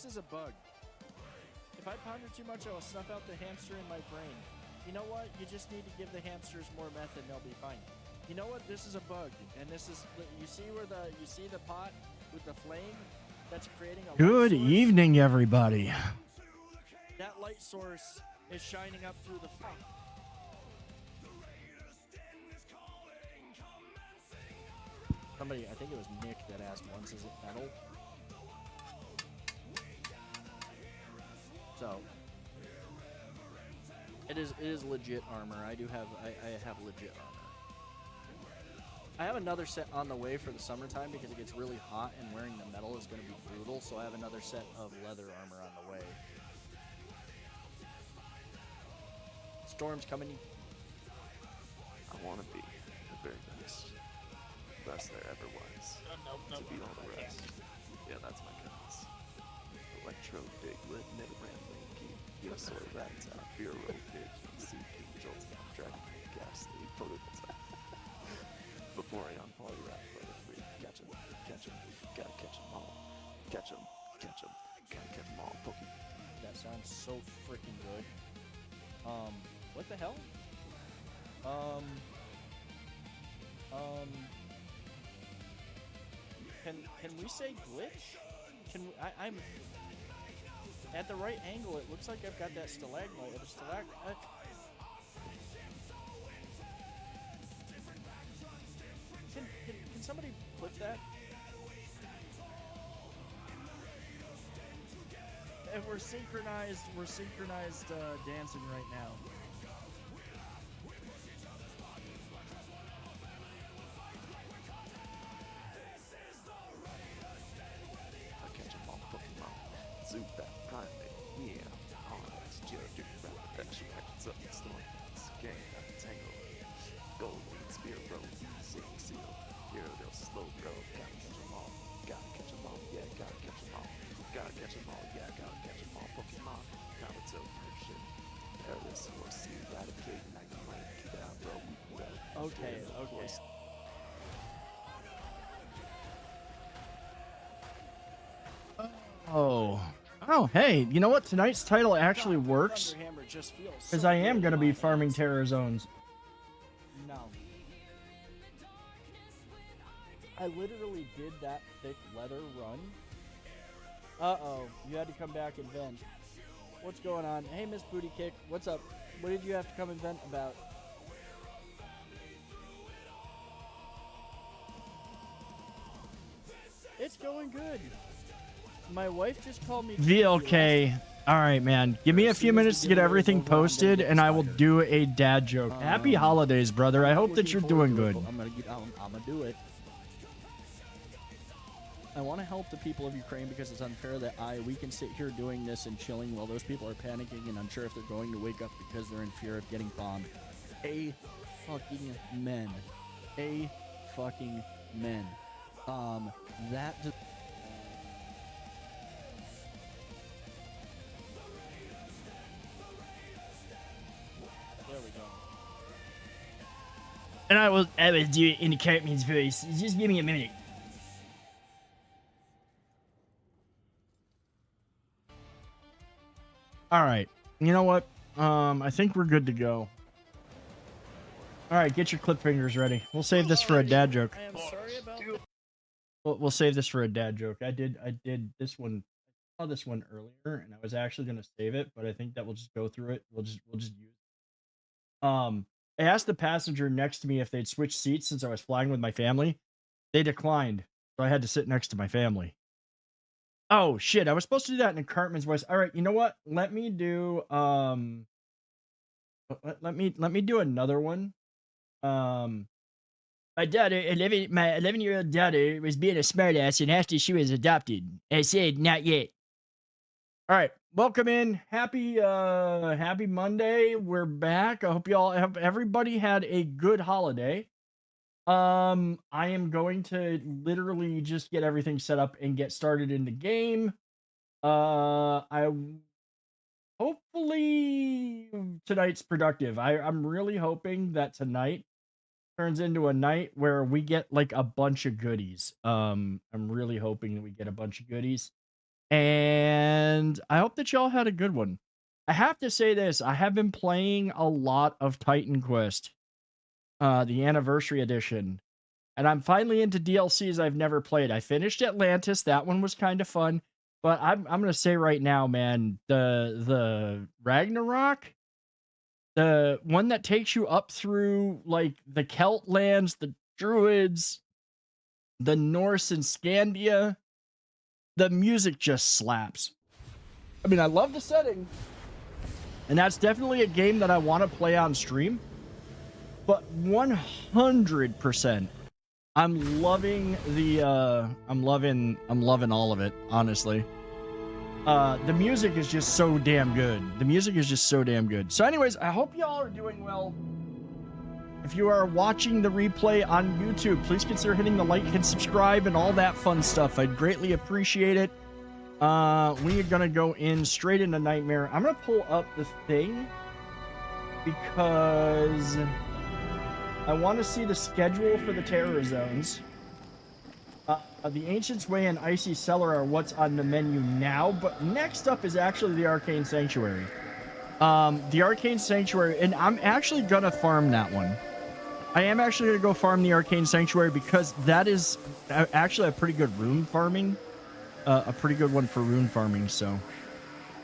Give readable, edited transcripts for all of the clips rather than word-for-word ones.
is a bug. If I ponder too much, I will snuff out the hamster in my brain. You know what? You just need to give the hamsters more meth and they'll be fine. You know what? This is a bug, and this is you see the pot with the flame that's creating a Good light source? evening, everybody. That light source is shining up through the flame. Somebody, I think it was Nick that asked once, is it metal? So it is legit armor. I have legit armor. I have another set on the way for the summertime because it gets really hot and wearing the metal is going to be brutal, so I have another set of leather armor on the way. Storm's coming. I want to be the very best there ever was. To beat all the rest. Yeah, that's my cause. Electro, Diglett, Nidoran, Linky, Venusaur, Rattata, Fearow, Pidgeon, Seaking, Jolteon, Dragon, Ghastly, Pokemon. Vaporeon, Poliwrath, Butterfree, catch 'em, gotta catch 'em all. Catch 'em, gotta catch 'em all. Pokemon. That sounds so freaking good. What the hell? Can we say glitch? Can we, I'm at the right angle. It looks like I've got that stalagmite. Can somebody put that? And we're synchronized dancing right now. I'll catch 'em all. Pokemon. Zubat, Primate, yeah. Onyx, Geodude, Rapidash, Rackets up, Stormtrunks, Gengar, Tango, Goldeen, Spearow, Seal, Gyarados, Slowbro, gotta catch 'em all. Gotta catch 'em all, yeah, gotta catch 'em all. Gotta catch 'em all, yeah, gotta catch 'em all. Pokemon, Kabuto, Persian, Paradise, Horsey, Eradicate, Magnemite, Diablo, Okay. Oh, hey, you know what? Tonight's title actually works because I am going to be farming terror zones. No. I literally did that thick leather run. Uh-oh, you had to come back and vent. What's going on? Hey, Miss Booty Kick, what's up? What did you have to come and vent about? It's going good. My wife just called me VLK. All right, man. Give me a few minutes to get everything posted, and I will do a dad joke. Happy holidays, brother. I hope that you're doing good. I'm gonna do it. I want to help the people of Ukraine because it's unfair that we can sit here doing this and chilling while those people are panicking and unsure if they're going to wake up because they're in fear of getting bombed. A fucking men. A fucking men. That just... There we go. And I will do it in the Cartman's voice. Just give me a minute. All right. You know what? I think we're good to go. All right, get your clip fingers ready. We'll save this for a dad joke. I am sorry about We'll save this for a dad joke. I did this one. I saw this one earlier, and I was actually going to save it, but I think that we'll just go through it. We'll just use it. I asked the passenger next to me if they'd switch seats since I was flying with my family. They declined, so I had to sit next to my family. Oh shit! I was supposed to do that in a Cartman's voice. All right, you know what? Let me do let me do another one. My 11-year-old daughter was being a smartass, and after she was adopted, I said, "Not yet." All right, welcome in. Happy Monday. We're back. I hope everybody had a good hopefully I am going to literally just get everything set up and get started in the game. Hopefully tonight's productive. I'm really hoping that tonight turns into a night where we get like a bunch of goodies. I'm really hoping that we get a bunch of goodies. And I hope that y'all had a good one. I have to say this. I have been playing a lot of Titan Quest, the Anniversary Edition. And I'm finally into DLCs I've never played. I finished Atlantis. That one was kind of fun. But I'm going to say right now, man, the Ragnarok, the one that takes you up through, like, the Celt lands, the Druids, the Norse and Scandia, the music just slaps. I mean, I love the setting. And that's definitely a game that I want to play on stream. But 100%, I'm loving the I'm loving all of it, honestly. The music is just so damn good. The music is just so damn good. So anyways, I hope y'all are doing well. If you are watching the replay on YouTube, please consider hitting the like and subscribe and all that fun stuff. I'd greatly appreciate it. We are gonna go in straight into Nightmare. I'm gonna pull up the thing because I want to see the schedule for the terror zones. The Ancient's Way and Icy Cellar are what's on the menu now, but next up is actually the Arcane Sanctuary. The Arcane Sanctuary, and I'm actually gonna farm that one. I am actually gonna go farm the Arcane Sanctuary because that is actually a pretty good rune farming. A pretty good one for rune farming, so.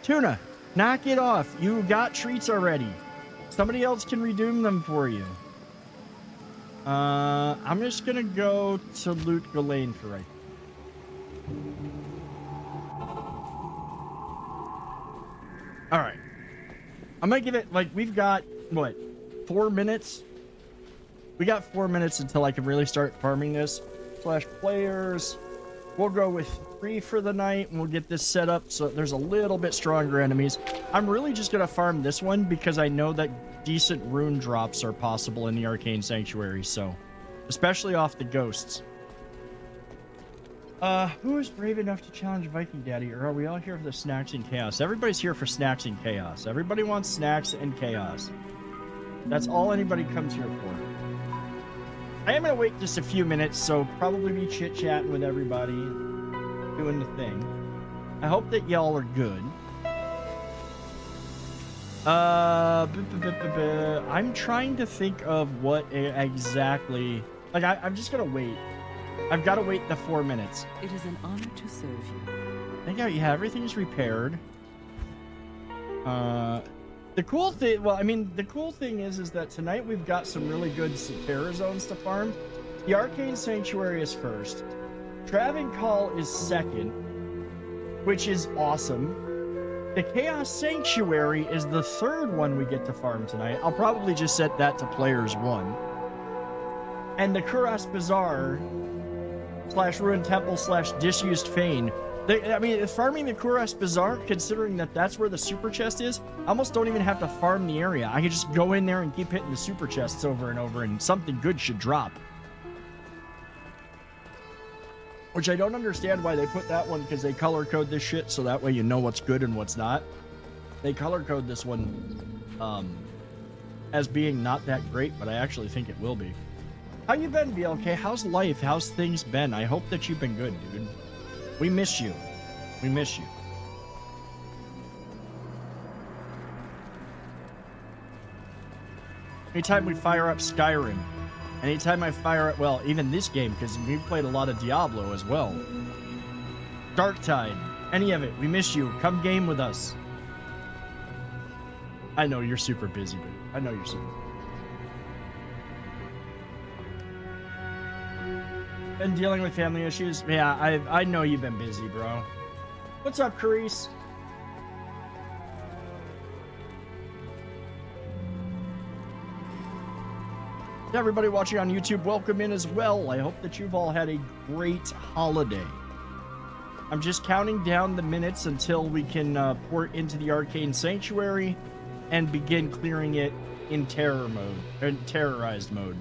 Tuna, knock it off. You got treats already. Somebody else can redeem them for you. I'm just gonna go to loot Ghislaine for right. Alright. I'm gonna give it, like, we've got, what, 4 minutes? We got 4 minutes until I can really start farming this. / players. We'll go with 3 for the night, and we'll get this set up so there's a little bit stronger enemies. I'm really just gonna farm this one because I know that decent rune drops are possible in the Arcane Sanctuary, so. Especially off the ghosts. Who is brave enough to challenge Viking Daddy, or are we all here for the snacks and chaos? Everybody's here for snacks and chaos. Everybody wants snacks and chaos. That's all anybody comes here for. I am gonna wait just a few minutes, so probably be chit-chatting with everybody, doing the thing. I hope that y'all are good. I'm trying to think of what exactly. Like, I'm just gonna wait. I've got to wait the 4 minutes. It is an honor to serve you. I think everything's repaired. The cool thing, well, I mean, the cool thing is that tonight we've got some really good terror zones to farm. The Arcane Sanctuary is first. Traven Call is second, which is awesome. The Chaos Sanctuary is the third one we get to farm tonight. I'll probably just set that to players 1. And the Kuras Bazaar / Ruined Temple / Disused Fane. I mean, farming the Kuras Bazaar, considering that that's where the super chest is, I almost don't even have to farm the area. I can just go in there and keep hitting the super chests over and over, and something good should drop. Which I don't understand why they put that one, because they color code this shit so that way you know what's good and what's not. They color code this one as being not that great, but I actually think it will be. How you been, BLK? How's life? How's things been? I hope that you've been good, dude. We miss you. We miss you. Anytime we fire up Skyrim, anytime I fire up, well, even this game, because we played a lot of Diablo as well. Darktide, any of it, we miss you. Come game with us. I know you're super busy, but I know you're super busy. Been dealing with family issues? Yeah, I know you've been busy, bro. What's up, Carice? Everybody watching on YouTube, welcome in as well. I hope that you've all had a great holiday. I'm just counting down the minutes until we can port into the Arcane Sanctuary and begin clearing it in terror mode, in terrorized mode.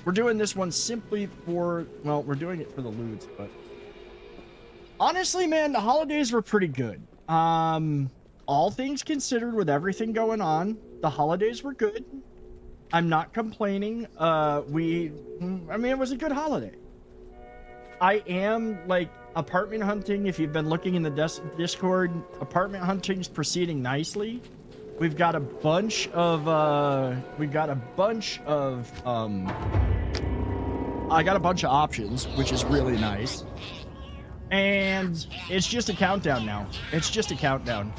We're doing this one simply for, well, we're doing it for the loot, but honestly, man, the holidays were pretty good. All things considered, with everything going on, the holidays were good. I'm not complaining. I mean, it was a good holiday. I am, like, apartment hunting, if you've been looking in the Discord, apartment hunting's proceeding nicely. We've got a bunch of I got a bunch of options, which is really nice. And it's just a countdown now. It's just a countdown.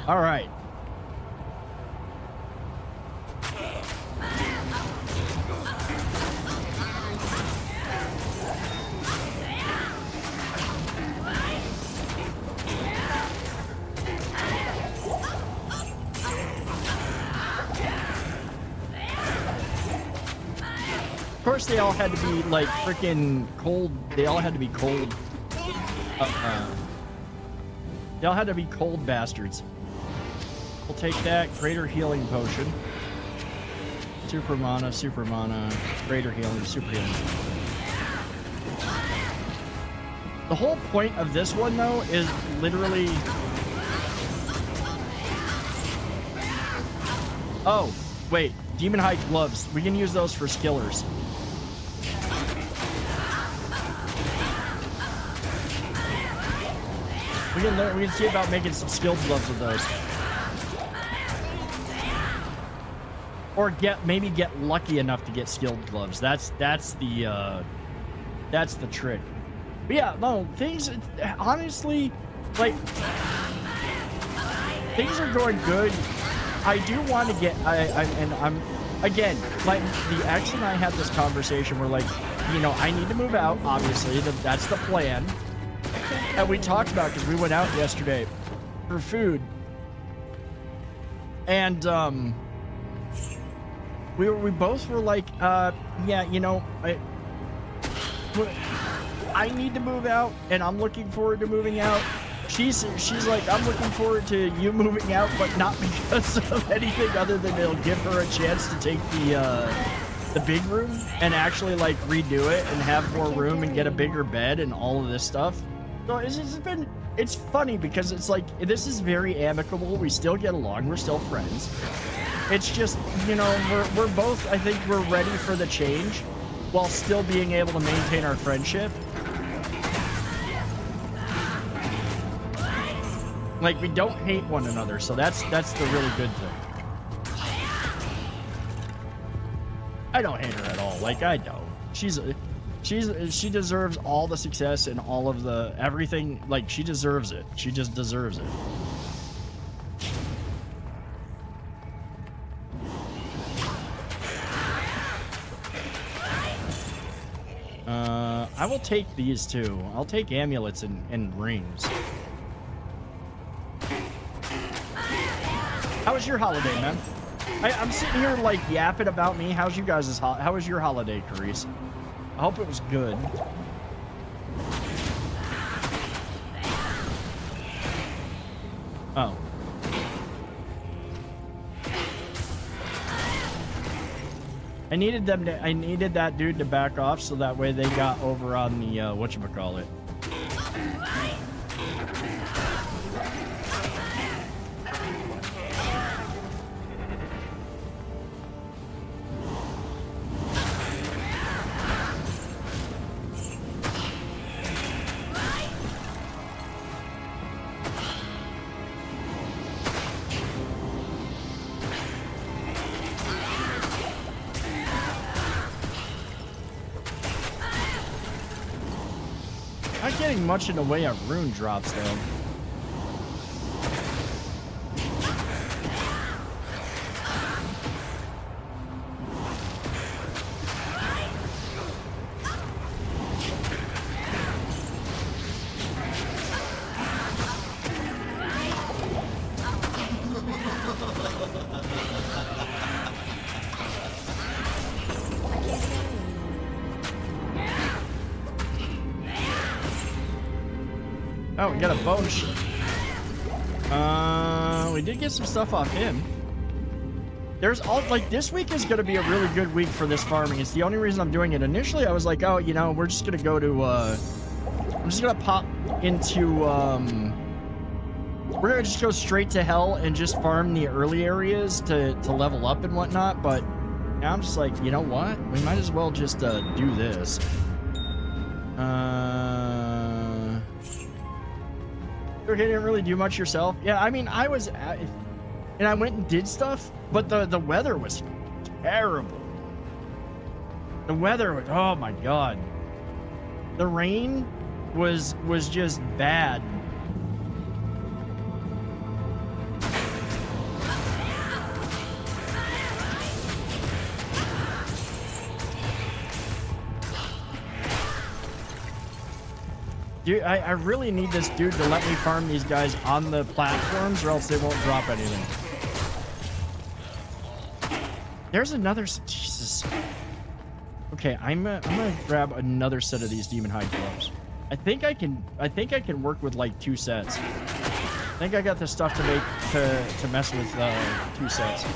All right. Of course, they all had to be like freaking cold. They all had to be cold. They all had to be cold bastards. We'll take that. Greater healing potion. Super mana, greater healing, super healing. The whole point of this one, though, is literally... Oh, wait. Demon Hide gloves. We can use those for skillers. We can see about making some skilled gloves with those. Or maybe get lucky enough to get skilled gloves. That's the trick. But yeah, no, things honestly, like, things are going good. I do want to get I'm again, like, the X and I had this conversation where, like, you know, I need to move out, obviously, that's the plan. And we talked about, because we went out yesterday for food. And we both were like, yeah, you know, I need to move out, and I'm looking forward to moving out. She's like, I'm looking forward to you moving out, but not because of anything other than it'll give her a chance to take the big room and actually, like, redo it and have more room and get a bigger bed and all of this stuff. So it's funny because it's like, this is very amicable. We still get along. We're still friends. It's just, you know, we're both, I think we're ready for the change while still being able to maintain our friendship. Like, we don't hate one another, so that's the really good thing. I don't hate her at all. Like, I don't. She deserves all the success and all of the everything. Like, she deserves it. She just deserves it. I will take these too. I'll take amulets and rings. How was your holiday, man? I'm sitting here like yapping about me. How was your holiday, Carice? I hope it was good. Oh. I needed that dude to back off so that way they got over on the whatchamacallit. Not getting much in the way of rune drops, though. Oh, we got a bone ship. We did get some stuff off him. There's all, like, this week is going to be a really good week for this farming. It's the only reason I'm doing it. Initially, I was like, oh, you know, we're just going to go to, I'm just going to pop into, we're going to just go straight to hell and just farm the early areas to level up and whatnot. But Now I'm just like, you know what? We might as well just do this. Okay, didn't really do much yourself. Yeah, I mean, I was at, and I went and did stuff, but the weather was terrible. The weather was, oh my god. The rain was just bad. Dude, I really need this dude to let me farm these guys on the platforms or else they won't drop anything. There's another... Jesus. Okay, I'm gonna grab another set of these demon hide gloves. I think I can work with like 2 sets. I think I got the stuff to make to mess with 2 sets.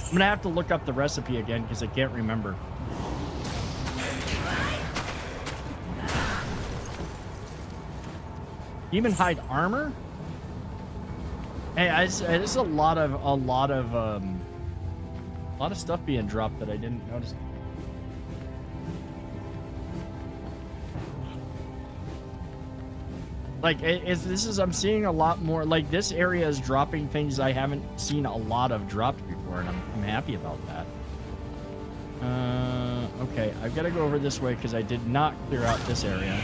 I'm gonna have to look up the recipe again because I can't remember. Demon hide armor? Hey, it's a lot of stuff being dropped that I didn't notice. Like, I'm seeing a lot more, like, this area is dropping things I haven't seen a lot of dropped before, and I'm happy about that. Okay, I've got to go over this way because I did not clear out this area.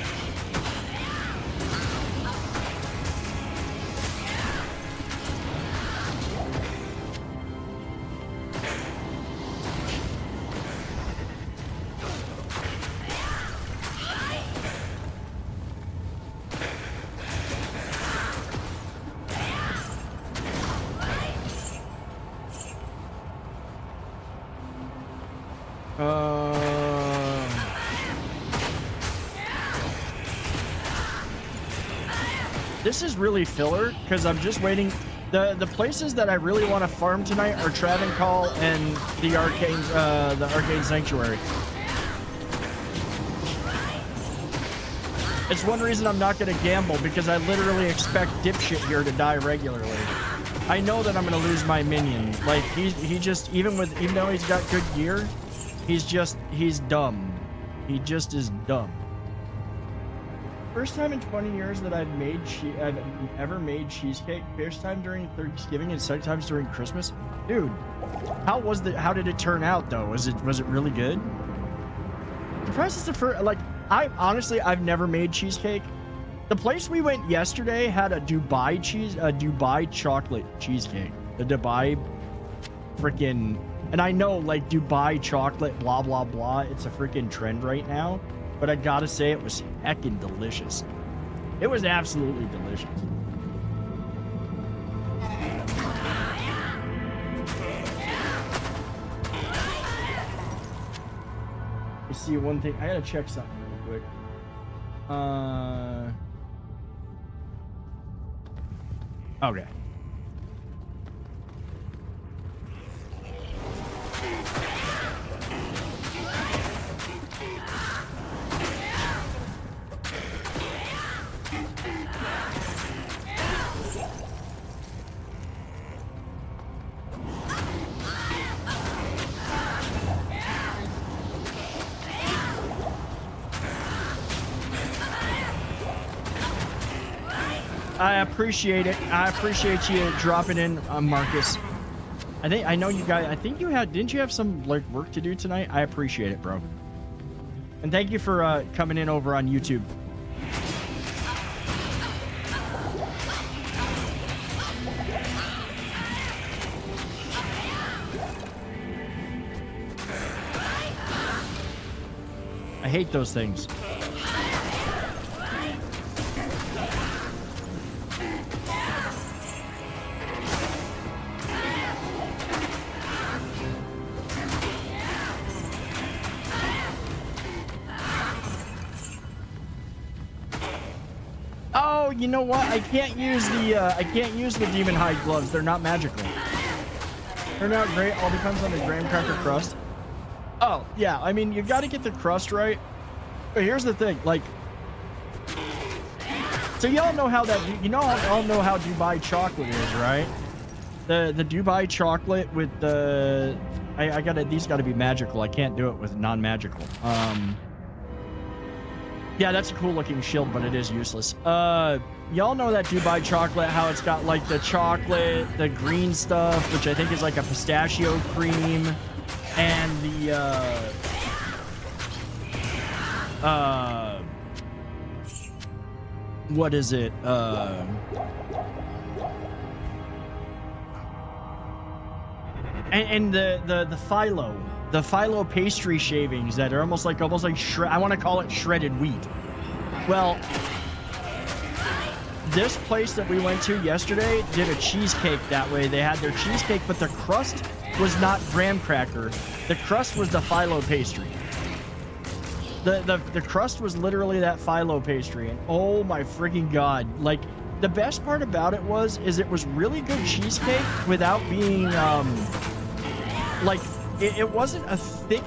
This is really filler because I'm just waiting. The places that I really want to farm tonight are Travancore and the Arcane Sanctuary. It's one reason I'm not going to gamble because I literally expect dipshit here to die regularly. I know that I'm going to lose my minion. Like he just even though he's got good gear, he's dumb. He just is dumb. First time in 20 years that I've ever made cheesecake. First time during Thanksgiving and second times during Christmas. Dude, how did it turn out though? Was it really good? I'm surprised it's the first. Like, I've never made cheesecake. The place we went yesterday had a Dubai chocolate cheesecake. The Dubai freaking, and I know like Dubai chocolate, blah blah blah. It's a freaking trend right now. But I gotta say, it was heckin' delicious. It was absolutely delicious. You see one thing. I gotta check something real quick. Okay. I appreciate it. I appreciate you dropping in, Marcus. I know you guys. I think didn't you have some like work to do tonight? I appreciate it, bro. And thank you for coming in over on YouTube. I hate those things. Oh, you know what? I can't use the demon hide gloves. They're not magical. They're not great. All depends on the graham cracker crust. Oh, yeah. I mean, you got to get the crust right. But here's the thing, like, so y'all know how that, all know how Dubai chocolate is, right? The Dubai chocolate with the I gotta, these gotta be magical. I can't do it with non-magical. Yeah, that's a cool looking shield, but it is useless. Y'all know that Dubai chocolate, how it's got like the chocolate, the green stuff, which I think is like a pistachio cream, and the what is it? And the phyllo pastry shavings that are almost like I want to call it shredded wheat. Well, this place that we went to yesterday did a cheesecake that way. They had their cheesecake, but the crust was not graham cracker. The crust was the phyllo pastry. The crust was literally that phyllo pastry, and oh my freaking god! Like, the best part about it is it was really good cheesecake without being like it wasn't a thick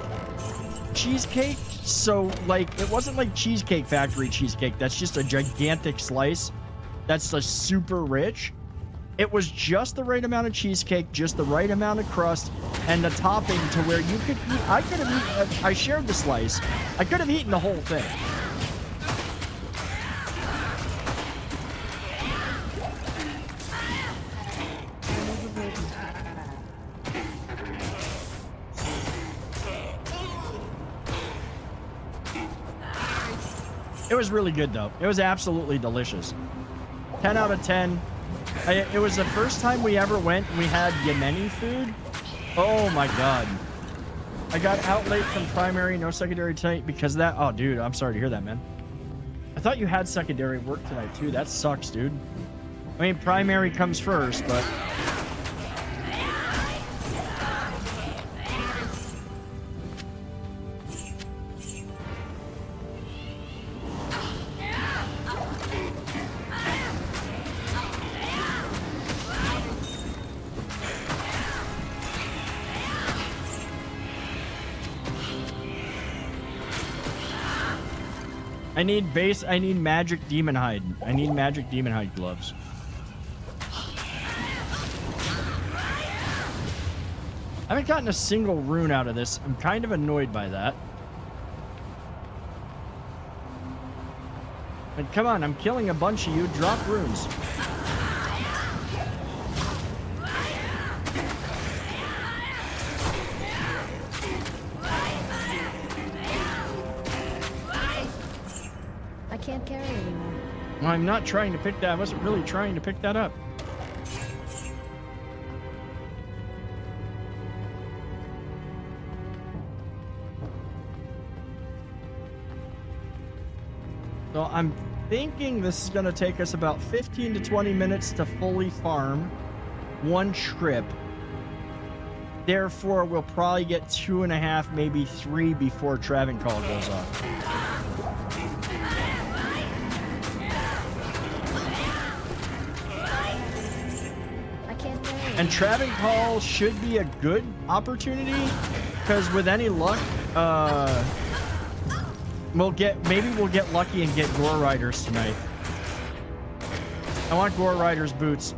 cheesecake, so like it wasn't like Cheesecake Factory cheesecake that's just a gigantic slice that's just super rich. It was just the right amount of cheesecake, just the right amount of crust, and the topping to where you could eat. I could have eaten, I shared the slice, I could have eaten the whole thing. It was really good, though. It was absolutely delicious. 10 out of 10. It was the first time we ever went and we had Yemeni food. Oh, my God. I got out late from primary, no secondary tonight because of that. Oh, dude, I'm sorry to hear that, man. I thought you had secondary work tonight, too. That sucks, dude. I mean, primary comes first, but... I need magic demon hide. I need magic demon hide gloves. I haven't gotten a single rune out of this. I'm kind of annoyed by that. And come on, I'm killing a bunch of you. Drop runes. Can't carry anymore. Well, I'm not trying to pick that. I wasn't really trying to pick that up. So I'm thinking this is going to take us about 15 to 20 minutes to fully farm one trip. Therefore, we'll probably get 2.5, maybe 3 before Traven Call goes off. And Traven Call should be a good opportunity because with any luck, we'll get lucky and get Gore Riders tonight. I want Gore Riders boots.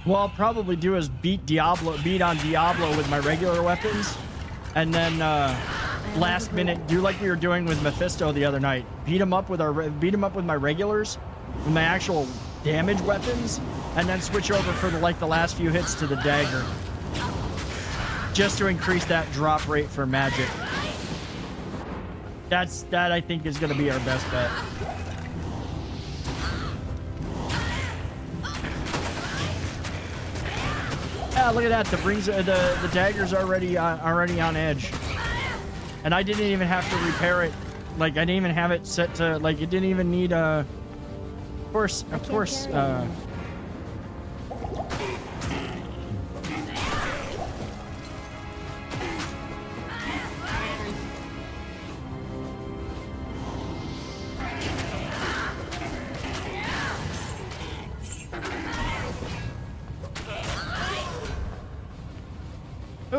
What I'll probably do is beat on Diablo with my regular weapons, and then last minute do like we were doing with Mephisto the other night. Beat him up with my regulars, with my actual damage weapons, and then switch over for the last few hits to the dagger, just to increase that drop rate for magic. That I think is going to be our best bet. Yeah, look at that. The dagger's already on edge, and I didn't even have to repair it. Like, I didn't even have it set to, like, it didn't even need of course.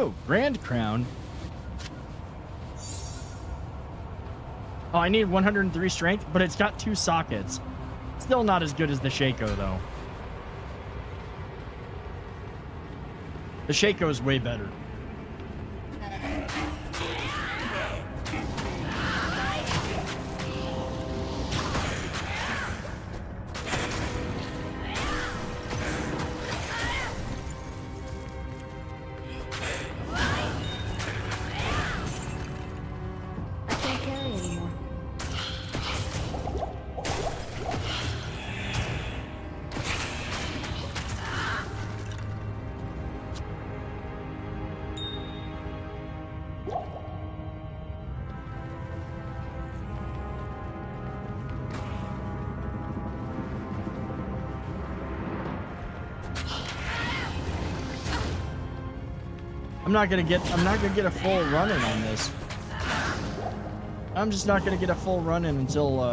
Oh, Grand Crown. Oh, I need 103 strength, but it's got 2 sockets. Still not as good as the Shaco, though. The Shaco is way better. I'm not gonna get a full run in on this. I'm just not gonna get a full run in until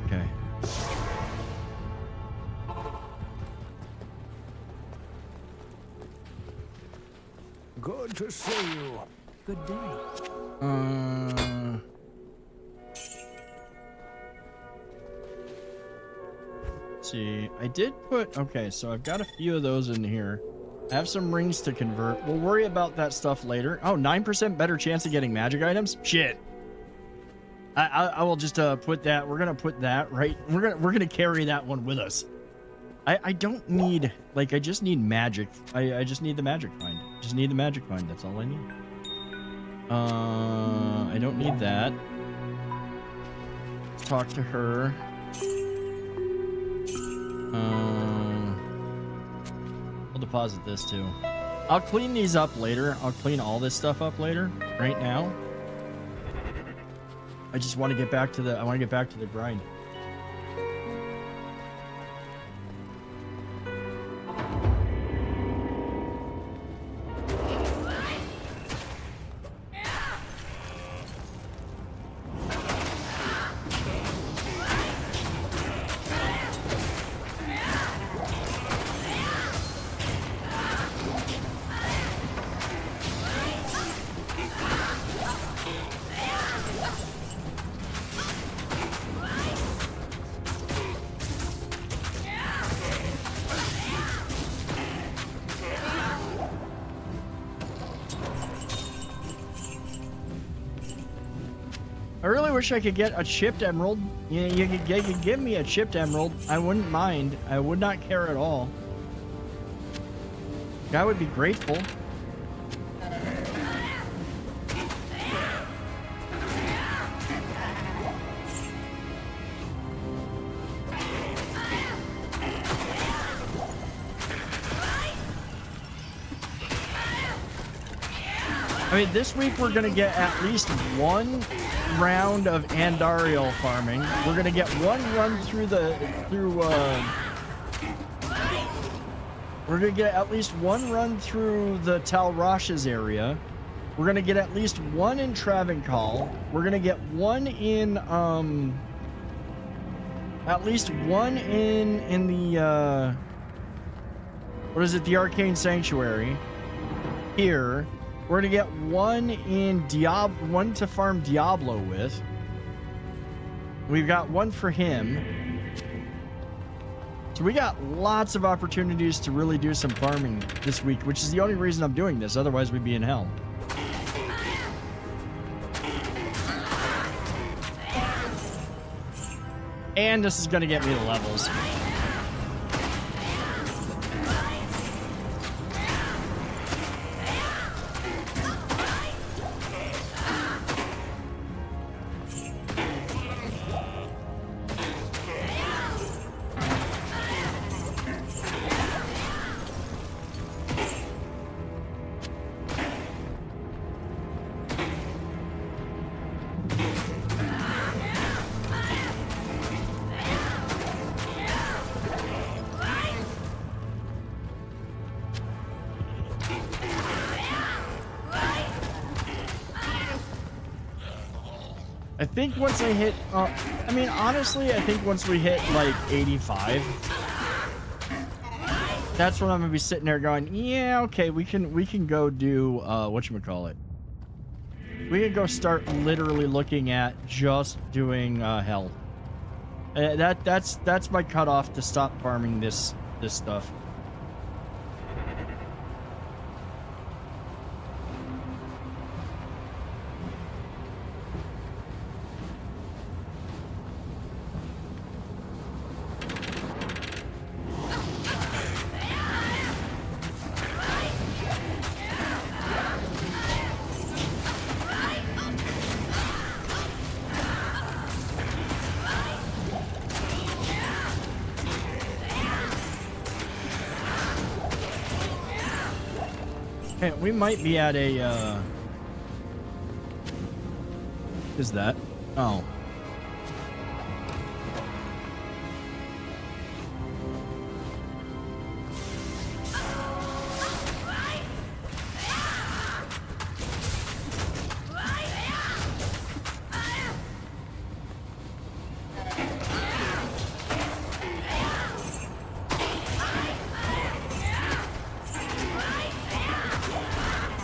okay. Good to see you. Good day. Let's see. I did put... Okay, so I've got a few of those in here. I have some rings to convert. We'll worry about that stuff later. Oh, 9% better chance of getting magic items? Shit. I will just put that... We're gonna put that right... We're gonna carry that one with us. I don't need... Like, I just need magic. I just need the magic find. Just need the magic find. That's all I need. I don't need that. Let's talk to her. We'll deposit this too. I'll clean these up later. I'll clean all this stuff up later. Right now, I just want to get back to the... I want to get back to the grind. I really wish I could get a chipped emerald. You could give me a chipped emerald. I wouldn't mind. I would not care at all. I would be grateful. I mean, this week we're gonna get at least one round of Andariel farming. We're gonna get one run through we're gonna get at least one run through the Tal Rasha's area. We're gonna get at least one in Travancore. We're gonna get one in at least one in the what is it, the Arcane Sanctuary here. We're gonna get one in Diablo, one to farm Diablo with. We've got one for him. So we got lots of opportunities to really do some farming this week, which is the only reason I'm doing this. Otherwise, we'd be in hell. And this is gonna get me the levels. I think once I hit, I mean, honestly, I think once we hit like 85, that's when I'm gonna be sitting there going, yeah, okay, we can go do whatchamacallit. We can go start literally looking at just doing hell. That's my cutoff to stop farming this stuff. Hey, we might be at a, is that? Oh.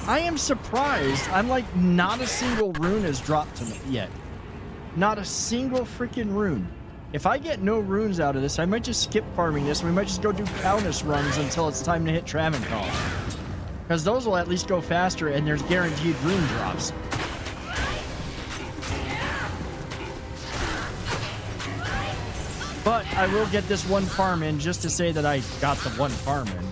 I am surprised. I'm like, not a single rune has dropped to me yet. Not a single freaking rune. If I get no runes out of this, I might just skip farming this. We might just go do Countess runs until it's time to hit Travancore. Because those will at least go faster and there's guaranteed rune drops. But I will get this one farm in just to say that I got the one farm in.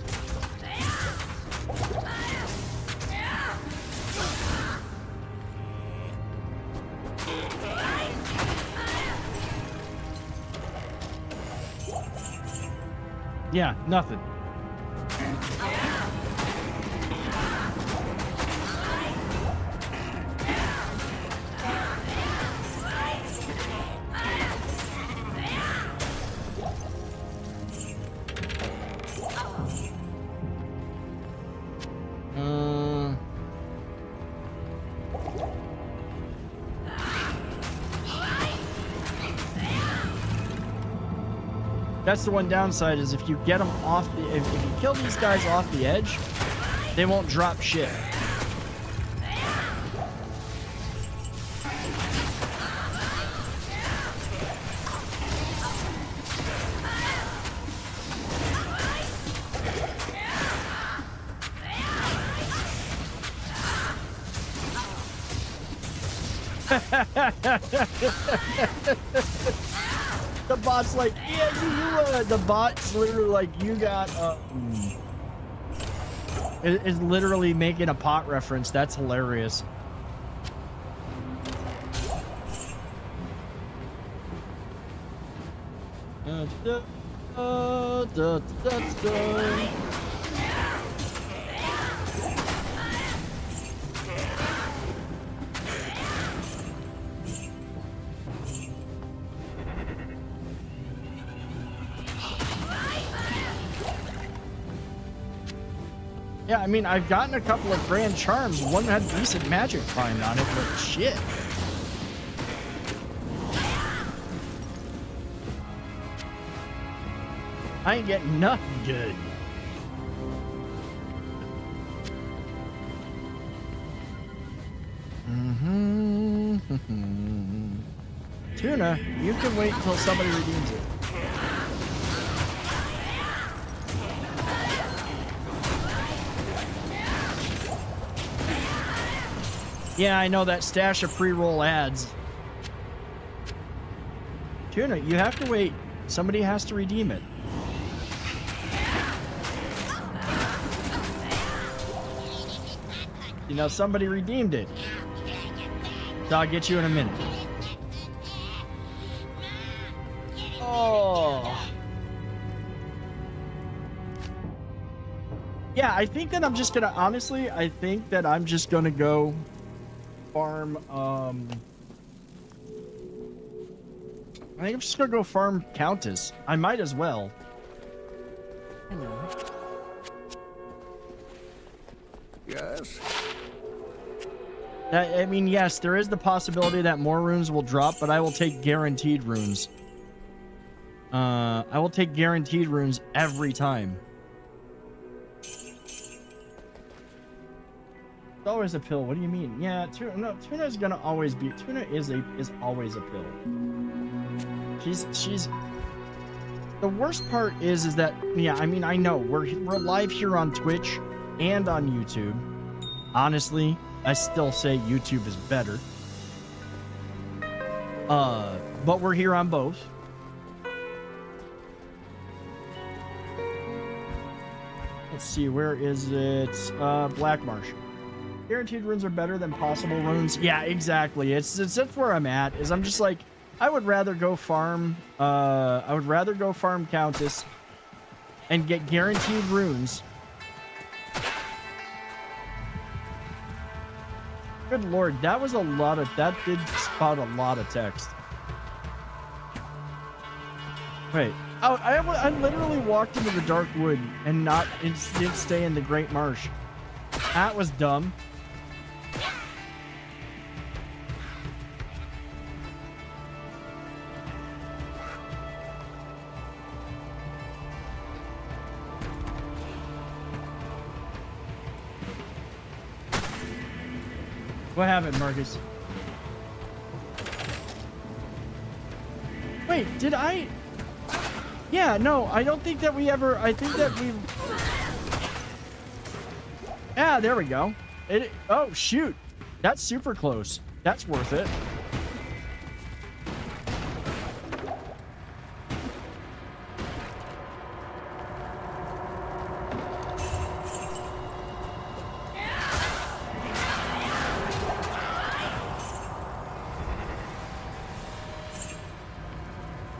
Yeah, nothing. That's the one downside, is if you get them off the, if you kill these guys off the edge, they won't drop shit. The bot's like, yeah, the bot's literally like, you got, is literally making a pot reference. That's hilarious. Yeah, I mean, I've gotten a couple of grand charms. One had decent magic find on it, but shit. I ain't getting nothing good. Tuna, you can wait until somebody redeems it. Yeah, I know that stash of pre-roll ads. Tuna, you have to wait. Somebody has to redeem it. You know, somebody redeemed it. So I'll get you in a minute. Oh. Yeah, I think that I'm just gonna, honestly, I think that I'm just gonna go farm, I think I'm just gonna go farm Countess. I might as well. Hello. Yes? I mean, yes, there is the possibility that more runes will drop, but I will take guaranteed runes. I will take guaranteed runes every time. It's always a pill. What do you mean? Yeah, tuna is gonna always be. Tuna is always a pill. She's. The worst part is that, yeah, I mean, I know we're live here on Twitch and on YouTube. Honestly, I still say YouTube is better. But we're here on both. Let's see, where is it? Black Marsh. Guaranteed runes are better than possible runes. Yeah, exactly. That's where I'm at. Is I'm just like, I would rather go farm. I would rather go farm Countess and get guaranteed runes. Good lord, that was a lot of. That did spout a lot of text. Wait. Oh, I literally walked into the dark wood and didn't stay in the Great Marsh. That was dumb. What happened, Marcus? Wait, did I? Yeah, no, I don't think that we ever. I think that we. Yeah, there we go. Oh, shoot. That's super close. That's worth it.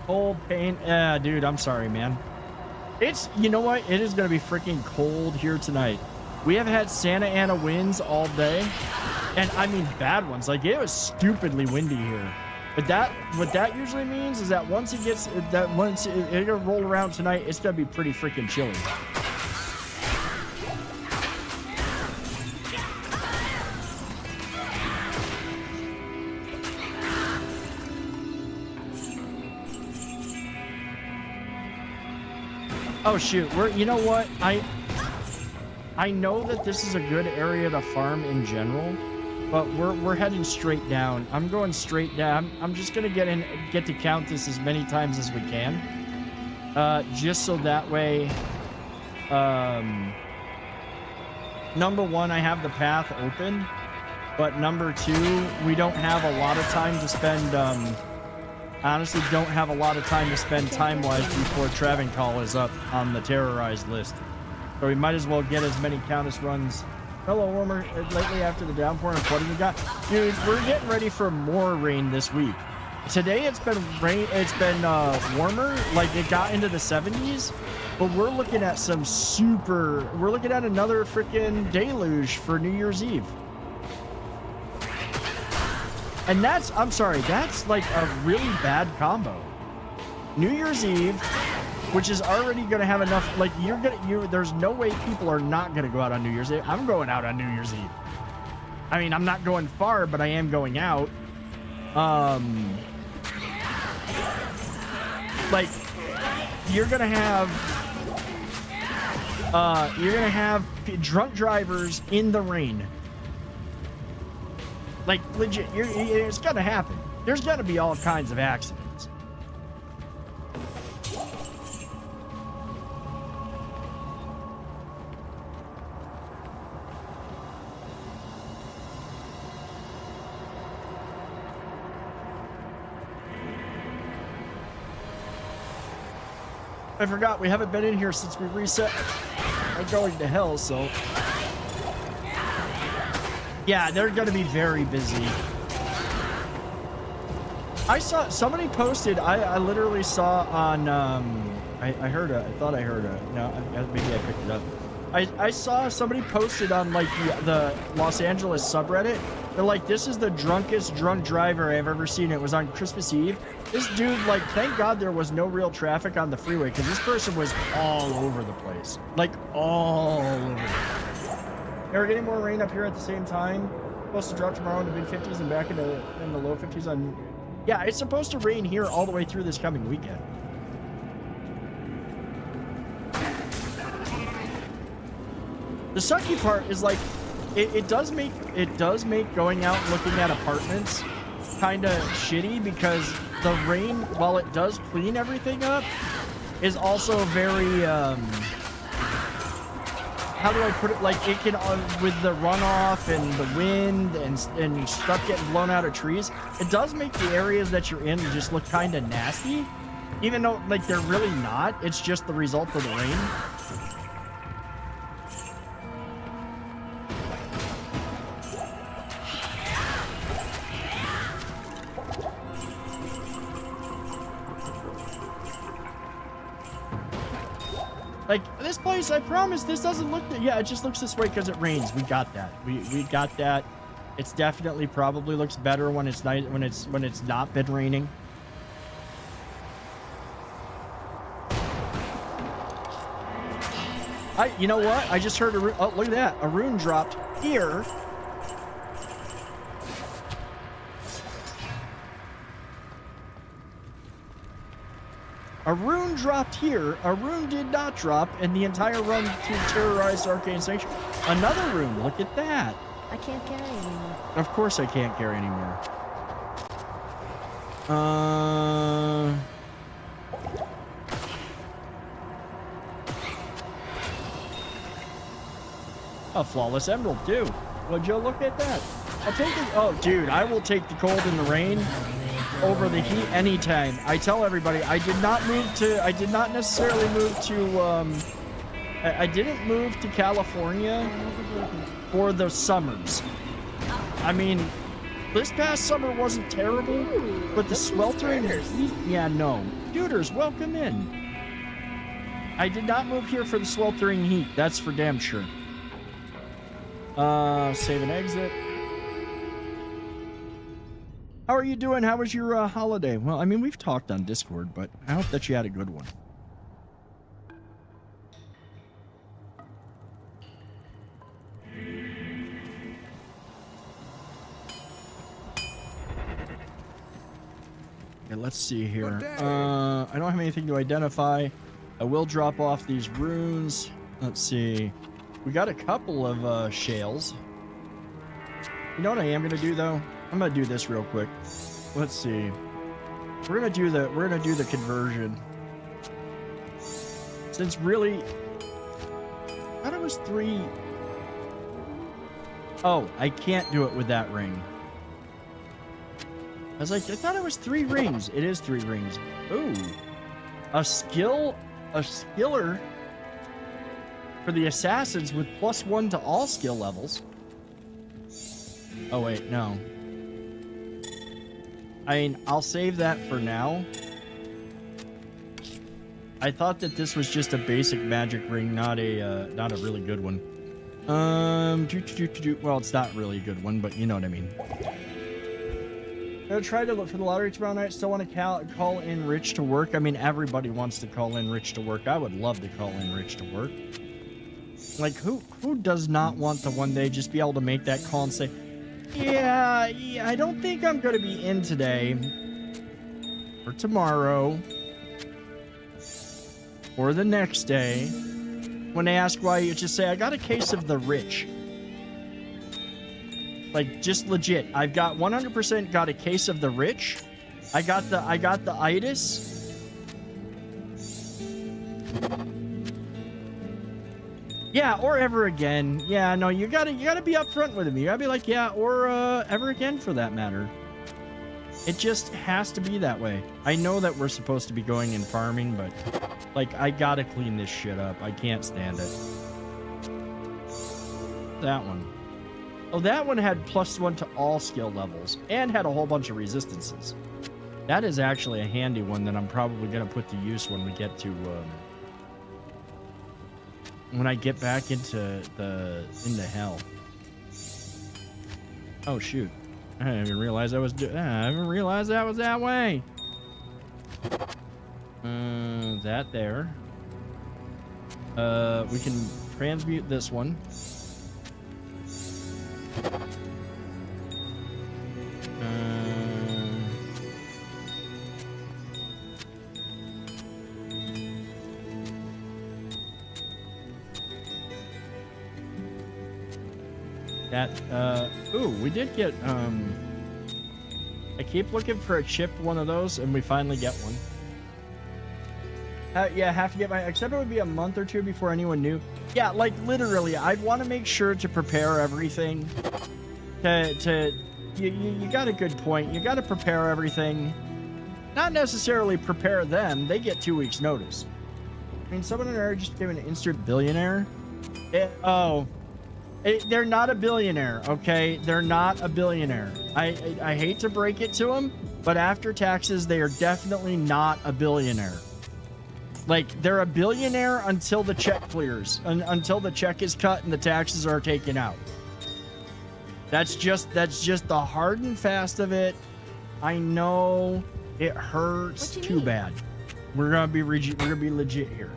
Cold pain. Yeah, dude, I'm sorry, man. You know what? It is going to be freaking cold here tonight. We have had Santa Ana winds all day. And I mean bad ones. Like, it was stupidly windy here. But what that usually means is that once it'll roll around tonight, it's going to be pretty freaking chilly. Oh shoot, you know what? I know that this is a good area to farm in general, but we're heading straight down. I'm going straight down. I'm just gonna get to Countess as many times as we can. Just so that way, number one, I have the path open, but number two, we don't have a lot of time to spend, honestly don't have a lot of time to spend time-wise before Travancore is up on the terrorized list. So we might as well get as many Countess runs. Hello, Warmer. Lately after the downpour and flooding we got. Dude, we're getting ready for more rain this week. Today it's been warmer, like it got into the 70s, but we're looking at we're looking at another freaking deluge for New Year's Eve. And I'm sorry, that's like a really bad combo. New Year's Eve, which is already going to have enough, like there's no way people are not going to go out on New Year's Eve. I'm going out on New Year's Eve. I mean, I'm not going far, but I am going out. Like, you're going to have drunk drivers in the rain. Like, legit, it's gonna happen. There's gonna be all kinds of accidents. I forgot, we haven't been in here since we reset. I'm going to hell, so... Yeah, they're going to be very busy. I saw somebody posted. I literally saw on. I thought I heard a. No, maybe I picked it up. I saw somebody posted on like the Los Angeles subreddit. They're like, this is the drunkest drunk driver I've ever seen. It was on Christmas Eve. This dude, like, thank God there was no real traffic on the freeway because this person was all over the place. Like all over the place. Are we getting more rain up here at the same time? supposed to drop tomorrow in the mid-50s and back in the low 50s on... Yeah, it's supposed to rain here all the way through this coming weekend. The sucky part is like, it does make going out and looking at apartments kind of shitty because the rain, while it does clean everything up, is also very, how do I put it? Like, it can, with the runoff and the wind and stuff getting blown out of trees, it does make the areas that you're in just look kind of nasty. Even though, like, they're really not. It's just the result of the rain. Like, this place, I promise, this doesn't look... Yeah, it just looks this way because it rains. We got that. We got that. It's definitely probably looks better when it's nice, when it's not been raining. You know what? I just heard a... Oh, look at that. A rune dropped here. A rune dropped here, a rune did not drop, and the entire run to terrorize Arcane Sanctuary. Another rune, look at that. I can't carry anymore. Of course I can't carry anymore. A flawless emerald, too. Would you look at that? I'll take it. Oh, dude, I will take the cold and the rain over the heat anytime. I tell everybody, I did not necessarily move to, I didn't move to California for the summers. I mean, this past summer wasn't terrible, but the sweltering heat, yeah, no. Duders, welcome in. I did not move here for the sweltering heat, that's for damn sure. Save and exit. How are you doing? How was your holiday? Well, I mean, we've talked on Discord, but I hope that you had a good one. Okay, let's see here. I don't have anything to identify. I will drop off these runes. Let's see. We got a couple of shales. You know what I am gonna do though? I'm gonna do this real quick. Let's see. We're gonna do the conversion. Since really, I thought it was 3. Oh, I can't do it with that ring. I was like, I thought it was 3 rings. It is 3 rings. Ooh, a skiller for the assassins with +1 to all skill levels. Oh wait, no. I mean, I'll save that for now. I thought that this was just a basic magic ring, not a really good one. Well, it's not really a good one, but you know what I mean. I'm gonna try to look for the lottery tomorrow night. Still want to call in Rich to work. I mean, everybody wants to call in Rich to work. I would love to call in Rich to work. Like, who does not want to one day just be able to make that call and say, yeah, I don't think I'm going to be in today, or tomorrow, or the next day. When they ask why, you just say, I got a case of the rich. Like, just legit. I've got 100% got a case of the rich. I got the itis. Yeah, or ever again. Yeah, no, you gotta be upfront with him. You gotta be like, yeah, or ever again for that matter. It just has to be that way. I know that we're supposed to be going and farming, but like, I gotta clean this shit up. I can't stand it. That one. Oh, that one had +1 to all skill levels and had a whole bunch of resistances. That is actually a handy one that I'm probably gonna put to use when we get to when I get back into hell. Oh shoot! I didn't even realize I haven't realized that was that way. That there. We can transmute this one. That, ooh, we did get, I keep looking for a chipped one of those, and we finally get one. Yeah, have to get my, except it would be a month or two before anyone knew. Yeah, like, literally, I'd want to make sure to prepare everything. You got a good point. You got to prepare everything. Not necessarily prepare them. They get 2 weeks' notice. I mean, someone in there just became an instant billionaire. They're not a billionaire, okay? They're not a billionaire. I hate to break it to them, but after taxes, they are definitely not a billionaire. Like, they're a billionaire until the check clears, until the check is cut and the taxes are taken out. That's just the hard and fast of it. I know it hurts too bad. We're gonna be legit here.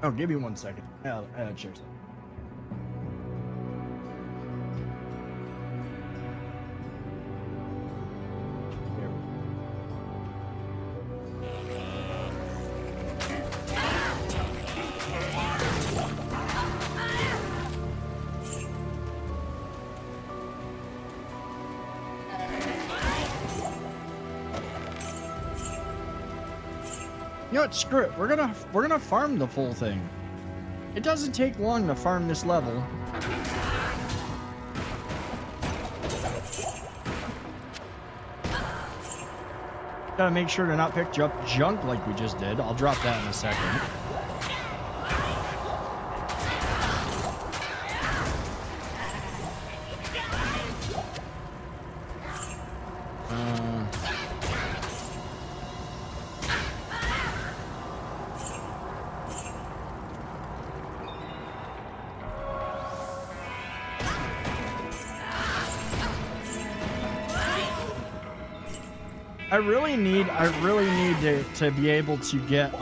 Oh, give me 1 second. I'll check something. You know what? Screw it. We're gonna farm the full thing. It doesn't take long to farm this level. Gotta make sure to not pick up junk like we just did. I'll drop that in a second. I really need to be able to get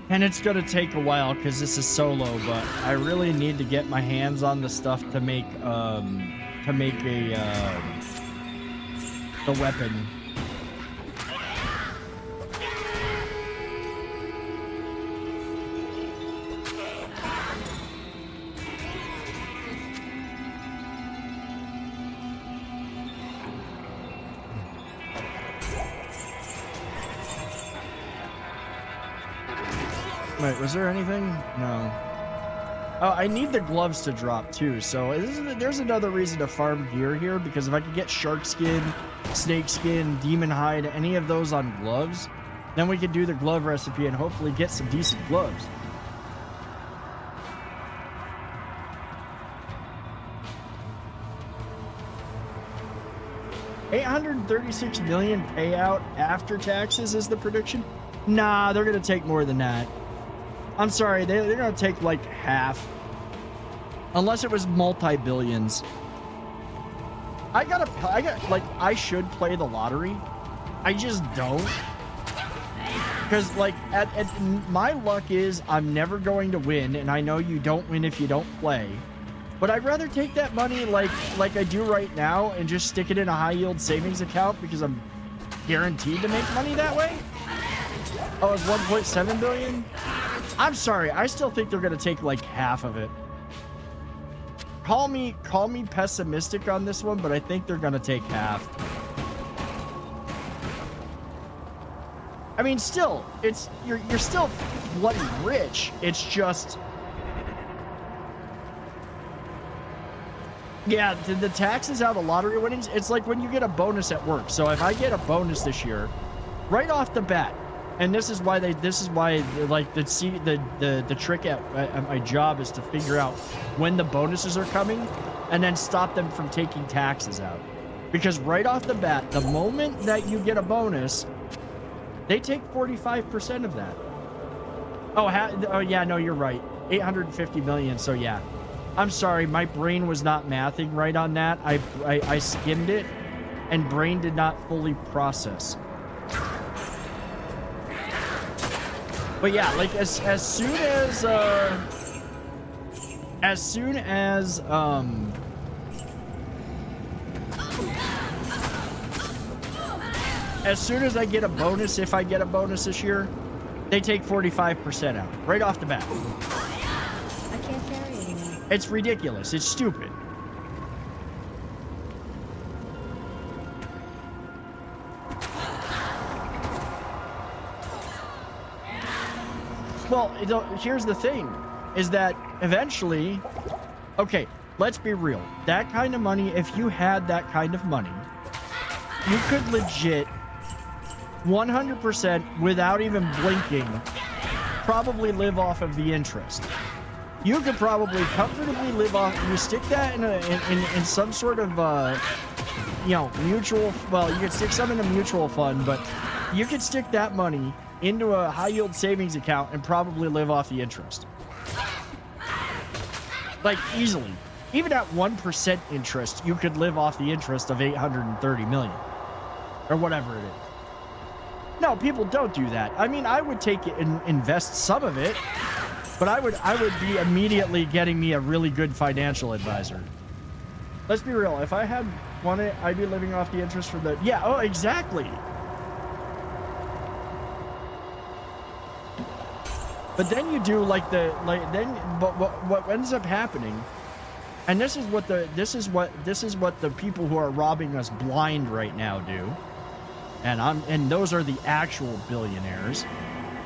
and it's gonna take a while because this is solo, but I really need to get my hands on the stuff to make a the weapon. Wait, was there anything? No. Oh, I need the gloves to drop too, so there's another reason to farm gear here, because if I could get shark skin, snake skin, demon hide, any of those on gloves, then we could do the glove recipe and hopefully get some decent gloves. $836 million payout after taxes is the prediction? Nah, they're gonna take more than that. I'm sorry, they're gonna take like half. Unless it was multi-billions. I should play the lottery. I just don't. Because like my luck is I'm never going to win, and I know you don't win if you don't play. But I'd rather take that money like I do right now and just stick it in a high yield savings account because I'm guaranteed to make money that way. Oh, it's 1.7 billion? I'm sorry, I still think they're gonna take like half of it. Call me pessimistic on this one, but I think they're gonna take half. I mean, still, you're still bloody rich. It's just, yeah, the taxes out of lottery winnings. It's like when you get a bonus at work. So if I get a bonus this year, right off the bat. And this is why like the trick at my job is to figure out when the bonuses are coming and then stop them from taking taxes out. Because right off the bat, the moment that you get a bonus, they take 45% of that. Oh yeah, no, you're right. 850 million. So yeah, I'm sorry, my brain was not mathing right on that. I skimmed it, and brain did not fully process. But yeah, like as soon as I get a bonus, if I get a bonus this year, they take 45% out right off the bat. I can't carry anymore. It's ridiculous. It's stupid. Well, here's the thing, is that eventually, okay, let's be real. That kind of money, if you had that kind of money, you could legit 100% without even blinking probably live off of the interest. You could probably comfortably live off. You stick that in some sort of mutual. Well, you could stick some in a mutual fund, but you could stick that money into a high yield savings account and probably live off the interest, like easily. Even at 1% interest, you could live off the interest of 830 million or whatever it is. No, people don't do that. I mean, I would take it and invest some of it, but I would be immediately getting me a really good financial advisor. Let's be real. If I had wanted, I'd be living off the interest for the, yeah, oh, exactly. But then you do but what ends up happening, and this is what the people who are robbing us blind right now do. And those are the actual billionaires.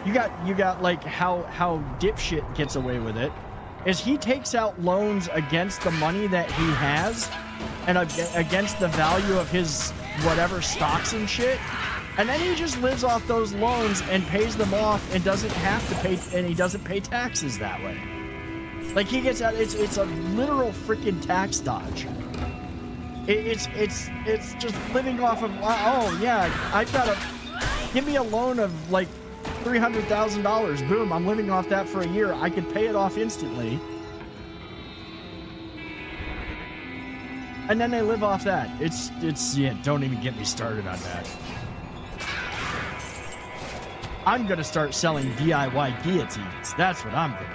You got like how dipshit gets away with it is he takes out loans against the money that he has and against the value of his whatever stocks and shit. And then he just lives off those loans and pays them off and doesn't have to pay, and he doesn't pay taxes that way. Like he gets out, it's a literal freaking tax dodge. It's just living off of, oh yeah, I've got to give me a loan of like $300,000. Boom, I'm living off that for a year. I could pay it off instantly. And then they live off that. It's yeah, don't even get me started on that. I'm going to start selling DIY guillotines. That's what I'm going to do.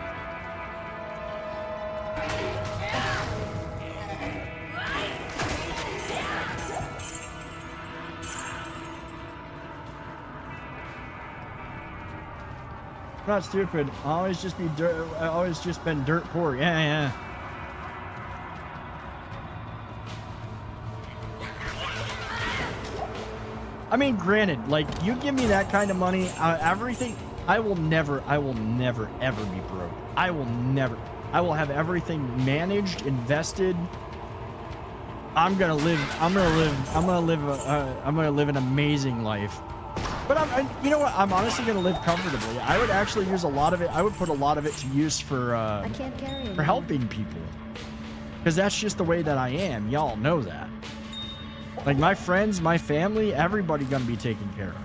I'm not stupid. I always just been dirt poor. Yeah. I mean, granted, like, you give me that kind of money, everything, I will never ever be broke. I will have everything managed, invested. I'm gonna live an amazing life. But you know what? I'm honestly gonna live comfortably. I would actually use a lot of it. I would put a lot of it to use for helping people, because that's just the way that I am. Y'all know that. Like my friends, my family, everybody gonna be taken care of.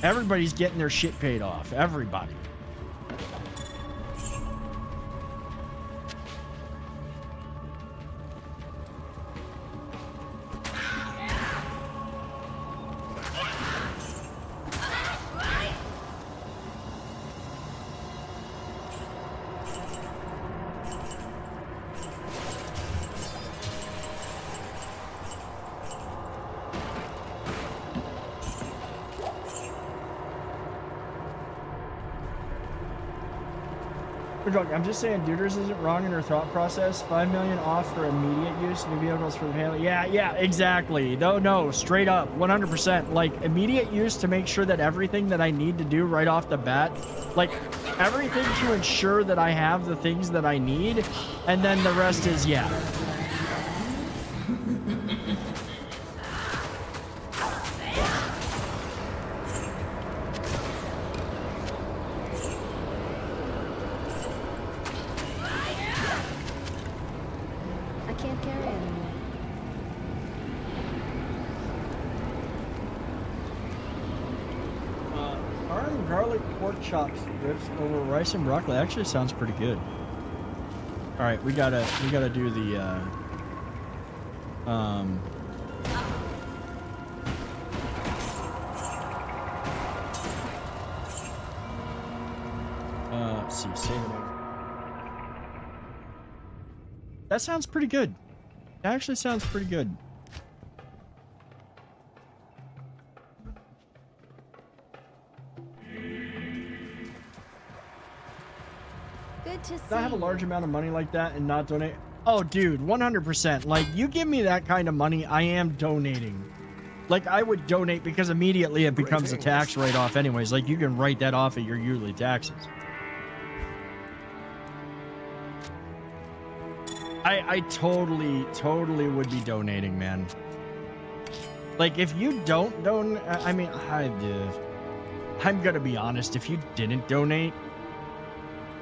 Everybody's getting their shit paid off. Everybody. I'm just saying, Duders isn't wrong in her thought process. 5 million off for immediate use, new vehicles for the family. Yeah, exactly. No, straight up, 100%. Like immediate use to make sure that everything that I need to do right off the bat, like everything to ensure that I have the things that I need, and then the rest is yeah. Chop strips over rice and broccoli actually sounds pretty good. All right, we gotta do the see, save it. That sounds pretty good. That actually sounds pretty good. Good to see Did I have a large you. amount of money like that and not donate? Oh, dude, 100%. Like, you give me that kind of money, I am donating. Like, I would donate because immediately it becomes a tax write-off anyways. Like, you can write that off of your yearly taxes. I totally would be donating, man. Like, if you don't donate, I mean, I'm gonna be honest, if you didn't donate,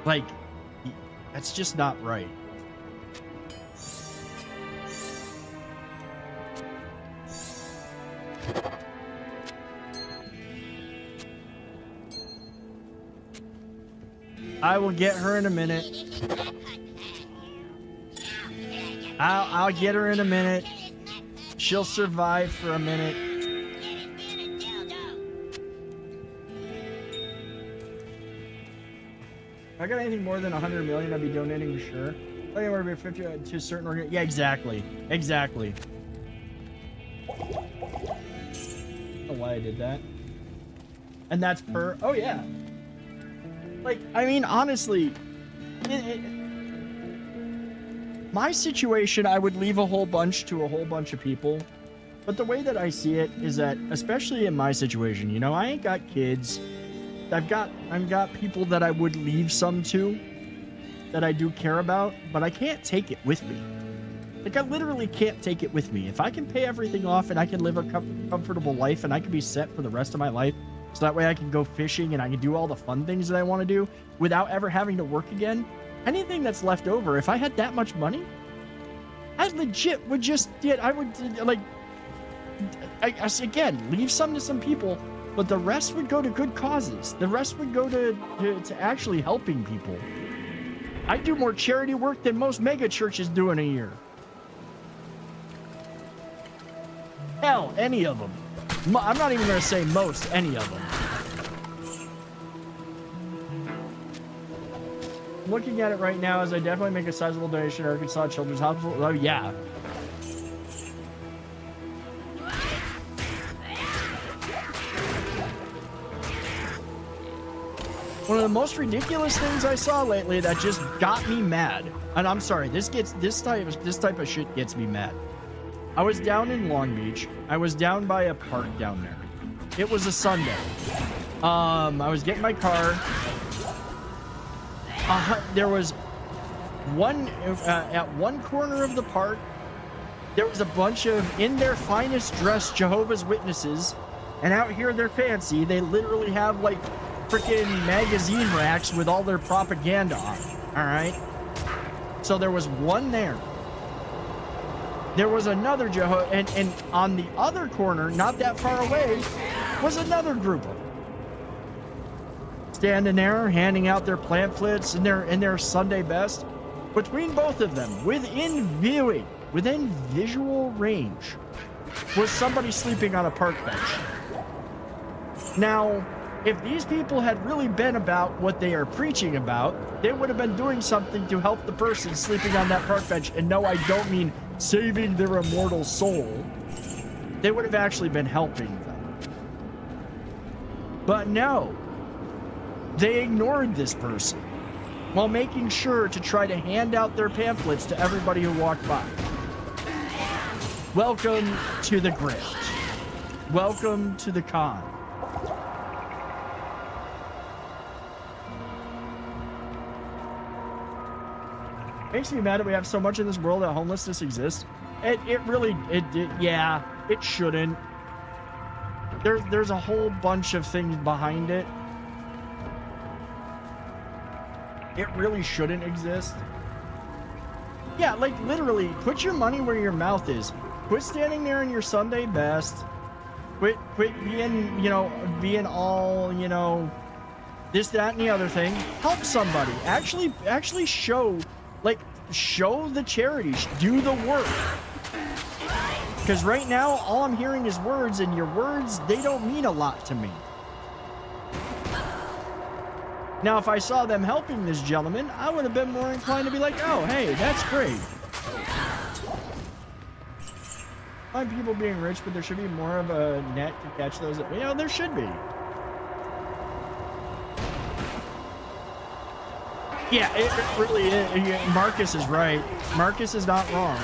like, that's just not right. I will get her in a minute. I'll get her in a minute. She'll survive for a minute. If I got anything more than 100 million, I'd be donating for sure. Anywhere be 50 to certain organ. Yeah, exactly. Exactly. I don't know why I did that. And that's per. Oh yeah. Like, I mean, honestly, my situation, I would leave a whole bunch to a whole bunch of people. But the way that I see it is that, especially in my situation, you know, I ain't got kids. I've got people that I would leave some to, that I do care about, but I can't take it with me. Like, I literally can't take it with me. If I can pay everything off and I can live a comfortable life and I can be set for the rest of my life, so that way I can go fishing and I can do all the fun things that I want to do without ever having to work again, anything that's left over, if I had that much money, I legit would just I would, like, again, leave some to some people, but the rest would go to good causes. The rest would go to actually helping people. I do more charity work than most mega churches do in a year. Hell, any of them. I'm not even going to say most, any of them. Looking at it right now, as I definitely make a sizable donation to Arkansas Children's Hospital. Oh, yeah. One of the most ridiculous things I saw lately that just got me mad, and I'm sorry, this type of shit gets me mad. I was down in Long Beach. I was down by a park down there. It was a Sunday. I was getting my car. There was one at one corner of the park. There was a bunch of in their finest dressed Jehovah's Witnesses, and out here they're fancy. They literally have like freaking magazine racks with all their propaganda on it. All right. So there was one there. There was another Jehovah, and on the other corner, not that far away, was another group of them. Standing there, handing out their pamphlets in their Sunday best. Between both of them, within visual range, was somebody sleeping on a park bench. Now, if these people had really been about what they are preaching about, they would have been doing something to help the person sleeping on that park bench. And no, I don't mean saving their immortal soul. They would have actually been helping them. But no, they ignored this person while making sure to try to hand out their pamphlets to everybody who walked by. Welcome to the grift. Welcome to the con. Makes me mad that we have so much in this world that homelessness exists. It yeah, it shouldn't. There's a whole bunch of things behind it. It really shouldn't exist. Yeah, like literally, put your money where your mouth is. Quit standing there in your Sunday best. Quit being, being all, this, that, and the other thing. Help somebody. Actually show the charity. Do the work. Because right now, all I'm hearing is words, and your words, they don't mean a lot to me. Now, if I saw them helping this gentleman, I would have been more inclined to be like, oh, hey, that's great. I'm people being rich, but there should be more of a net to catch those. You know, there should be. Yeah, it really is. Yeah, Marcus is right. Marcus is not wrong.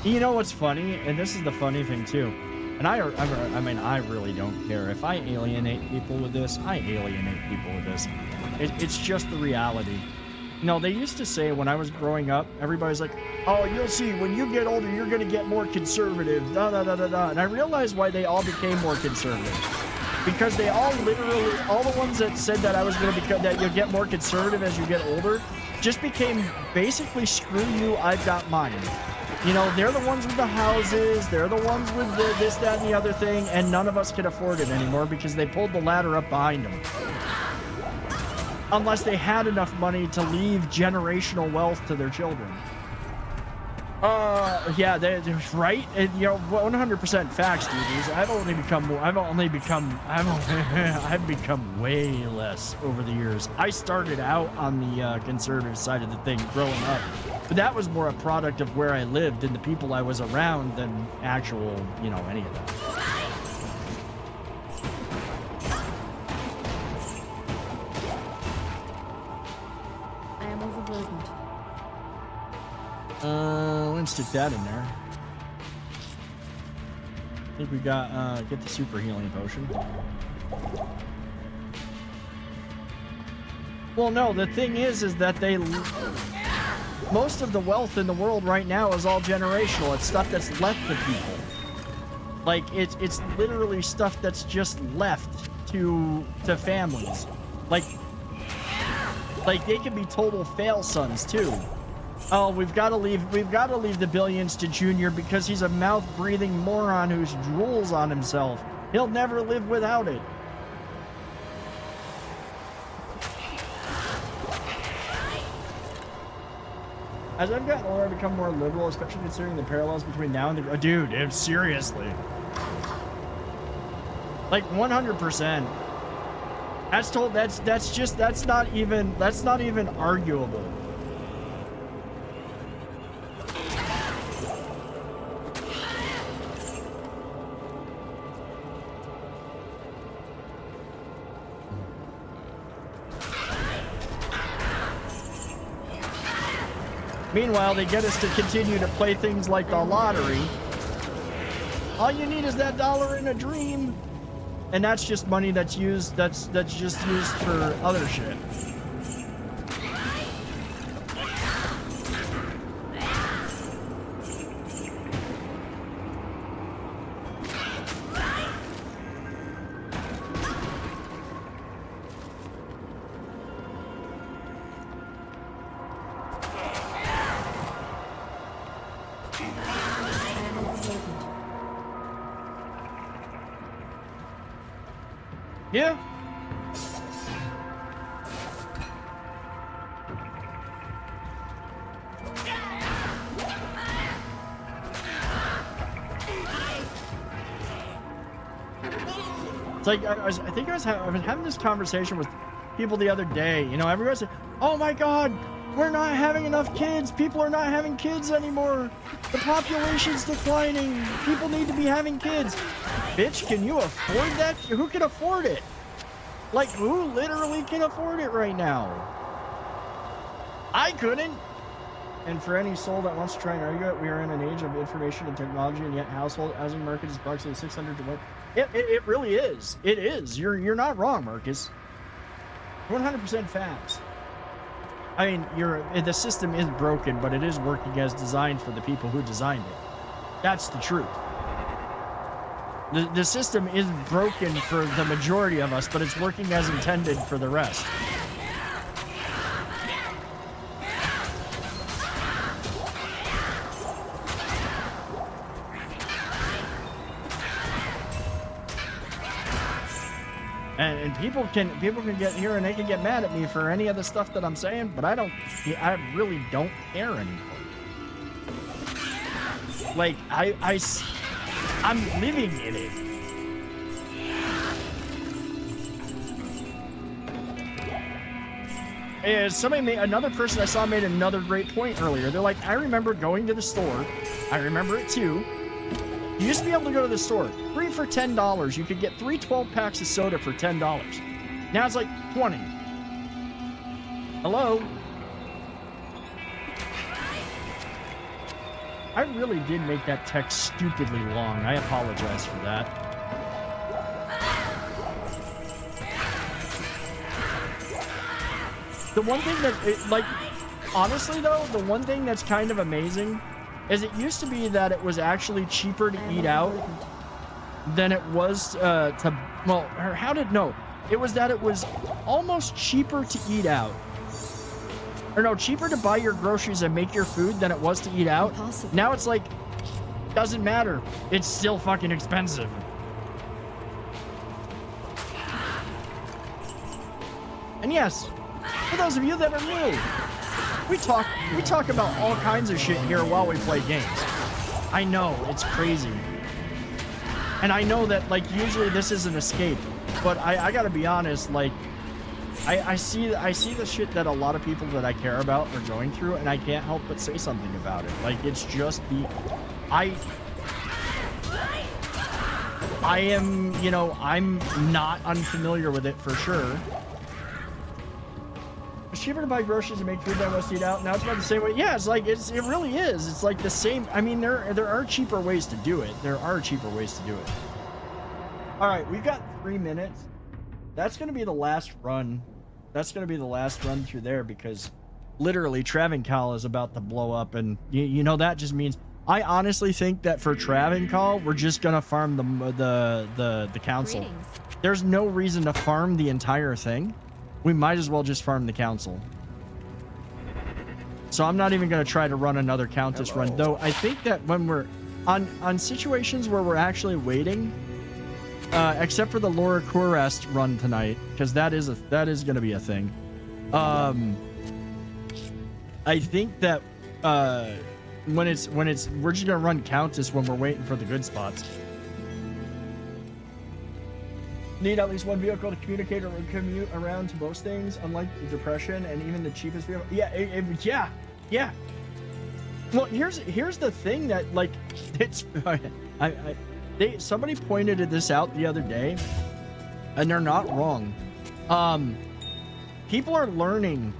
You know what's funny? And this is the funny thing too. And I mean, I really don't care. If I alienate people with this, I alienate people with this. It's just the reality. You know, they used to say when I was growing up, everybody's like, oh, you'll see, when you get older, you're going to get more conservative, da da da da da. And I realized why they all became more conservative. Because they all literally, all the ones that said that I was going to become, that you'll get more conservative as you get older, just became basically, screw you, I've got mine. You know, they're the ones with the houses, they're the ones with the this, that, and the other thing, and none of us can afford it anymore because they pulled the ladder up behind them. Unless they had enough money to leave generational wealth to their children. Yeah, they're right. And, you know, 100% facts, dudes. I've become way less over the years. I started out on the conservative side of the thing growing up, but that was more a product of where I lived and the people I was around than actual, you know, any of that. I am overburdened. Let's stick that in there. I think we got, get the super healing potion. Well, no, the thing is that most of the wealth in the world right now is all generational. It's stuff that's left to people. Like, it's literally stuff that's just left to families. Like they can be total fail sons, too. Oh, we've got to leave the billions to Junior because he's a mouth-breathing moron who drools on himself. He'll never live without it. As I've gotten older, I've become more liberal, especially considering the parallels between now and the... Dude, seriously. Like, 100%. That's not even arguable. Meanwhile, they get us to continue to play things like the lottery. All you need is that dollar in a dream. And that's just money that's just used for other shit. Yeah. It's like I was having this conversation with people the other day. You know, everyone's like, "Oh my God, we're not having enough kids. People are not having kids anymore. The population's declining. People need to be having kids." Bitch, can you afford that? Who can afford it? Like, who literally can afford it right now? I couldn't. And for any soul that wants to try and argue it, we are in an age of information and technology, and yet household housing market is approximately 600 to 1. It really is. It is. You're not wrong, Marcus. 100% facts. I mean, the system is broken, but it is working as designed for the people who designed it. That's the truth. The system is broken for the majority of us, but it's working as intended for the rest. And people can get here and they can get mad at me for any of the stuff that I'm saying, but I really don't care anymore. Like I'm living in it. Another person I saw made another great point earlier. They're like, I remember going to the store. I remember it too. You used to be able to go to the store. 3 for $10. You could get 3 12-packs of soda for $10. Now it's like 20. Hello? I really did make that text stupidly long. I apologize for that. The one thing that, honestly though, the one thing that's kind of amazing is it used to be that it was actually cheaper to eat out than it was it was that it was almost cheaper to eat out. Or no, cheaper to buy your groceries and make your food than it was to eat out. Impossible. Now it's like, doesn't matter. It's still fucking expensive. And yes, for those of you that are new, we talk about all kinds of shit here while we play games. I know, it's crazy. And I know that, usually this is an escape, but I gotta be honest, I see the shit that a lot of people that I care about are going through, and I can't help but say something about it. It's just I am, I'm not unfamiliar with it for sure. It's cheaper to buy groceries and make food than it was to eat out. Now it's about the same way. Yeah, it really is. It's like the same. I mean, there are cheaper ways to do it. There are cheaper ways to do it. All right, we've got 3 minutes. That's going to be the last run. That's going to be the last run through there because literally Travancal is about to blow up. And that just means I honestly think that for Travancal, we're just going to farm the council. Greetings. There's no reason to farm the entire thing. We might as well just farm the council. So I'm not even going to try to run another Countess run, though I think that when we're on situations where we're actually waiting, except for the Laura Kurest run tonight, because that is going to be a thing. I think that when it's we're just going to run Countess when we're waiting for the good spots. Need at least one vehicle to communicate or commute around to most things, unlike the Depression and even the cheapest vehicle. Yeah. Well, here's the thing that it's somebody pointed this out the other day, and they're not wrong. People are learning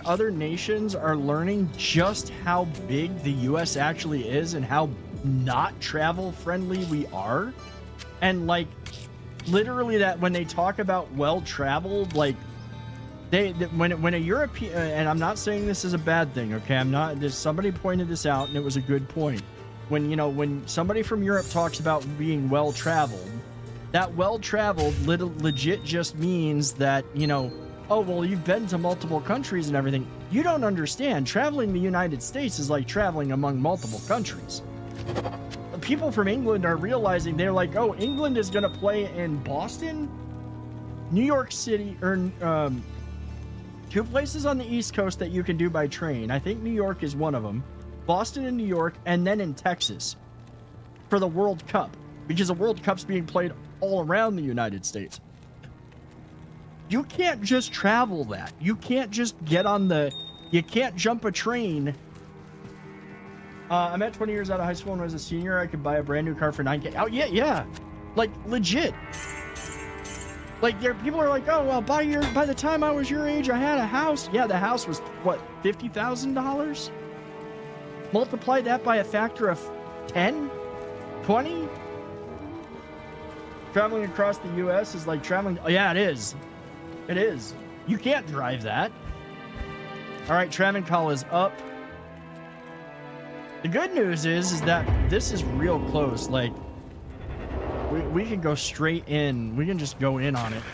other nations are learning just how big the US actually is and how not travel friendly we are. And literally that when they talk about well traveled, when a European, and I'm not saying this is a bad thing, okay, somebody pointed this out and it was a good point. When somebody from Europe talks about being well traveled, that well traveled legit just means that, oh, well, you've been to multiple countries and everything. You don't understand. Traveling the United States is like traveling among multiple countries. People from England are realizing, they're like, oh, England is going to play in Boston, New York City, or 2 places on the East Coast that you can do by train. I think New York is one of them. Boston and New York, and then in Texas for the World Cup, because the World Cup's being played all around the United States. You can't just travel that. You can't just you can't jump a train. I'm at 20 years out of high school, and when I was a senior, I could buy a brand new car for $9K. Oh, yeah. Legit. People are like, oh, well, by the time I was your age, I had a house. Yeah, the house was, what, $50,000? Multiply that by a factor of 10? 20? Traveling across the U.S. is like traveling. Oh, yeah, it is. It is. You can't drive that. All right, Travancal is up. The good news is that this is real close. We can go straight in. We can just go in on it.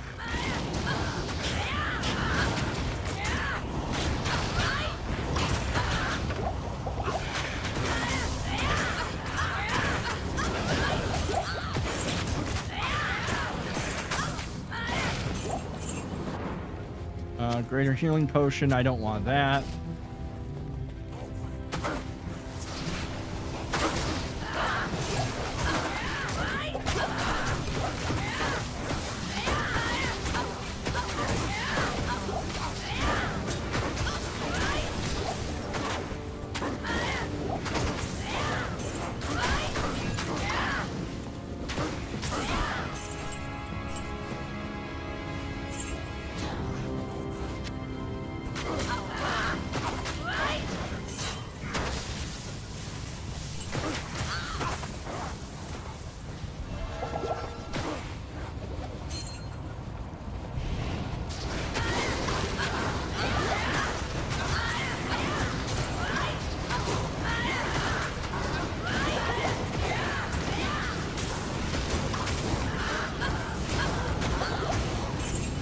greater healing potion. I don't want that.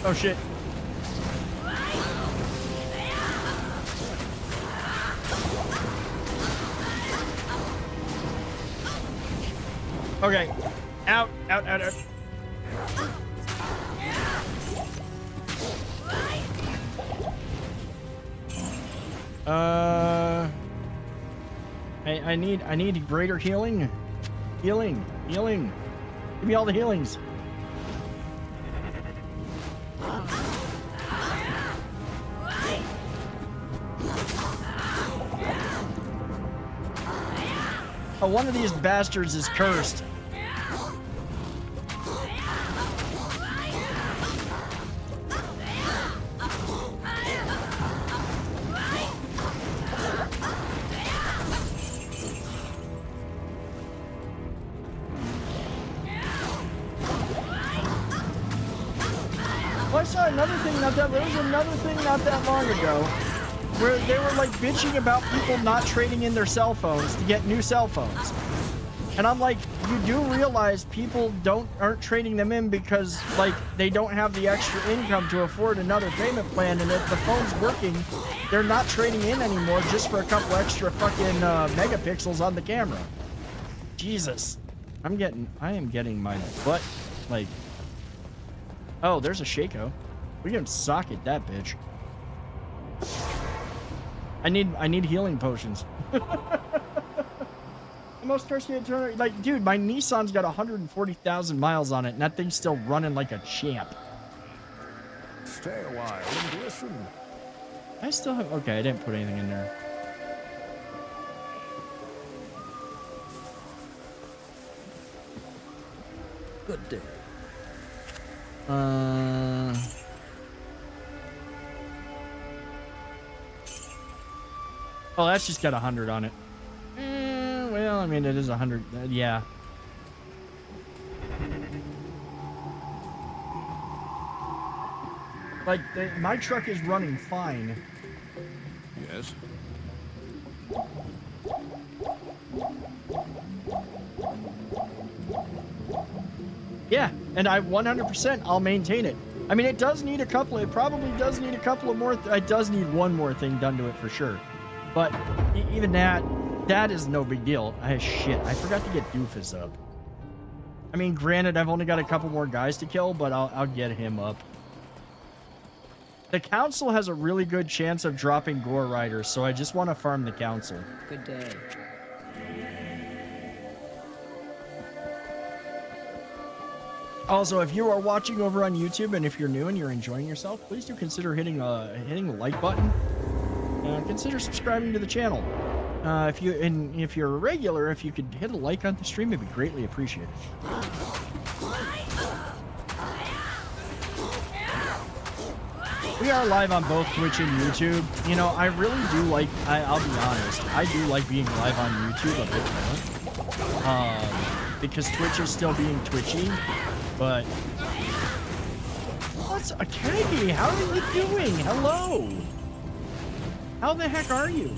Oh shit. Okay. Out, out, out, out. I need greater healing. Healing. Give me all the healings. Oh, one of these bastards is cursed. Well, I saw another thing there was another thing not that long ago where they were like bitching about people not trading in their cell phones to get new cell phones. And I'm like, you do realize people aren't trading them in because like they don't have the extra income to afford another payment plan, and if the phone's working, they're not trading in anymore just for a couple extra fucking megapixels on the camera. Jesus. I am getting my butt like. Oh, there's a Shaco. We can socket that bitch. I need healing potions. The most thirsty turner, like, dude, my Nissan's got 140,000 miles on it, and that thing's still running like a champ. Stay a while and listen. I still have. Okay, I didn't put anything in there. Good day. Oh, that's just got 100 on it. Well, I mean, it is 100. Yeah. Like, my truck is running fine. Yes. Yeah, and I 100% I'll maintain it. I mean, it does need a couple. It probably does need a couple of more. It does need one more thing done to it for sure. But even that is no big deal. Shit, I forgot to get Doofus up. I mean, granted, I've only got a couple more guys to kill, but I'll get him up. The council has a really good chance of dropping Gore Riders, so I just want to farm the council. Good day. Also, if you are watching over on YouTube and if you're new and you're enjoying yourself, please do consider hitting the like button. Consider subscribing to the channel. If you're a regular, if you could hit a like on the stream, it'd be greatly appreciated. We are live on both Twitch and YouTube. You know, I really do like. I'll be honest. I do like being live on YouTube a bit more, because Twitch is still being twitchy. But what's a Kagi? How are you doing? Hello. How the heck are you?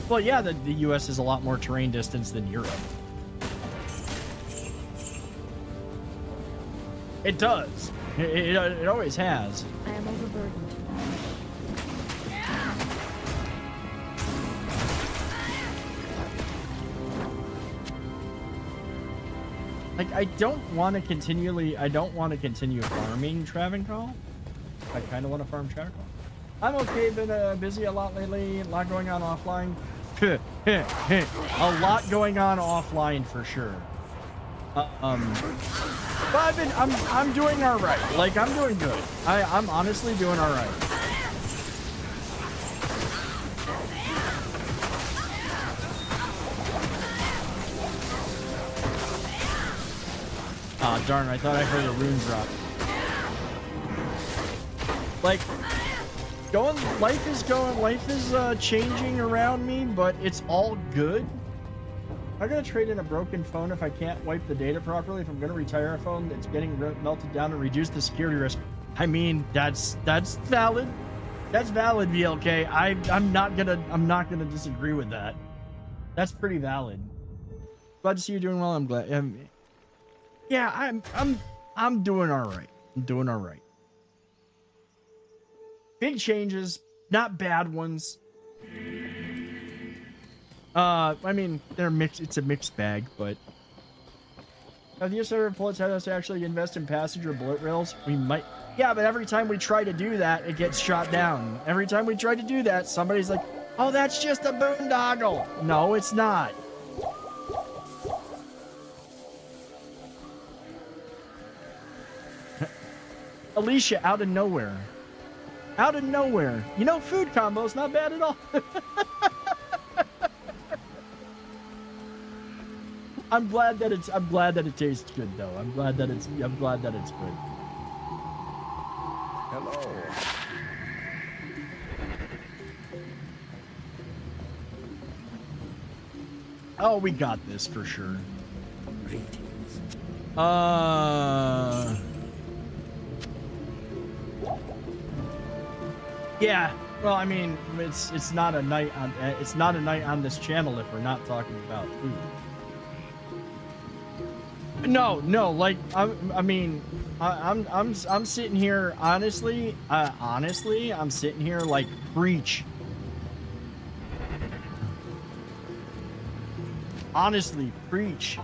Well, yeah, the U.S. is a lot more terrain distance than Europe. It does. It always has. I am overburdened. Like, I don't want to continue farming Travancore. I kind of want to farm Travancore. I'm okay, been busy a lot lately, a lot going on offline. A lot going on offline for sure. But I'm doing all right. Like, I'm doing good. I'm honestly doing all right. Aw, darn, I thought I heard a rune drop. Like, life is changing around me, but it's all good. I'm gonna trade in a broken phone if I can't wipe the data properly. If I'm gonna retire a phone that's getting melted down and reduce the security risk. I mean, that's valid. That's valid, VLK. I'm not gonna disagree with that. That's pretty valid. Glad to see you doing well. I'm glad. Yeah, I'm doing all right. I'm doing all right. Big changes, not bad ones. I mean, they're mixed. It's a mixed bag, but have you ever bullets had us to actually invest in passenger bullet rails? We might. Yeah, but every time we try to do that, it gets shot down. Every time we try to do that, somebody's like, "Oh, that's just a boondoggle." No, it's not. Alicia, out of nowhere. Out of nowhere. You know, food combo's not bad at all. I'm glad that it tastes good though. I'm glad that it's good. Hello. Oh, we got this for sure. Greetings. Yeah. Well, I mean, it's not a night on this channel if we're not talking about food. No, like I'm sitting here honestly, I'm sitting here like preach. Honestly, preach.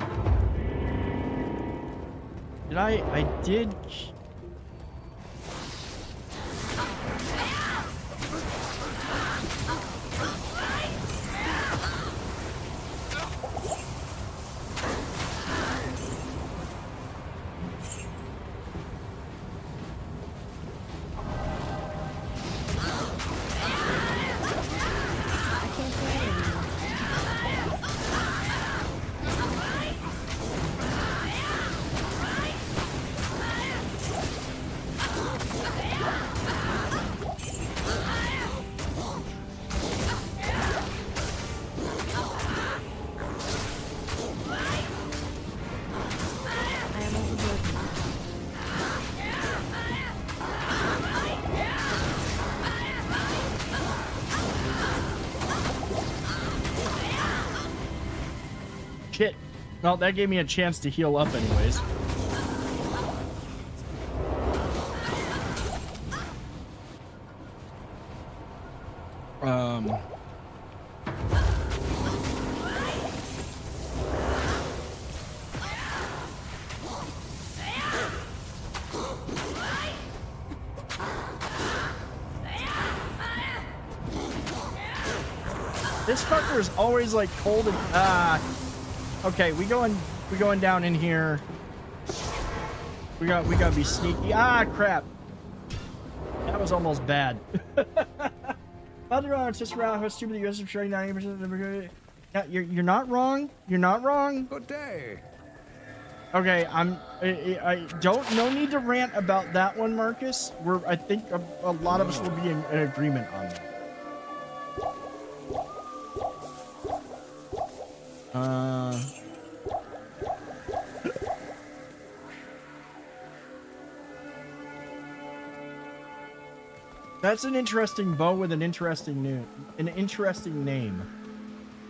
I did. Shit. Well, that gave me a chance to heal up anyways. This fucker is always like cold and okay, we going down in here. We gotta be sneaky. Ah, crap. That was almost bad. Father on sister around how stupid the US is sharing 90%. Yeah, you're not wrong. You're not wrong. Good day. Okay, I don't no need to rant about that one, Marcus. I think a lot of us will be in agreement on that. That's an interesting bow with an interesting name.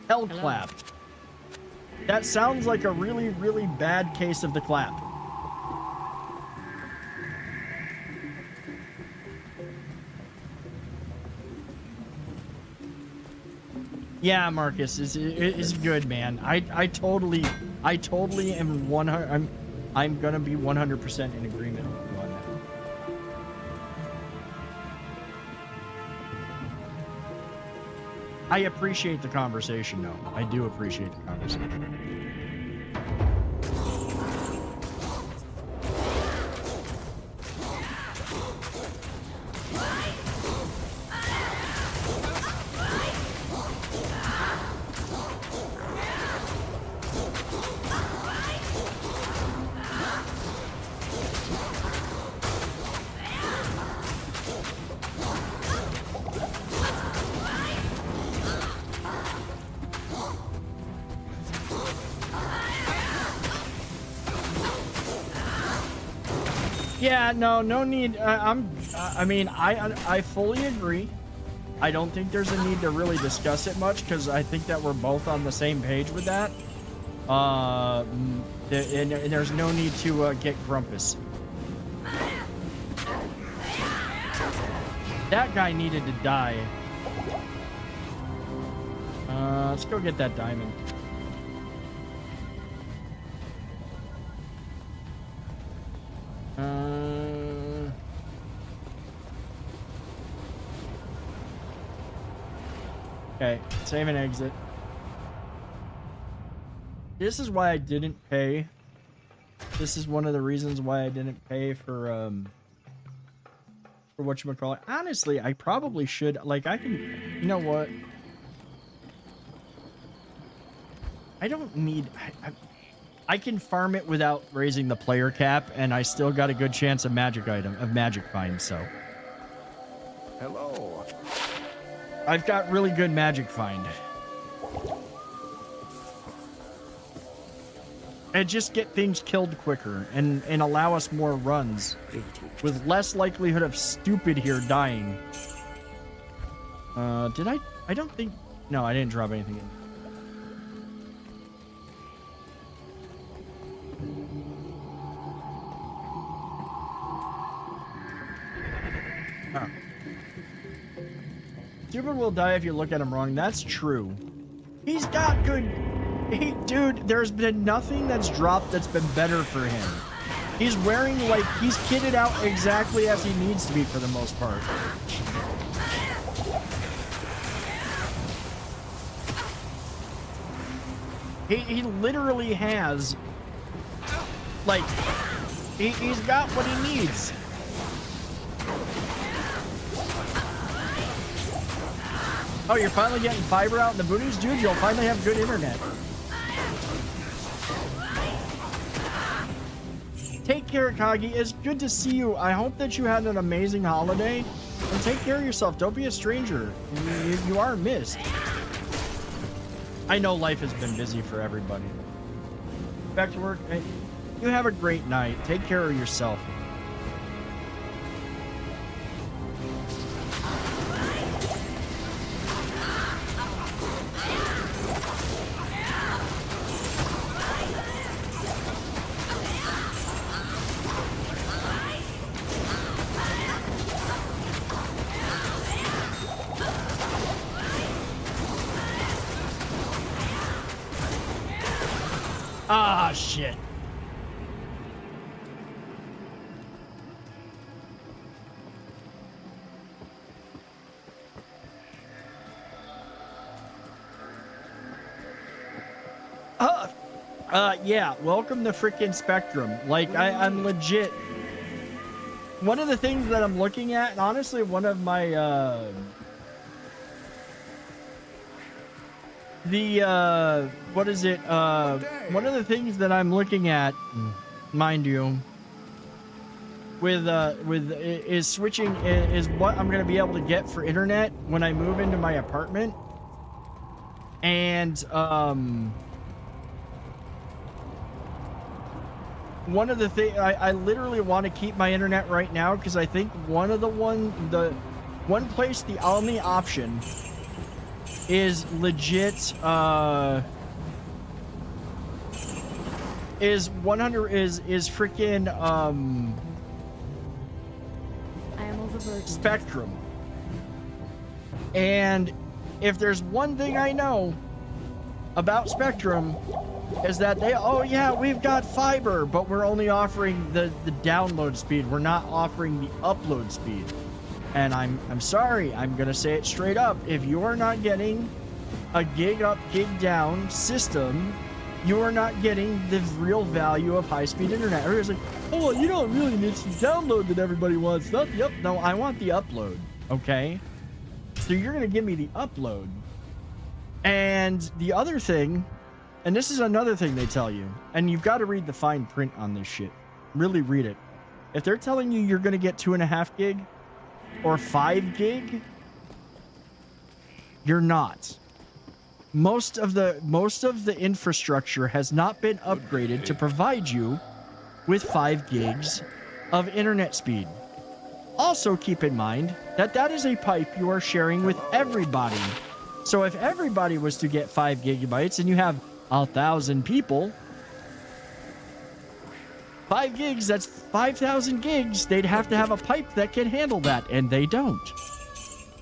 Hellclap. That sounds like a really, really bad case of the clap. Yeah, Marcus is good, man. I totally am 100. I'm gonna be 100% in agreement with you on that. I appreciate the conversation, though. I do appreciate the conversation. Yeah, no need. I mean, I fully agree. I don't think there's a need to really discuss it much because I think that we're both on the same page with that. And there's no need to get grumpus. That guy needed to die. Let's go get that diamond. Okay, save and exit. This is why I didn't pay. This is one of the reasons why I didn't pay for whatchamacallit. Honestly, I probably should. Like, I can. You know what? I don't need. I can farm it without raising the player cap, and I still got a good chance of magic find. So. Hello. I've got really good magic find. And just get things killed quicker and allow us more runs with less likelihood of stupid here dying. Did I don't think... No, I didn't drop anything in. Huh. Stupid will die if you look at him wrong. That's true. He's got good... Dude, there's been nothing that's dropped that's been better for him. He's wearing, like, he's kitted out exactly as he needs to be for the most part. He literally has, like, he's got what he needs. Oh, you're finally getting fiber out in the boonies? Dude, you'll finally have good internet. Take care, Kagi. It's good to see you. I hope that you had an amazing holiday. And take care of yourself. Don't be a stranger. You are missed. I know life has been busy for everybody. Back to work. You have a great night. Take care of yourself. Ah, shit. Yeah, welcome to frickin' Spectrum. Like, I'm legit. One of the things that I'm looking at, and honestly, one of my, what is it? One of the things that I'm looking at, mind you, is switching, is what I'm going to be able to get for internet when I move into my apartment. And, one of the things, I literally want to keep my internet right now because I think the one place, the only option is legit, is 100, is freaking, I am overburdened. Spectrum. And if there's one thing I know about Spectrum is that they, oh yeah, we've got fiber, but we're only offering the download speed. We're not offering the upload speed. And I'm sorry, I'm gonna say it straight up. If you are not getting a gig up, gig down system, you are not getting the real value of high-speed internet. Everybody's like, oh, well, you don't really need some download that everybody wants. Yep, no, I want the upload, okay? So you're gonna give me the upload. And the other thing, and this is another thing they tell you, and you've got to read the fine print on this shit. Really read it. If they're telling you you're gonna get 2.5 gig or 5 gig, you're not. Most of the infrastructure has not been upgraded to provide you with 5 gigs of internet speed. Also keep in mind that that is a pipe you are sharing with everybody. So if everybody was to get 5 gigabytes and you have 1,000 people, 5 gigs, that's 5,000 gigs. They'd have to have a pipe that can handle that, and they don't.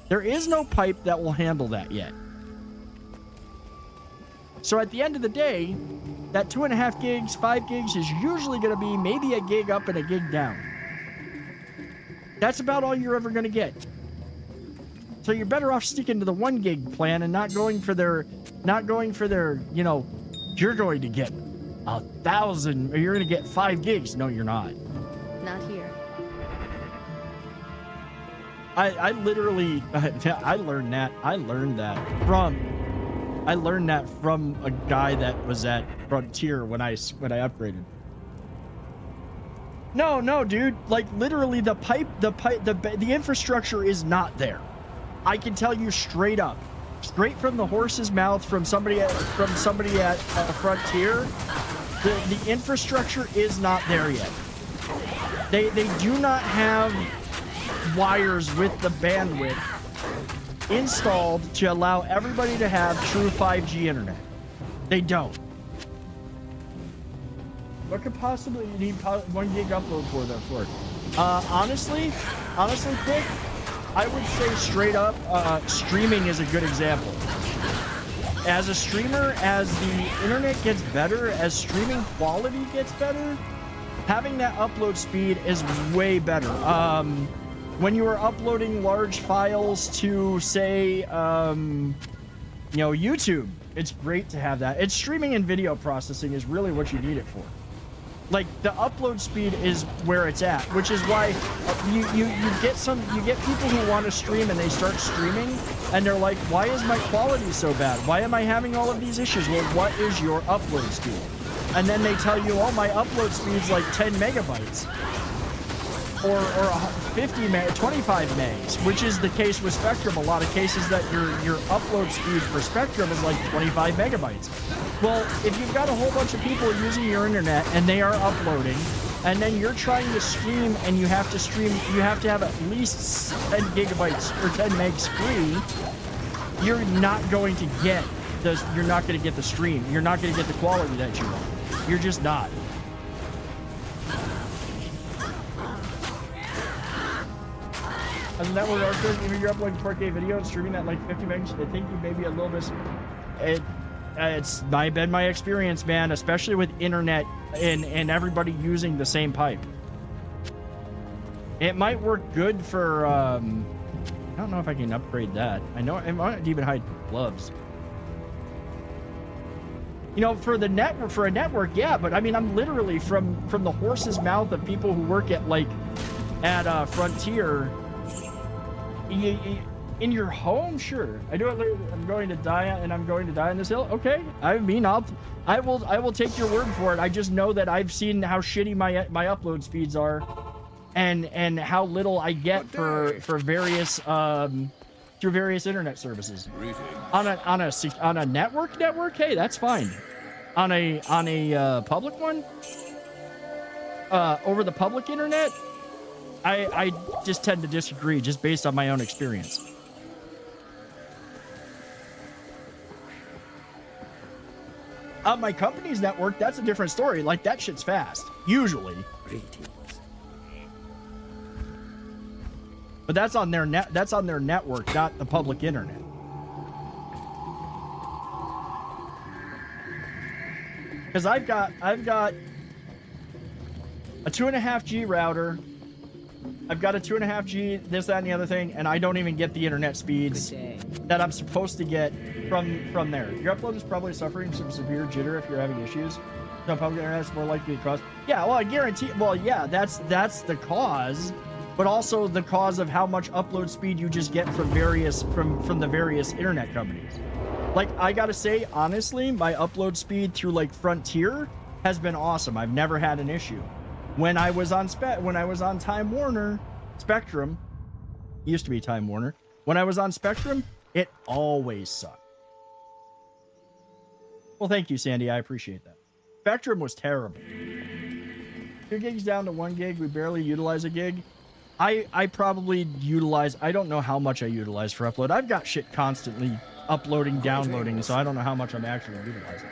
There is no pipe that will handle that yet. So at the end of the day, that 2.5 gigs, 5 gigs is usually going to be maybe a gig up and a gig down. That's about all you're ever going to get. So you're better off sticking to the 1 gig plan and not going for their, you know, you're going to get 1,000 or you're going to get 5 gigs. No, you're not. Not here. I literally, I learned that from a guy that was at Frontier when I upgraded. No, dude. Like literally, the infrastructure is not there. I can tell you straight up, straight from the horse's mouth, from somebody at Frontier. The infrastructure is not there yet. They do not have wires with the bandwidth installed to allow everybody to have true 5G internet. They don't. What could possibly you need 1 gig upload for that for? Honestly, quick, I would say straight up, streaming is a good example. As a streamer, as the internet gets better, as streaming quality gets better, having that upload speed is way better. When you are uploading large files to, say, you know, YouTube, it's great to have that. It's streaming and video processing is really what you need it for. Like the upload speed is where it's at, which is why you get people who want to stream and they start streaming and they're like, why is my quality so bad? Why am I having all of these issues? Well, what is your upload speed? And then they tell you, oh, my upload speed's like 10 megabytes or 25 megs, which is the case with Spectrum. A lot of cases that your upload speed for Spectrum is like 25 megabytes. Well, if you've got a whole bunch of people using your internet and they are uploading, and then you're trying to stream and you have to have at least 10 gigabytes or 10 megs free, you're not going to get the stream. You're not going to get the quality that you want. You're just not. As a network architect, if you're uploading 4K video and streaming at like 50 megs, I think you may be a little bit. It's been my experience, man, especially with internet and everybody using the same pipe. It might work good for. I don't know if I can upgrade that. I know I might even hide gloves. You know, for a network, yeah, but I mean, I'm literally from the horse's mouth of people who work at Frontier. In your home, sure. I do it later. I'm going to die on this hill. Okay. I mean, I will take your word for it. I just know that I've seen how shitty my upload speeds are, and how little I get for various through various internet services. On a network, hey, that's fine. On a public one, over the public internet, I just tend to disagree, just based on my own experience. On my company's network, that's a different story. Like, that shit's fast, usually. But that's on their network, not the public internet. Because I've got a 2.5G router. I've got a 2.5G, this, that, and the other thing, and I don't even get the internet speeds that I'm supposed to get from there. Your upload is probably suffering some severe jitter if you're having issues. So public internet is more likely to cause. Yeah, well, I guarantee. Well, yeah, that's the cause, but also the cause of how much upload speed you just get from the various internet companies. Like, I gotta say, honestly, my upload speed through like Frontier has been awesome. I've never had an issue. When I was on Time Warner Spectrum, used to be Time Warner. When I was on Spectrum, it always sucked. Well, thank you, Sandy. I appreciate that. Spectrum was terrible. 2 gigs down to 1 gig. We barely utilize a gig. I probably utilize. I don't know how much I utilize for upload. I've got shit constantly uploading, downloading, so I don't know how much I'm actually utilizing.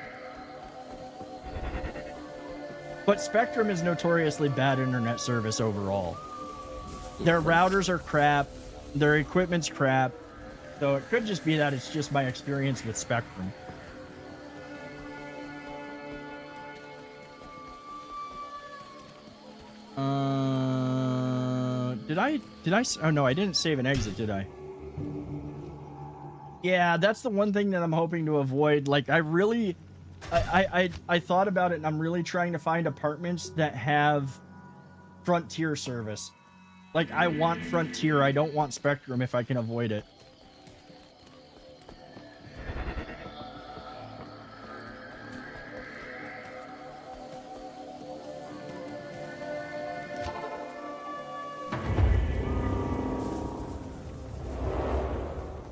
But Spectrum is notoriously bad internet service overall. Their routers are crap. Their equipment's crap. So it could just be that it's just my experience with Spectrum. Did I? Oh no, I didn't save an exit, did I? Yeah, that's the one thing that I'm hoping to avoid. Like, I thought about it, and I'm really trying to find apartments that have Frontier service. Like, I want Frontier. I don't want Spectrum if I can avoid it.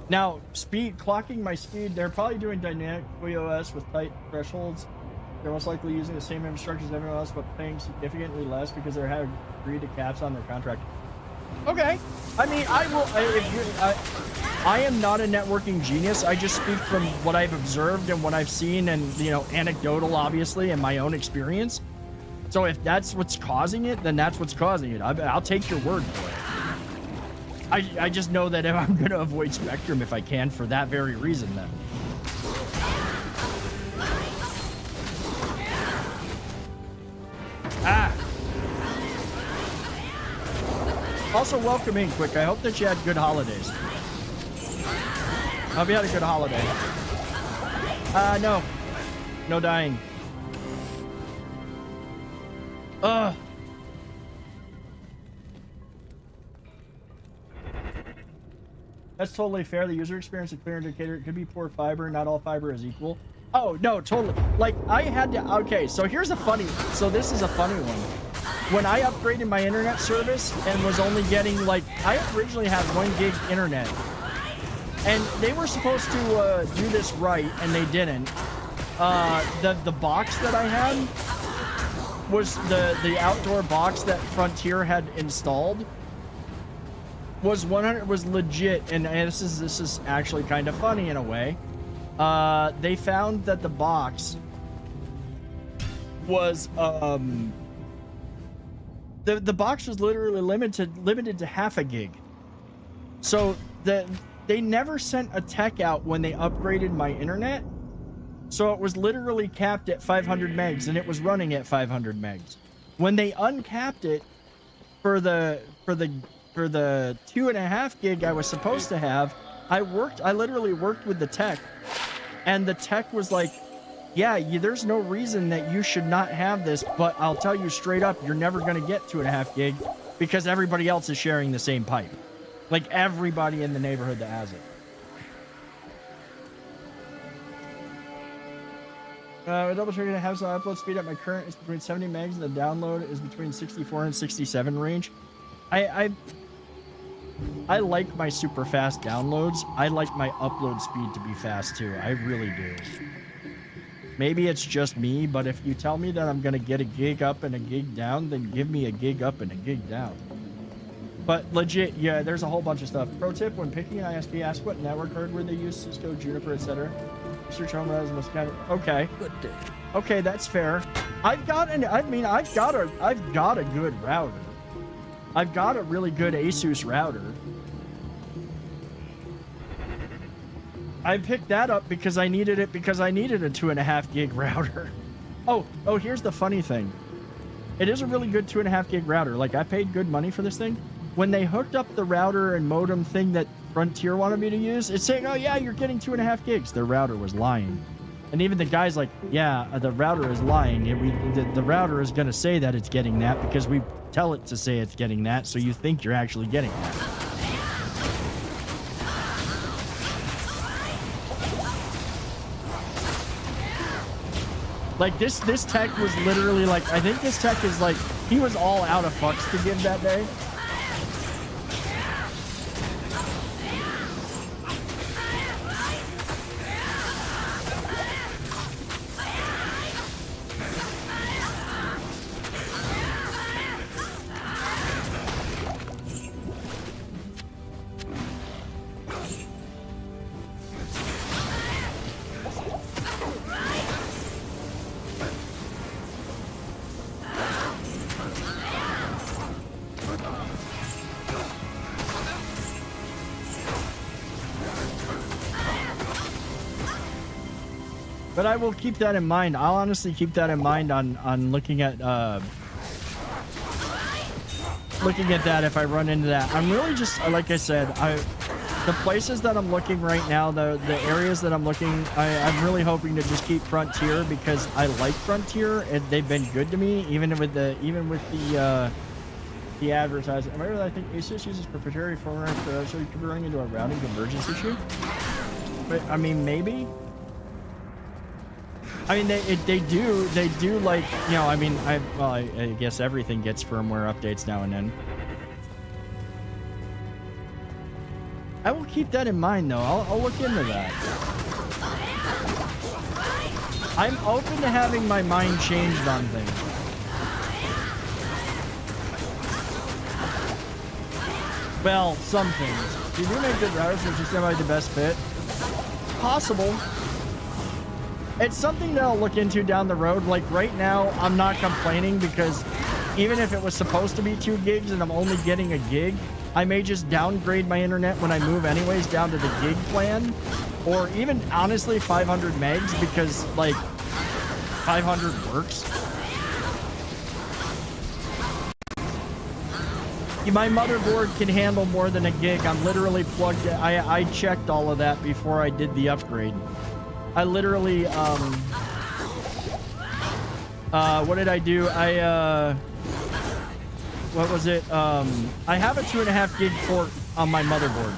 Now, clocking my speed, they're probably doing dynamic OS with tight thresholds. They're most likely using the same infrastructure as everyone else, but paying significantly less because they have agreed to caps on their contract. Okay. I mean, I am not a networking genius. I just speak from what I've observed and what I've seen and, you know, anecdotal, obviously, and my own experience. So if that's what's causing it, then that's what's causing it. I'll take your word for it. I just know that if I'm going to avoid Spectrum if I can for that very reason then. Ah! Also, welcome in, Quick. I hope that you had good holidays. Hope you had a good holiday. No. No dying. Ugh. That's totally fair. The user experience a clear indicator. It could be poor fiber. Not all fiber is equal. Oh, no, totally. Like, I had to... Okay, so here's a funny... So this is a funny one. When I upgraded my internet service and was only getting, like... I originally had 1 gig internet. And they were supposed to do this right, and they didn't. The box that I had was the outdoor box that Frontier had installed. Was legit, and this is actually kind of funny in a way. They found that the box was the box was literally limited to half a gig. So they never sent a tech out when they upgraded my internet. So it was literally capped at 500 megs, and it was running at 500 megs. When they uncapped it for the 2.5 gig I was supposed to have, I literally worked with the tech, and the tech was like, yeah, there's no reason that you should not have this, but I'll tell you straight up, you're never going to get 2.5 gig because everybody else is sharing the same pipe. Like, everybody in the neighborhood that has it. Double checking to have some upload speed at my current is between 70 megs, and the download is between 64 and 67 range. I like my super fast downloads. I like my upload speed to be fast too. I really do. Maybe it's just me, but if you tell me that I'm going to get a gig up and a gig down, then give me a gig up and a gig down. But legit, yeah, there's a whole bunch of stuff. Pro tip, when picking an ISP, ask what network hardware they use, Cisco, Juniper, etc. Search home as most kind of... Okay. Good day. Okay, that's fair. I've got a good router. I've got a really good Asus router. I picked that up because I needed it, because I needed a 2.5 gig router. Oh, here's the funny thing. It is a really good 2.5 gig router. Like, I paid good money for this thing. When they hooked up the router and modem thing that Frontier wanted me to use, it's saying, oh yeah, you're getting 2.5 gigs. Their router was lying. And even the guy's like, yeah, the router is lying. The router is going to say that it's getting that because we tell it to say it's getting that, so you think you're actually getting that. Like, this tech was literally like, I think this tech is like, he was all out of fucks to give that day. But I will keep that in mind. I'll honestly keep that in mind on looking at that if I run into that. I'm really just, like I said, the places that I'm looking right now, the areas that I'm looking, I'm really hoping to just keep Frontier because I like Frontier and they've been good to me, even with the advertising. Remember, I think ASUS uses proprietary firmware, so you could be running into a routing convergence issue. But I mean, maybe. I mean, they do like, you know, I mean, I guess everything gets firmware updates now and then. I will keep that in mind, though. I'll look into that. I'm open to having my mind changed on things. Well, some things. You do make good routers, which is semi the best fit. Possible. It's something that I'll look into down the road. Like right now, I'm not complaining because even if it was supposed to be 2 gigs and I'm only getting a gig, I may just downgrade my internet when I move anyways down to the gig plan, or even honestly 500 megs because like 500 works. My motherboard can handle more than a gig. I'm literally plugged in. I checked all of that before I did the upgrade. I literally, what did I do? What was it? I have a 2.5 gig port on my motherboard.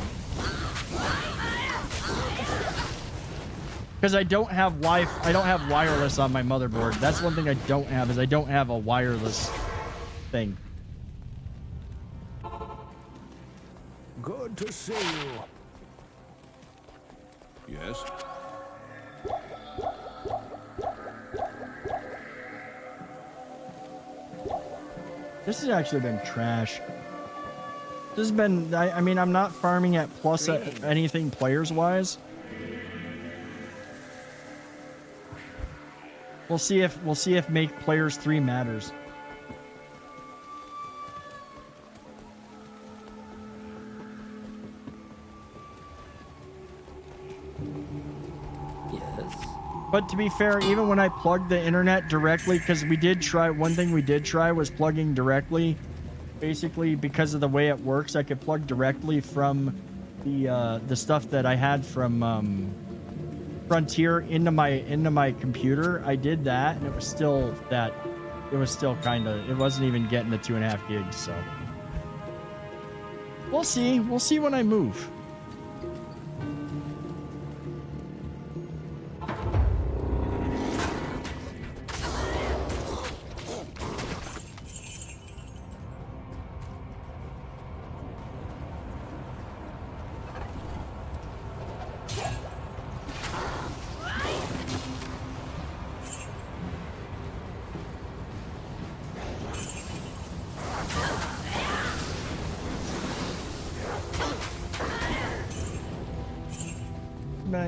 Because I don't have wireless on my motherboard. That's one thing I don't have, is I don't have a wireless thing. Good to see you. Yes? This has actually been trash. This has been, I mean, I'm not farming at plus anything players-wise. We'll see if make players 3 matters. But to be fair, even when I plugged the internet directly, because we did try, one thing we did try was plugging directly. Basically, because of the way it works, I could plug directly from the stuff that I had from Frontier into my computer. I did that, and it was still kind of, it wasn't even getting the 2.5 gigs. So we'll see when I move.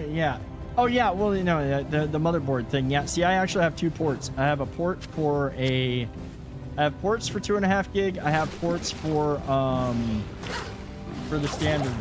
Yeah. Oh yeah. Well, you know, the motherboard thing. Yeah. See, I actually have 2 ports. I have a port for I have ports for 2.5 gig. I have ports for the standard.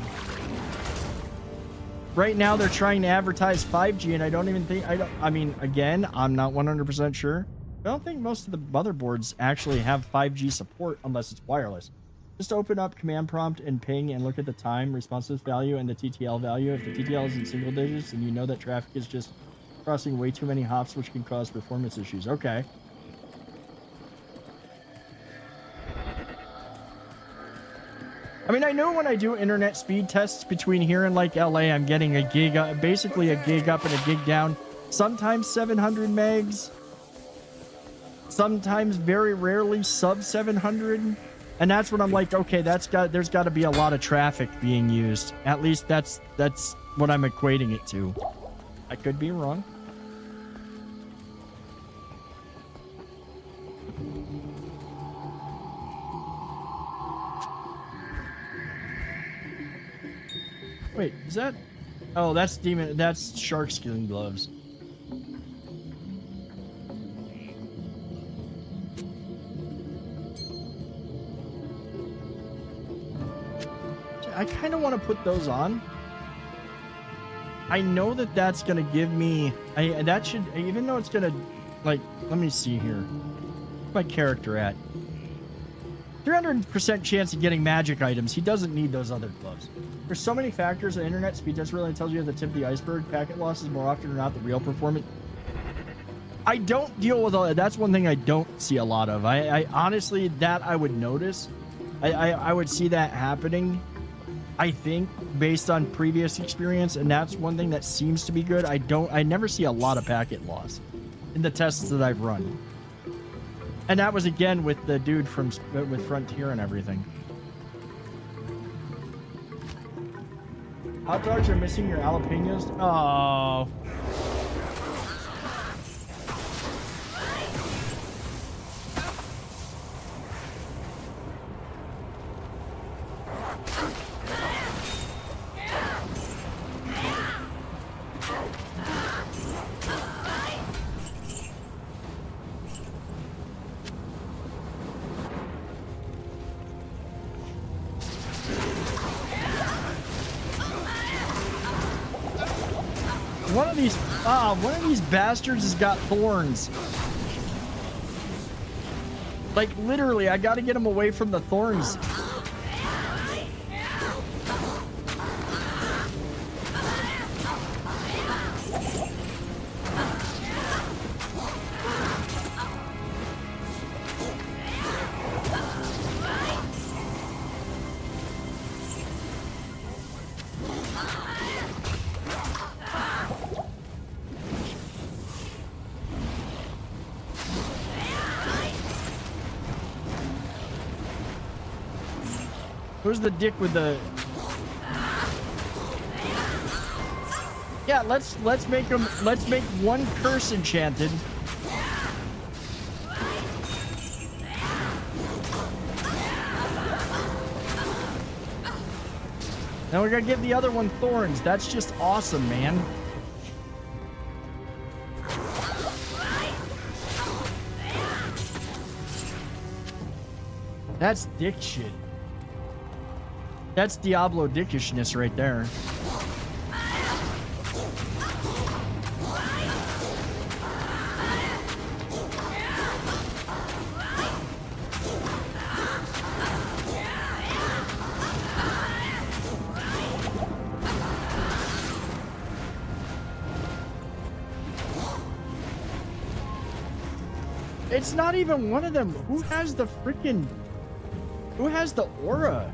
right now they're trying to advertise 5G, and I don't even think I mean, again, I'm not 100% sure. I don't think most of the motherboards actually have 5G support unless it's wireless. Just open up command prompt and ping and look at the time, responsive value, and the TTL value. If the TTL is in single digits, then you know that traffic is just crossing way too many hops, which can cause performance issues. Okay. I mean, I know when I do internet speed tests between here and like LA, I'm getting a gig, basically a gig up and a gig down. Sometimes 700 megs. Sometimes, very rarely, sub 700. And that's when I'm like, okay, there's got to be a lot of traffic being used. At least that's what I'm equating it to. I could be wrong. Wait, is that? Oh, that's demon. That's shark skin gloves. I kind of want to put those on. I know that that's gonna give me. That should, even though it's gonna, like, let me see here. Where's my character at? 300% chance of getting magic items. He doesn't need those other gloves. There's so many factors that internet speed test really tells you at the tip of the iceberg. Packet loss is more often than not the real performance. I don't deal with all that. That's one thing I don't see a lot of. I honestly, that I would notice. I would see that happening. I think based on previous experience, and that's one thing that seems to be good. I never see a lot of packet loss in the tests that I've run. And that was again with the dude with Frontier and everything. Hot dogs are missing your jalapenos. Oh. One of these bastards has got thorns. Like, literally, I gotta get him away from the thorns. Who's the dick with the? Yeah, let's make him. Let's make one curse enchanted. Now we're gonna give the other one thorns. That's just awesome, man. That's dick shit. That's Diablo dickishness right there. It's not even one of them. Who has the freaking... Who has the aura?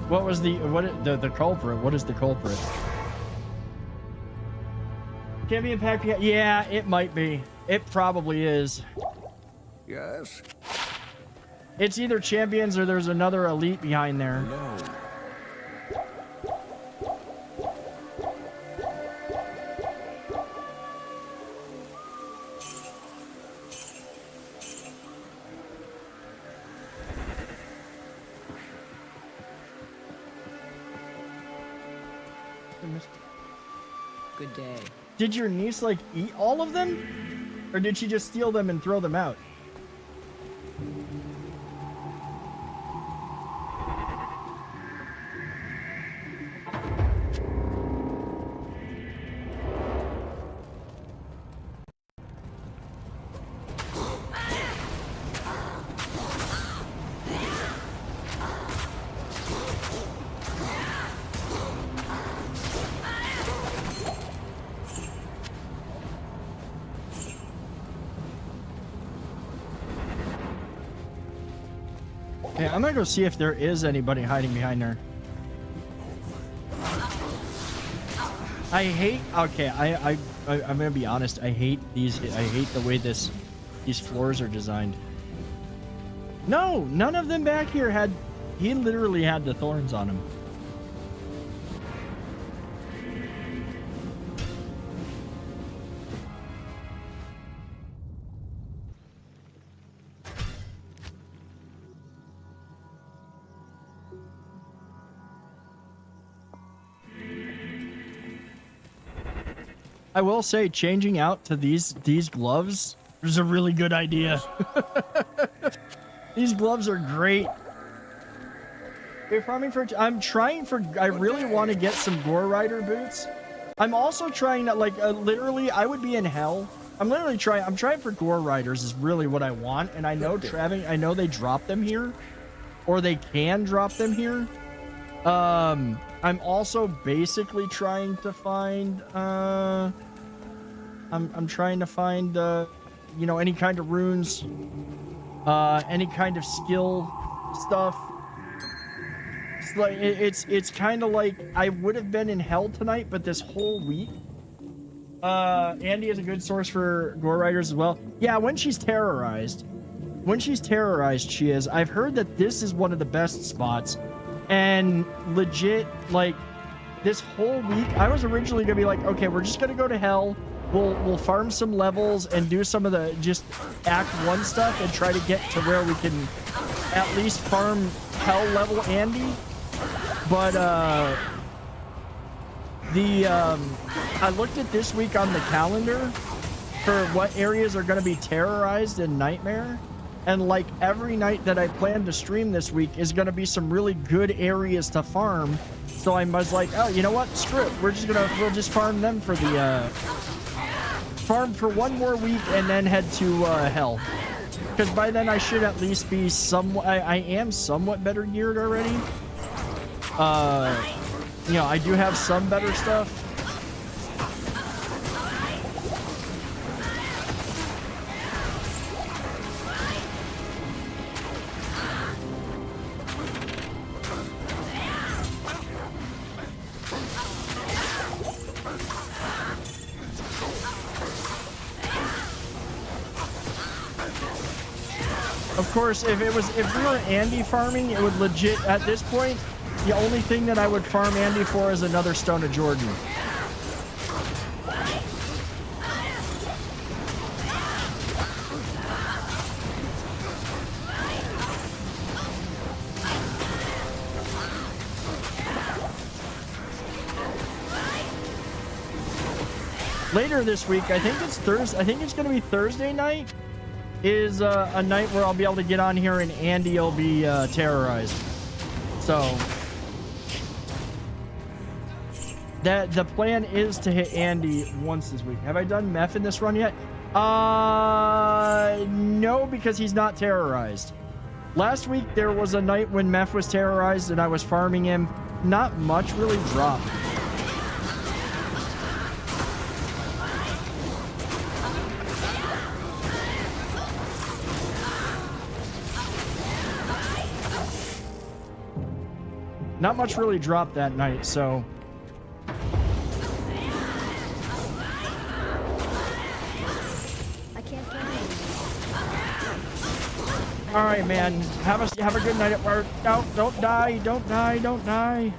What was the culprit? What is the culprit? Champion pack? Yeah, it might be. It probably is. Yes? It's either champions or there's another elite behind there. No. Good day. Did your niece like eat all of them? Or did she just steal them and throw them out? Okay, I'm gonna go see if there is anybody hiding behind there. I hate. Okay, I'm gonna be honest. I hate these. I hate the way these floors are designed. No, none of them back here had. He literally had the thorns on him. I will say changing out to these gloves is a really good idea. These gloves are great. You're farming for. I'm trying for. I really want to get some Gore Rider boots. I'm also trying to literally. I would be in hell. I'm literally trying. I'm trying for Gore Riders is really what I want, and I know I know they drop them here, or they can drop them here. I'm also basically trying to find I'm trying to find you know, any kind of runes, any kind of skill stuff. It's like it's kind of like I would have been in hell tonight, but this whole week Andy is a good source for Gore Riders as well. Yeah, when she's terrorized she is. I've heard that this is one of the best spots. And legit, like, this whole week, I was originally gonna be like, okay, we're just gonna go to hell. We'll farm some levels and do some of the just Act 1 stuff and try to get to where we can at least farm hell level Andy. But I looked at this week on the calendar for what areas are gonna be terrorized in Nightmare. And like every night that I plan to stream this week is going to be some really good areas to farm. So I was like, oh, you know what? Screw it. We'll just farm them for the, farm for one more week and then head to, hell. Because by then I should at least be somewhat, I am somewhat better geared already. You know, I do have some better stuff. Of course, if we were Andy farming, it would legit, at this point, the only thing that I would farm Andy for is another Stone of Jordan. Later this week, I think it's Thursday. I think it's going to be Thursday night. Is a night where I'll be able to get on here and Andy will be terrorized. So that the plan is to hit Andy once this week. Have I done Meth in this run yet? No, because he's not terrorized. Last week there was a night when Meth was terrorized and I was farming him. Not much really dropped. Not much really dropped that night, so. I can't get All right, man. Have a good night at work. Don't die. Don't die. Don't die.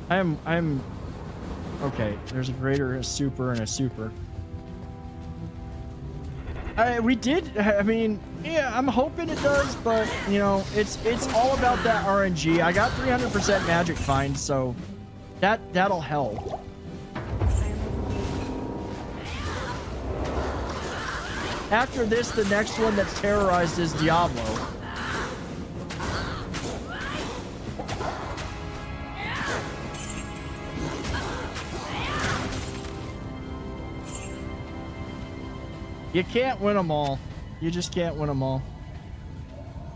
I'm okay. There's a greater, a super, and a super. We did. I mean, yeah, I'm hoping it does, but you know, it's all about that RNG. I got 300% magic find, so that'll help. After this, the next one that's terrorized is Diablo. You can't win them all. You just can't win them all.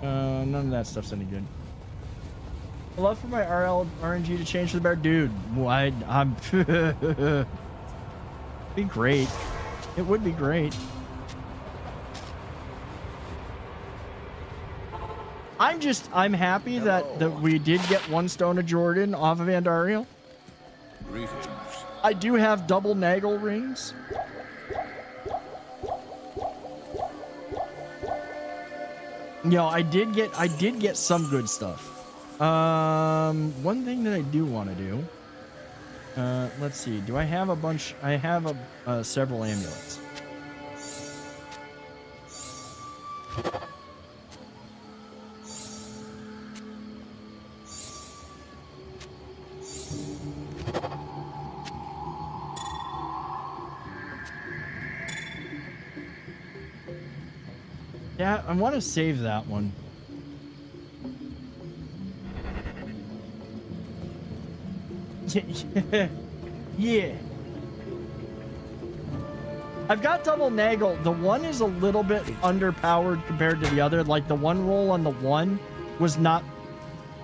None of that stuff's any good. I'd love for my RNG to change to the bear. Dude, I'm... be great. It would be great. I'm happy that we did get 1 Stone of Jordan off of Andariel. Greetings. I do have double Nagel rings. You know, I did get some good stuff. One thing that I do want to do. Let's see. Do I have a bunch? I have several amulets. Yeah, I want to save that one. Yeah. I've got double Nagel. The one is a little bit underpowered compared to the other. Like the one roll on the one was not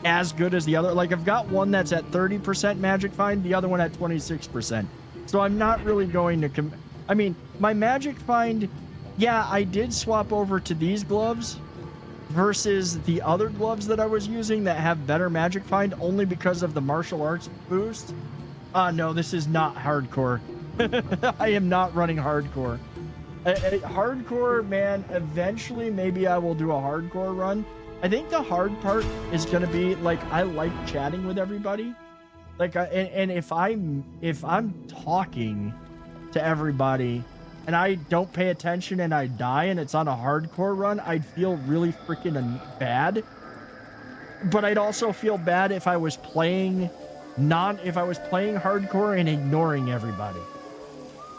as good as the other. Like I've got one that's at 30% magic find, the other one at 26%. So I'm not really going to I mean, my magic find, yeah, I did swap over to these gloves versus the other gloves that I was using that have better magic find only because of the martial arts boost. No, this is not hardcore. I am not running hardcore. Hardcore, man, eventually maybe I will do a hardcore run. I think the hard part is going to be, like, I like chatting with everybody. Like, and if I'm talking to everybody and I don't pay attention and I die and it's on a hardcore run, I'd feel really freaking bad. But I'd also feel bad if I was playing hardcore and ignoring everybody.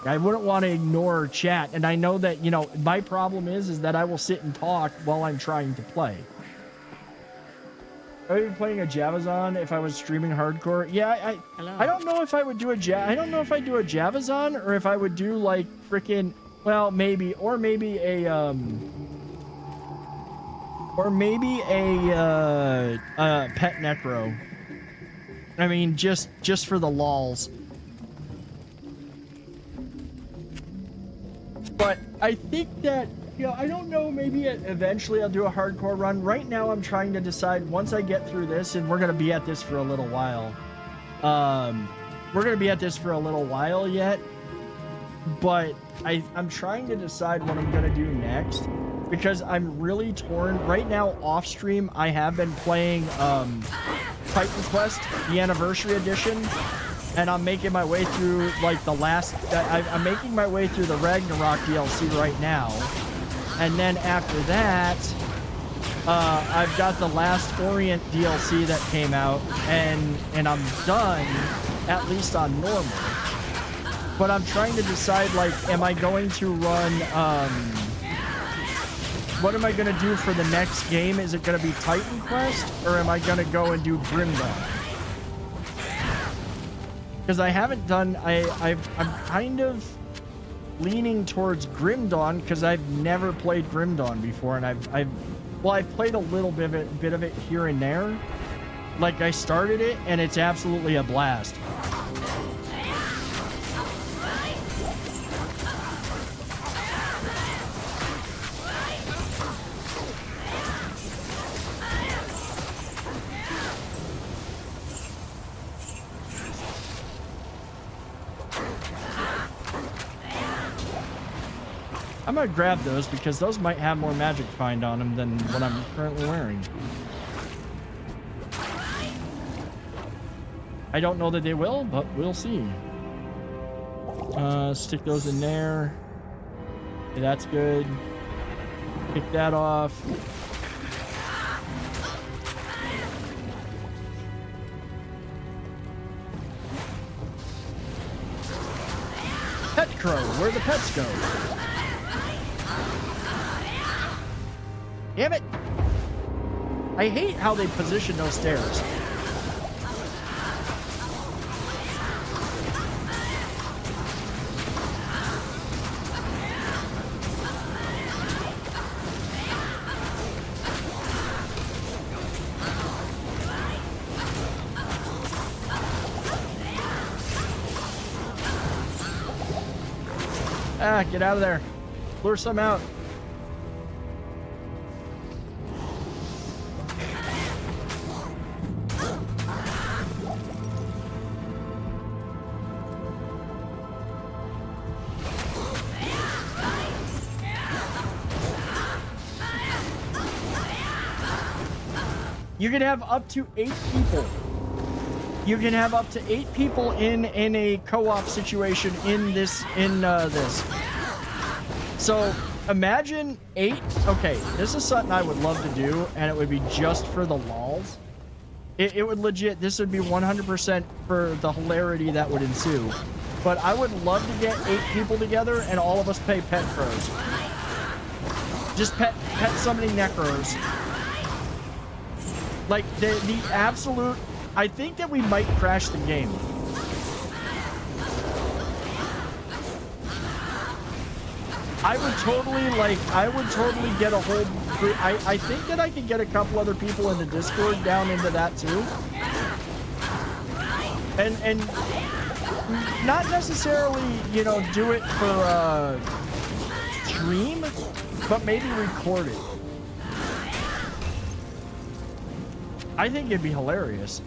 I wouldn't want to ignore chat. And I know that, you know, my problem is that I will sit and talk while I'm trying to play. I would be playing a Javazon if I was streaming hardcore. Yeah, I don't know if I would do I don't know if I'd do a Javazon or if I would do like freaking, well, maybe a pet necro. I mean, just for the lols. But I think that, you know, I don't know, maybe eventually I'll do a hardcore run. Right now I'm trying to decide, once I get through this, and we're going to be at this for a little while. We're going to be at this for a little while yet. But I'm trying to decide what I'm going to do next. Because I'm really torn. Right now, off stream, I have been playing Titan Quest, the Anniversary Edition. And I'm making my way through, like, the last... I'm making my way through the Ragnarok DLC right now. And then after that, I've got the last Orient DLC that came out. And I'm done, at least on normal. But I'm trying to decide, like, am I going to run... what am I going to do for the next game? Is it going to be Titan Quest? Or am I going to go and do Grim Dawn? Because I haven't done... I'm kind of leaning towards Grim Dawn because I've never played Grim Dawn before. And I've played a little bit of it here and there. Like, I started it and it's absolutely a blast. I'm gonna grab those because those might have more magic find on them than what I'm currently wearing. I don't know that they will, but we'll see. Stick those in there. Okay, that's good. Kick that off. Pet crow, where the pets go? Damn it! I hate how they position those stairs. Ah, get out of there. Lure some out. You can have up to 8 people. You can have up to 8 people in a co-op situation in this. So imagine 8. Okay, this is something I would love to do, and it would be just for the lols. It would legit. This would be 100% for the hilarity that would ensue. But I would love to get 8 people together and all of us pay pet crows. Just pet summoning necros. Like the absolute. I think that we might crash the game. I would totally get a whole group. I think that I could get a couple other people in the Discord down into that too. And not necessarily, you know, do it for stream, but maybe record it. I think it'd be hilarious.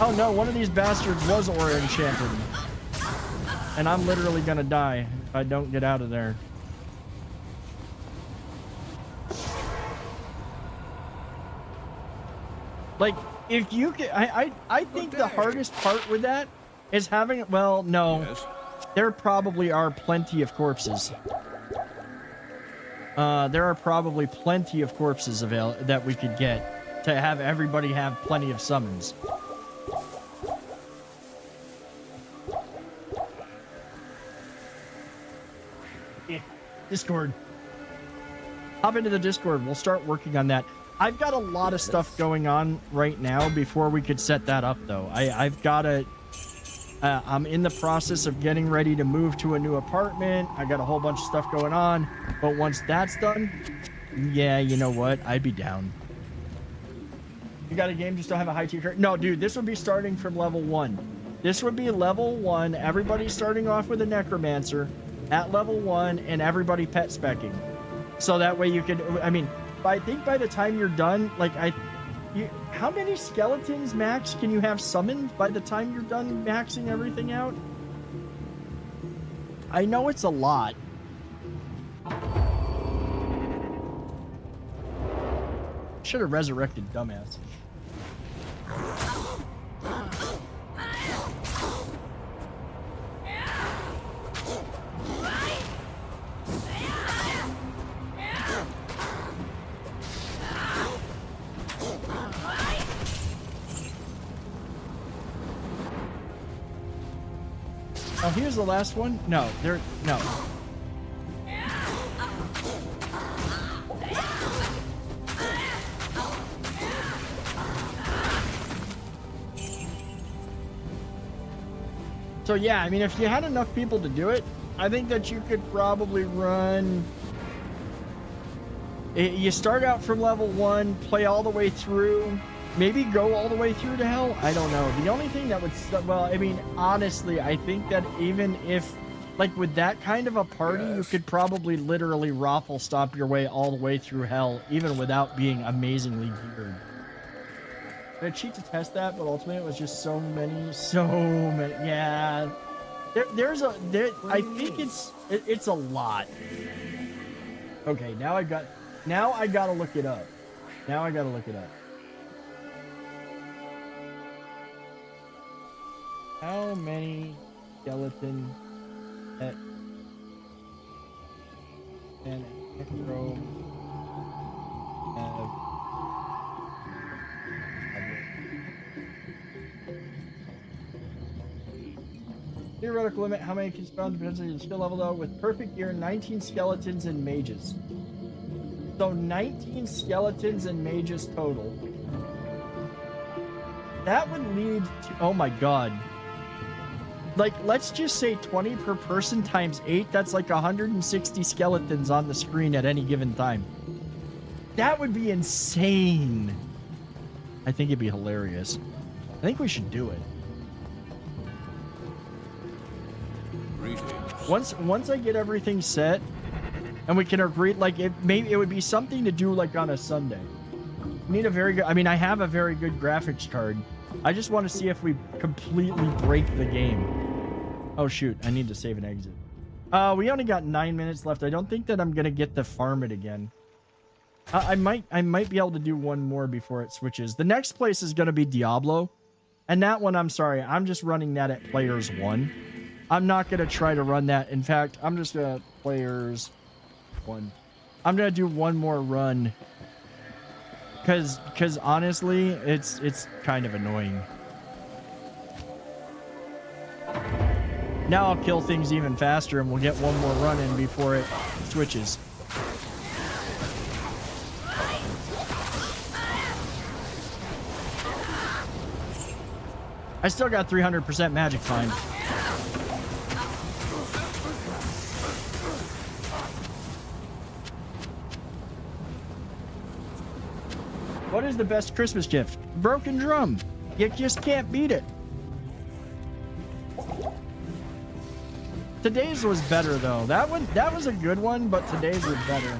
Oh no, one of these bastards was aura enchanted. And I'm literally gonna die if I don't get out of there. Like, if you can, I think the hardest part with that is having, well, no. Yes. There probably are plenty of corpses. There are probably plenty of corpses that we could get to have everybody have plenty of summons. Discord. Hop into the Discord. We'll start working on that. I've got a lot of stuff going on right now before we could set that up, though. I've got to... I'm in the process of getting ready to move to a new apartment. I got a whole bunch of stuff going on. But once that's done, yeah, you know what? I'd be down. You got a game just to have a high tier? No, dude, this would be starting from level 1. This would be level 1. Everybody's starting off with a necromancer at level 1 and everybody pet specking. So that way you could, I mean, I think by the time you're done, like how many skeletons max can you have summoned by the time you're done maxing everything out? I know it's a lot. Should have resurrected dumbass. Oh, here's the last one. No. So yeah, I mean, if you had enough people to do it, I think that you could probably run. You start out from level 1, play all the way through. Maybe go all the way through to hell? I don't know. The only thing that would... Well, I mean, honestly, I think that even if... Like, with that kind of a party, you could probably literally raffle stomp your way all the way through hell, even without being amazingly geared. I cheat to test that, but ultimately it was just so many... Yeah. I think it's a lot. Okay, now I gotta look it up. How many skeleton pet and necro have? Theoretical limit, how many can spawn depends on your skill level though. With perfect gear, 19 skeletons and mages. So 19 skeletons and mages total. That would lead to, oh my god. Like, let's just say 20 per person times 8. That's like 160 skeletons on the screen at any given time. That would be insane. I think it'd be hilarious. I think we should do it. Once I get everything set, and we can agree, like, maybe it would be something to do like on a Sunday. We need a very good, I mean, I have a very good graphics card. I just want to see if we completely break the game. Oh shoot, I need to save and exit. We only got 9 minutes left. I don't think that I'm gonna get to farm it again. I might be able to do one more before it switches. The next place is gonna be Diablo, and that one, I'm sorry, I'm just running that at players 1. I'm not gonna try to run that. In fact, I'm just gonna players 1. I'm gonna do one more run because honestly, it's kind of annoying. Now I'll kill things even faster, and we'll get one more run in before it switches. I still got 300% magic find. What is the best Christmas gift? Broken drum. You just can't beat it. Today's was better though. That was a good one, but today's was better.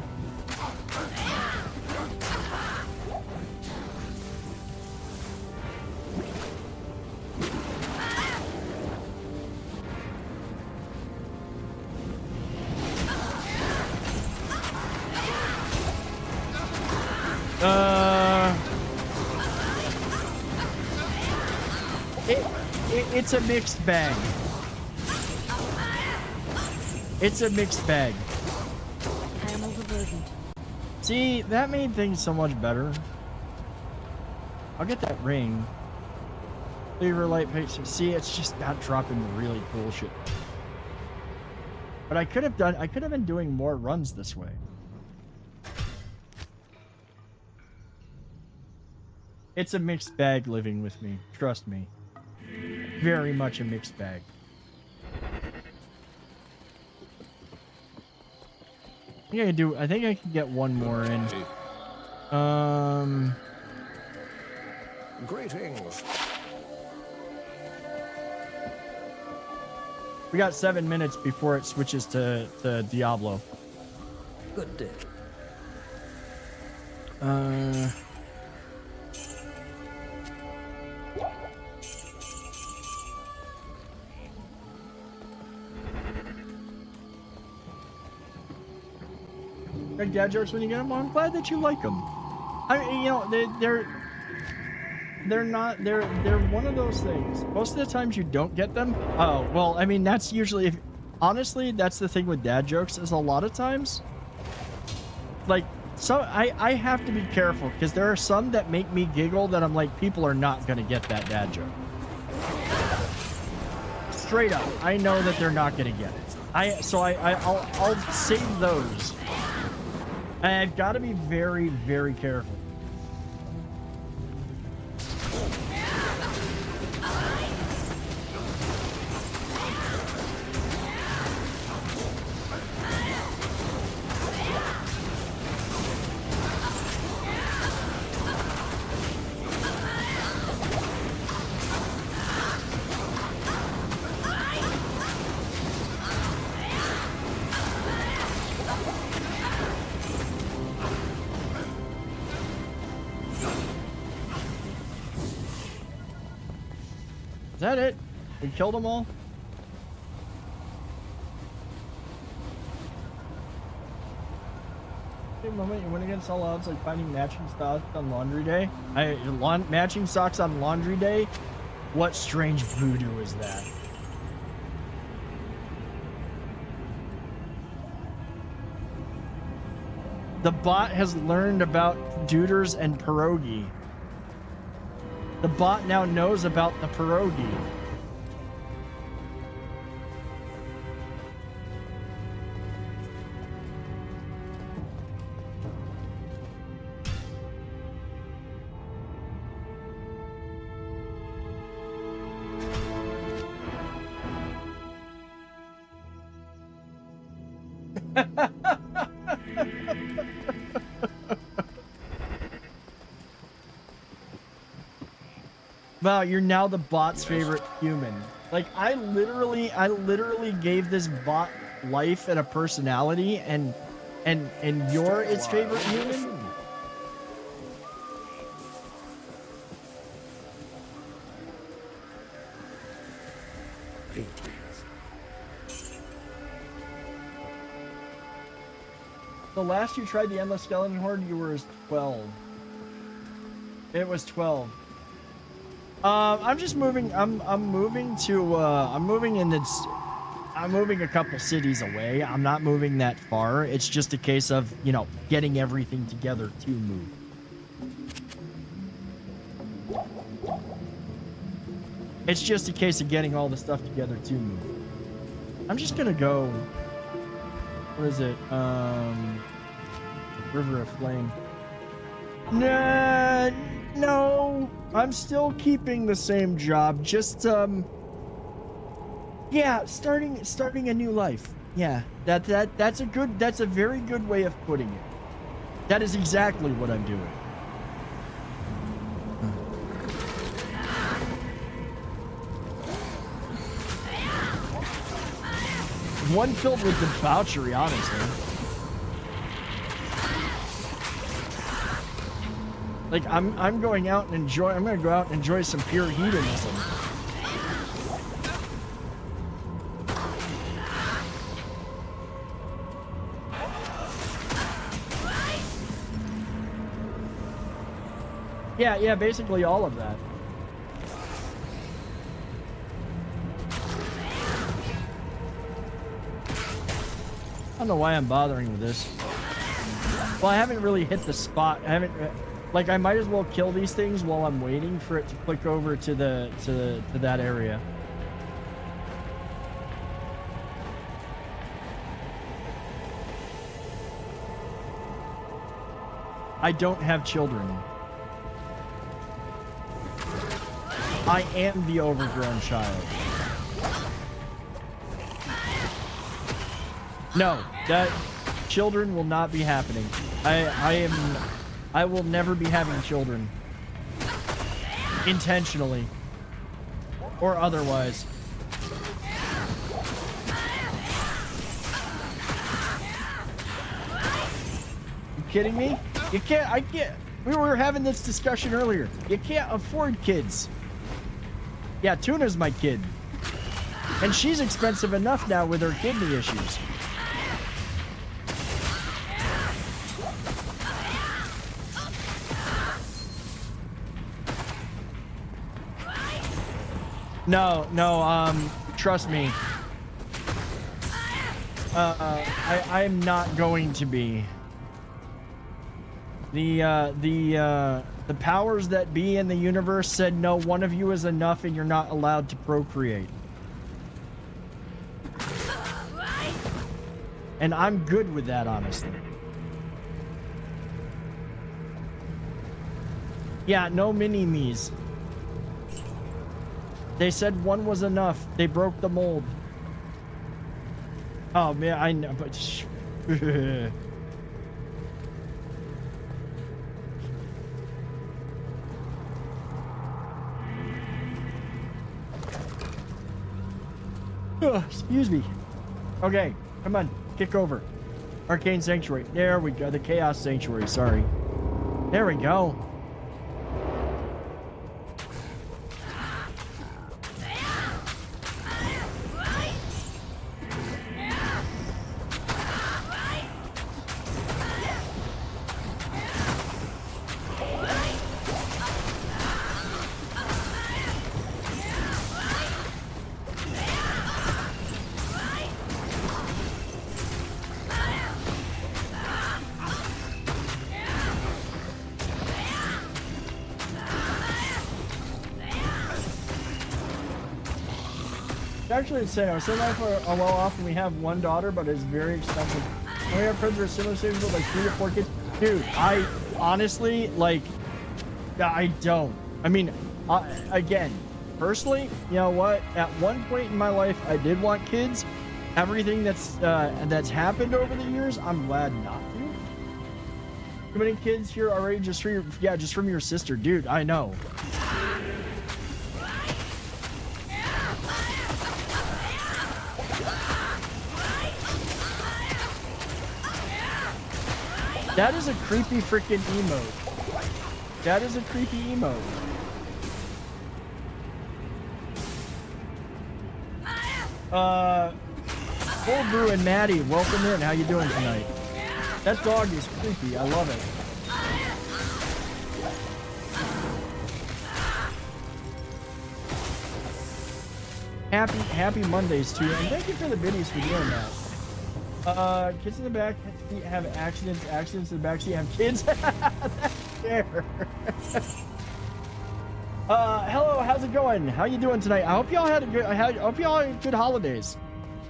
It's a mixed bag. It's a mixed bag. I am overburdened. See, that made things so much better. I'll get that ring. Lever light picture. See, it's just not dropping the really cool shit. But I could have been doing more runs this way. It's a mixed bag living with me. Trust me. Very much a mixed bag. I think I can get one more in. Greetings. We got 7 minutes before it switches to Diablo. Good day. Dad jokes when you get them. Well, I'm glad that you like them. They're one of those things. Most of the times you don't get them. Oh, well, I mean, that's usually, honestly, that's the thing with dad jokes is a lot of times, like, so I have to be careful because there are some that make me giggle that I'm like, people are not going to get that dad joke. Straight up, I know that they're not going to get it. I'll save those. I've got to be very, very careful. Is that it? We killed them all? Take a moment, you win against all odds like finding matching socks on laundry day. Matching socks on laundry day What strange voodoo is that? The bot has learned about duders and pierogi. The bot now knows about the pierogi. Wow, you're now the bot's favorite human. Like, I literally gave this bot life and a personality, and you're its favorite human? The last you tried the Endless Skeleton Horde, you were 12. It was 12. I'm just moving. I'm moving to. I'm moving in this. I'm moving a couple cities away. I'm not moving that far. It's just a case of, you know, getting everything together to move. It's just a case of getting all the stuff together to move. I'm just gonna go. What is it? River of Flame. Nah, no. I'm still keeping the same job. Just yeah, starting a new life. Yeah, that's a very good way of putting it. That is exactly what I'm doing. One filled with debauchery, honestly. Like, I'm going out and enjoy. I'm gonna go out and enjoy some pure hedonism. Yeah, basically all of that. I don't know why I'm bothering with this. Well, I haven't really hit the spot. I haven't. Like, I might as well kill these things while I'm waiting for it to click over to that area. I don't have children. I am the overgrown child. No, that children will not be happening. I will never be having children. Intentionally. Or otherwise. You kidding me? You can't, I can't. We were having this discussion earlier. You can't afford kids. Yeah, Tuna's my kid. And she's expensive enough now with her kidney issues. No, trust me. I'm not going to be. The powers that be in the universe said, no, one of you is enough and you're not allowed to procreate. And I'm good with that, honestly. Yeah, no mini-me's. They said one was enough. They broke the mold. Oh, man, I know, but... Excuse me. Okay, come on. Kick over. Arcane Sanctuary. There we go. The Chaos Sanctuary, sorry. There we go. Actually, insane. I was saying that for a while off, and we have one daughter, but it's very expensive. And we have friends who are similar stages with like 3 or 4 kids. Dude, I honestly, like, I don't. I mean, again, personally, you know what? At one point in my life, I did want kids. Everything that's happened over the years, I'm glad not to. Too many kids here already just for your, just from your sister, dude. I know. That is a creepy freaking emote. That is a creepy emote. Full Brew and Maddie, welcome in. How you doing tonight? That dog is creepy. I love it. Happy Mondays to you, and thank you for the biddies for doing that. Kids in the back have accidents in the back seat have kids. That's fair. Hello, how's it going? How you doing tonight? I hope y'all had a good good holidays.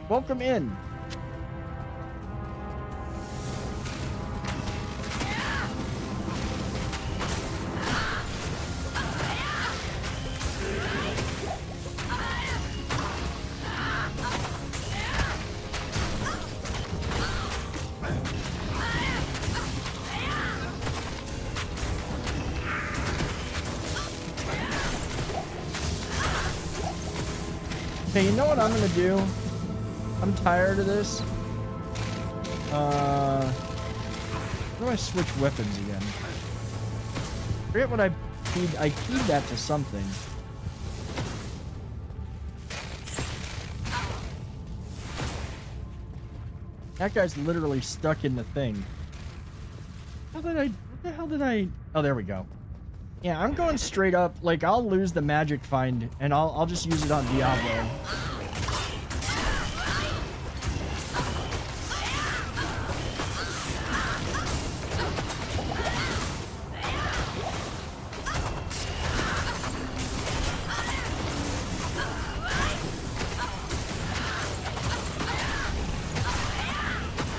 Welcome in. Okay, you know what I'm gonna do? I'm tired of this. How do I switch weapons again? Forget what I keyed. I keyed that to something. That guy's literally stuck in the thing. What the hell did I? Oh, there we go. Yeah, I'm going straight up. Like, I'll lose the magic find, and I'll just use it on Diablo.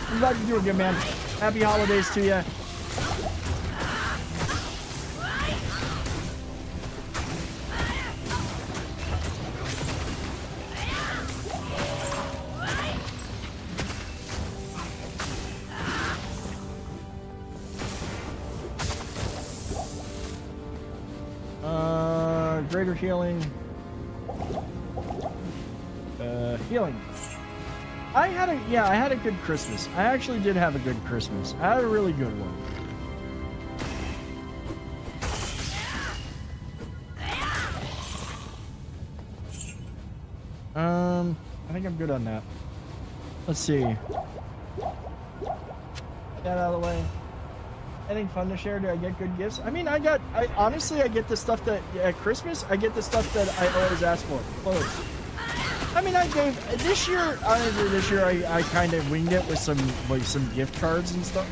I'm glad you're doing good, man. Happy holidays to you. Greater healing. Healing. I had a good Christmas. I actually did have a good Christmas. I had a really good one. I think I'm good on that. Let's see. Get that out of the way. Anything fun to share? Do I get good gifts? I mean, honestly, I get the stuff that, at Christmas, I get the stuff that I always ask for. Clothes. I mean, this year, I kind of winged it with some gift cards and stuff.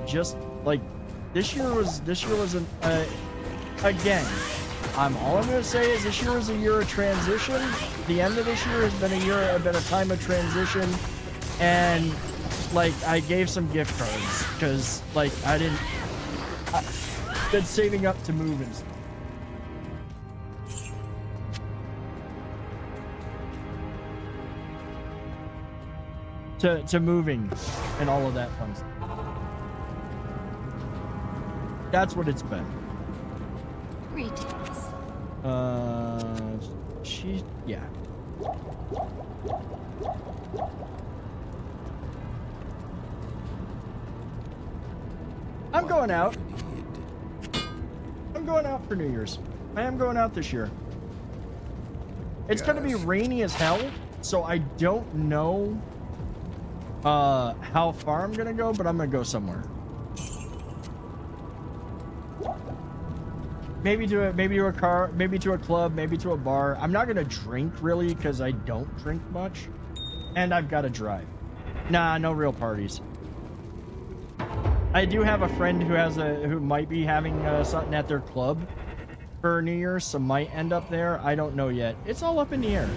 Just like, this year was again, all I'm going to say is this year was a year of transition. The end of this year has been a time of transition, and like, I gave some gift cards because, like, I've been saving up to move and stuff. To moving and all of that fun stuff. That's what it's been. Greetings. Yeah. I'm going out. I'm going out for New Year's. I am going out this year. It's going to be rainy as hell, so I don't know how far I'm going to go, but I'm going to go somewhere. Maybe to a car, maybe to a club, maybe to a bar. I'm not going to drink really because I don't drink much, and I've got to drive. Nah, no real parties. I do have a friend who might be having something at their club for New Year's, so might end up there. I don't know yet. It's all up in the air.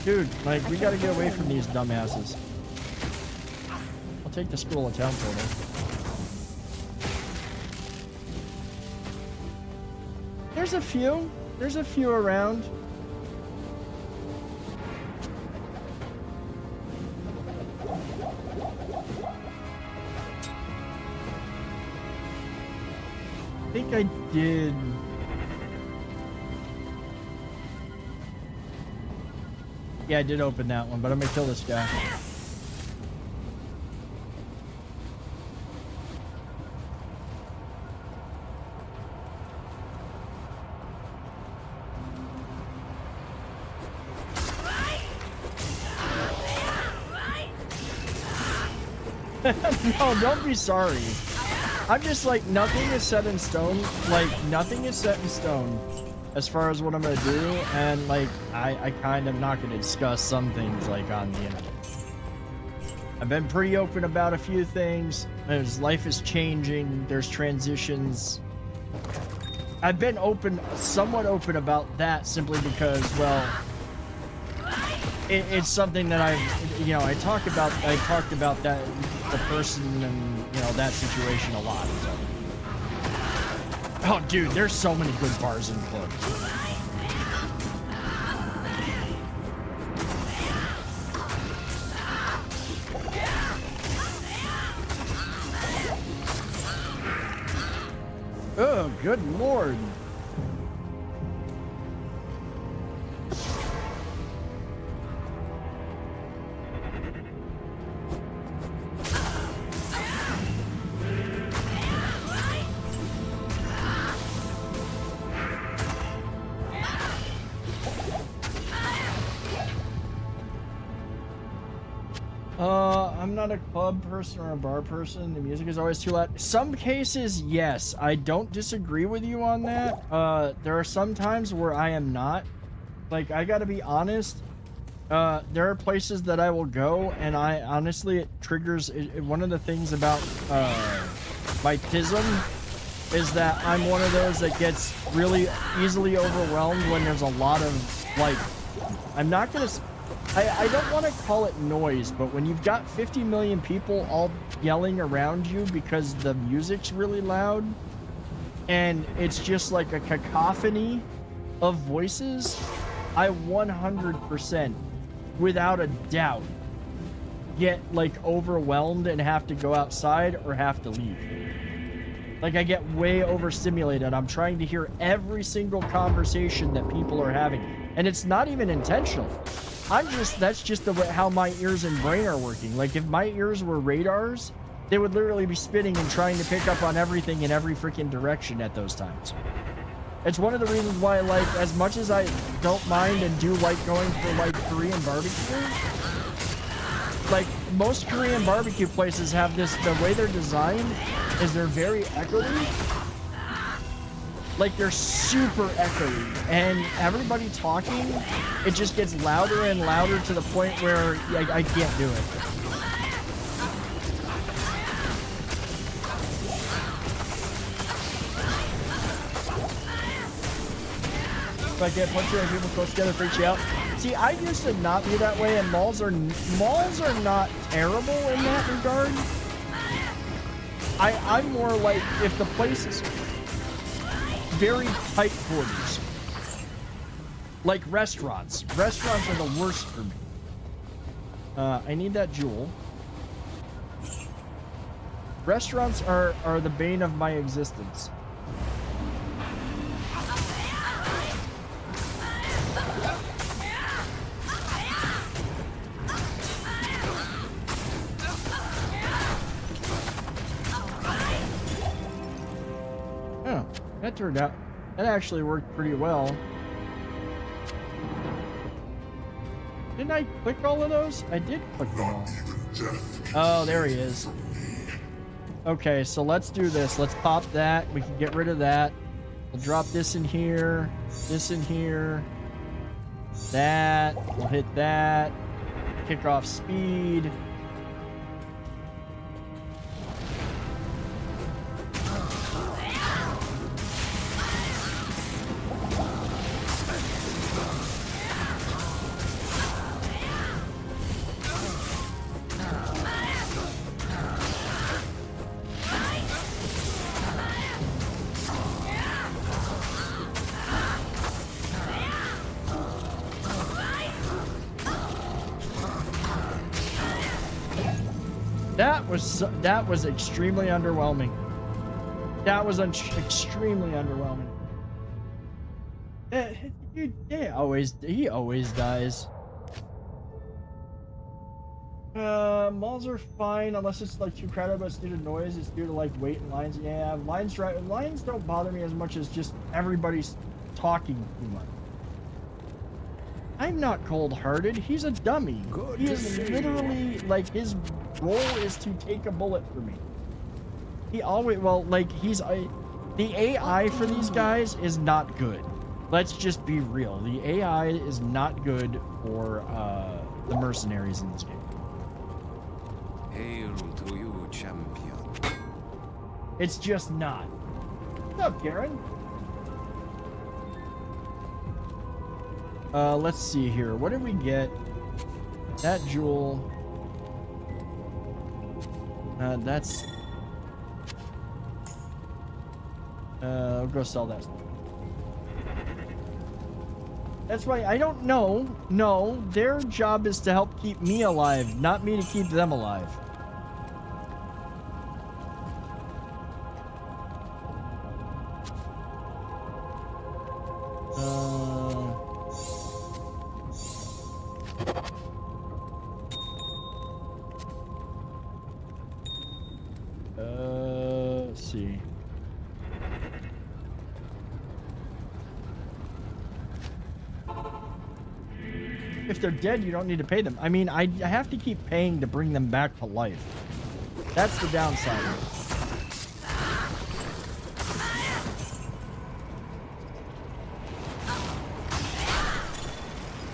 Dude, like, we gotta get away from these dumbasses. I'll take the scroll of town portal. There's a few. There's a few around. I think I did. Yeah, I did open that one, but I'm gonna kill this guy. No, don't be sorry. I'm just like, nothing is set in stone. Like, nothing is set in stone as far as what I'm gonna do, and like, I kind of not gonna discuss some things like on the internet. I've been pretty open about a few things. As life is changing, there's transitions. I've been open, somewhat open about that simply because, well, it's something that I talked about that, the person and, that situation a lot. So. Oh, dude, there's so many good bars and clubs. Oh, good lord. I'm not a club person or a bar person. The music is always too loud. Some cases, yes. I don't disagree with you on that. There are some times where I am not. Like, I gotta be honest. There are places that I will go, and I honestly, it triggers... one of the things about my tism is that I'm one of those that gets really easily overwhelmed when there's a lot of, like... I'm not gonna... I don't want to call it noise, but when you've got 50 million people all yelling around you because the music's really loud, and it's just like a cacophony of voices, I 100%, without a doubt, get like overwhelmed and have to go outside or have to leave. Like, I get way overstimulated. I'm trying to hear every single conversation that people are having, and it's not even intentional. That's just the way how my ears and brain are working. Like, if my ears were radars, they would literally be spinning and trying to pick up on everything in every freaking direction at those times. It's one of the reasons why, like, as much as I don't mind and do like going for, like, Korean barbecue, like, most Korean barbecue places have this, the way they're designed is they're very echoey. Like, they're super echoey, and everybody talking, it just gets louder and louder to the point where I can't do it. If I get a bunch of people close together, freaks you out. See, I used to not be that way, and malls are not terrible in that regard. I'm more like, if the place is very tight quarters, like restaurants. Restaurants are the worst for me. I need that jewel. Restaurants are the bane of my existence. Oh, that turned out. That actually worked pretty well. Didn't I click all of those? I did click them all. Oh, there he is. Okay, so let's do this. Let's pop that. We can get rid of that. We'll drop this in here. This in here. That. We'll hit that. Kick off speed. That was extremely underwhelming. That was extremely underwhelming. He always dies. Malls are fine unless it's like too crowded, but it's due to noise. It's due to like wait in lines. Yeah, lines don't bother me as much as just everybody's talking too much. I'm not cold-hearted. He's a dummy. He is literally like his role is to take a bullet for me. He always the AI for these guys is not good. Let's just be real. The AI is not good for the mercenaries in this game. Hail to you, champion. It's just not. What's up, Karen? Let's see here. What did we get? That jewel. That's... I'll go sell that. That's why I don't know. No, their job is to help keep me alive, not me to keep them alive. Let's see. If they're dead, you don't need to pay them. I mean, I have to keep paying to bring them back to life. That's the downside.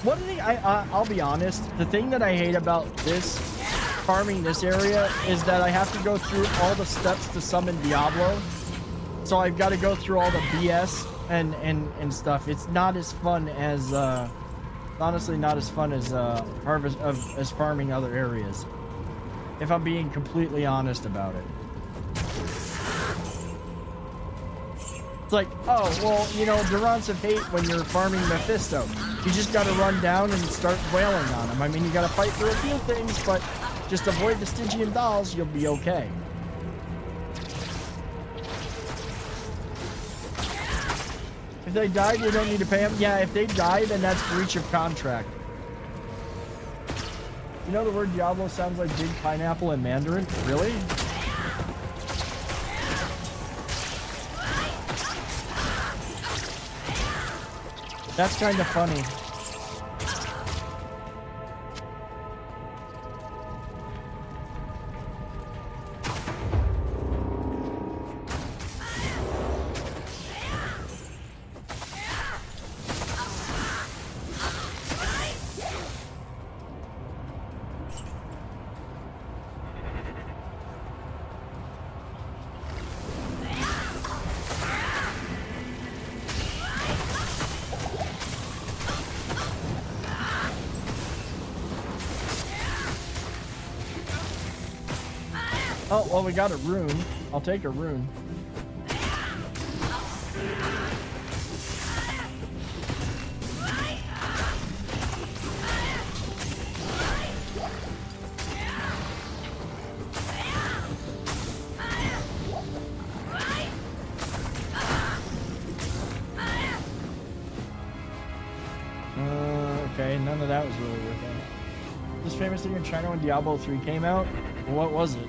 One thing I'll be honest, the thing that I hate about this farming this area is that I have to go through all the steps to summon Diablo. So I've got to go through all the BS and stuff. It's not as fun as honestly not as fun as as farming other areas, if I'm being completely honest about it. It's like, oh well, you know, Durance of Hate when you're farming Mephisto, you just got to run down and start wailing on him. I mean, you got to fight for a few things, but just avoid the Stygian dolls, you'll be okay. If they died, you don't need to pay them. Yeah, if they die, then that's breach of contract. You know the word Diablo sounds like big pineapple in Mandarin? Really? That's kind of funny. Oh, well, we got a rune. I'll take a rune. Okay, none of that was really worth it. This famous thing in China when Diablo 3 came out? What was it?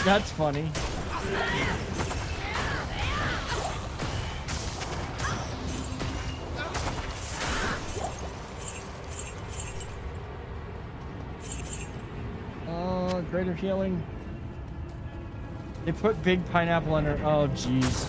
That's funny. Greater healing. They put big pineapple on her. Oh, jeez.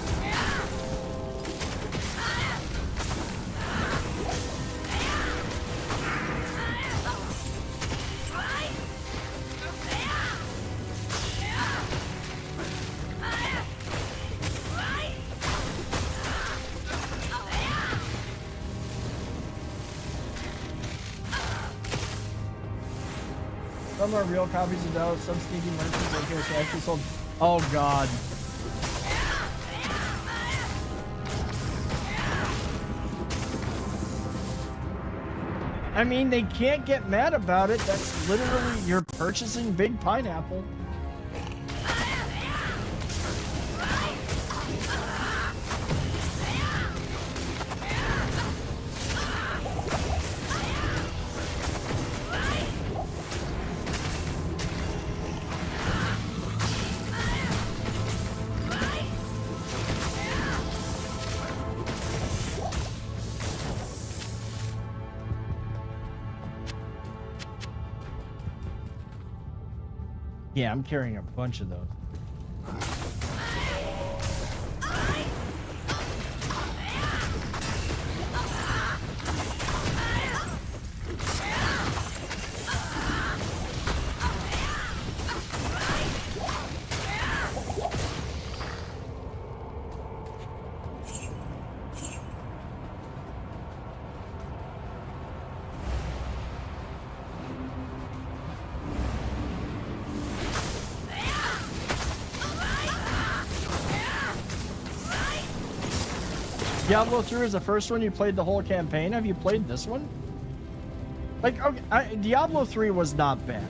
Some are real copies of those. Some sneaky merchants like this actually sold. Oh god. I mean, they can't get mad about it. That's literally, you're purchasing Big Pineapple. Yeah, I'm carrying a bunch of those. Diablo 3 is the first one you played the whole campaign. Have you played this one? Like, okay, Diablo 3 was not bad.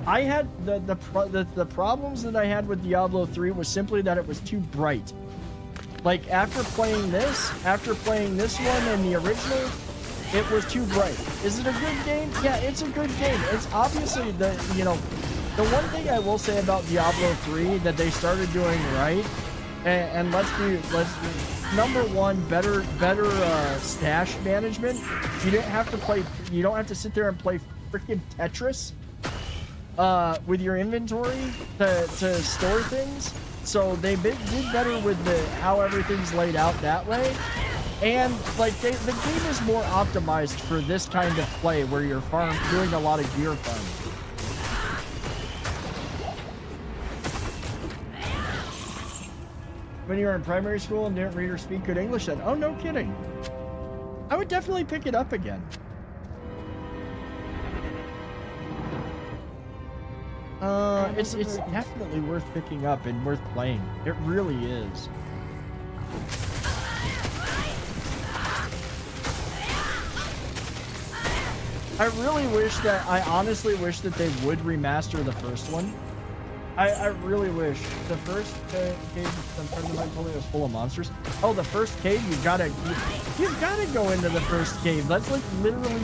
I had the problems that I had with Diablo 3 was simply that it was too bright. Like after playing this one and the original, it was too bright. Is it a good game? Yeah, it's a good game. It's obviously the one thing I will say about Diablo 3 that they started doing right, and let's be number one, better stash management. You don't have to sit there and play freaking Tetris with your inventory to store things. So they did better with how everything's laid out that way. And like the game is more optimized for this kind of play where you're doing a lot of gear farming. When you were in primary school and didn't read or speak good English, then oh, no kidding. I would definitely pick it up again. It's definitely worth picking up and worth playing. It really is. I honestly wish that they would remaster the first one. I really wish. The first cave, some friend of mine told me it was full of monsters. Oh, the first cave, you've got to go into the first cave. That's like literally,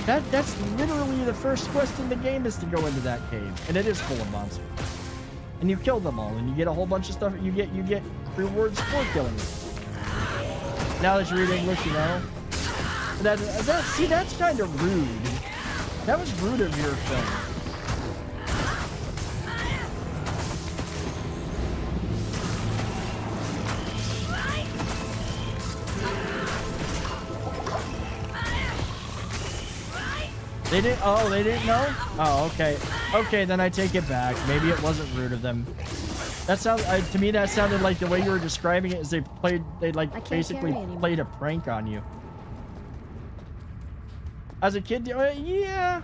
that's literally the first quest in the game is to go into that cave, and it is full of monsters. And you kill them all, and you get a whole bunch of stuff. You get rewards for killing them. Now that you read English, you know. See, that's kind of rude. That was rude of your film. They didn't. Oh, they didn't know. Oh, okay. Okay, then I take it back. Maybe it wasn't rude of them. That sounds to me. That sounded like the way you were describing it is they basically played a prank on you. As a kid, yeah,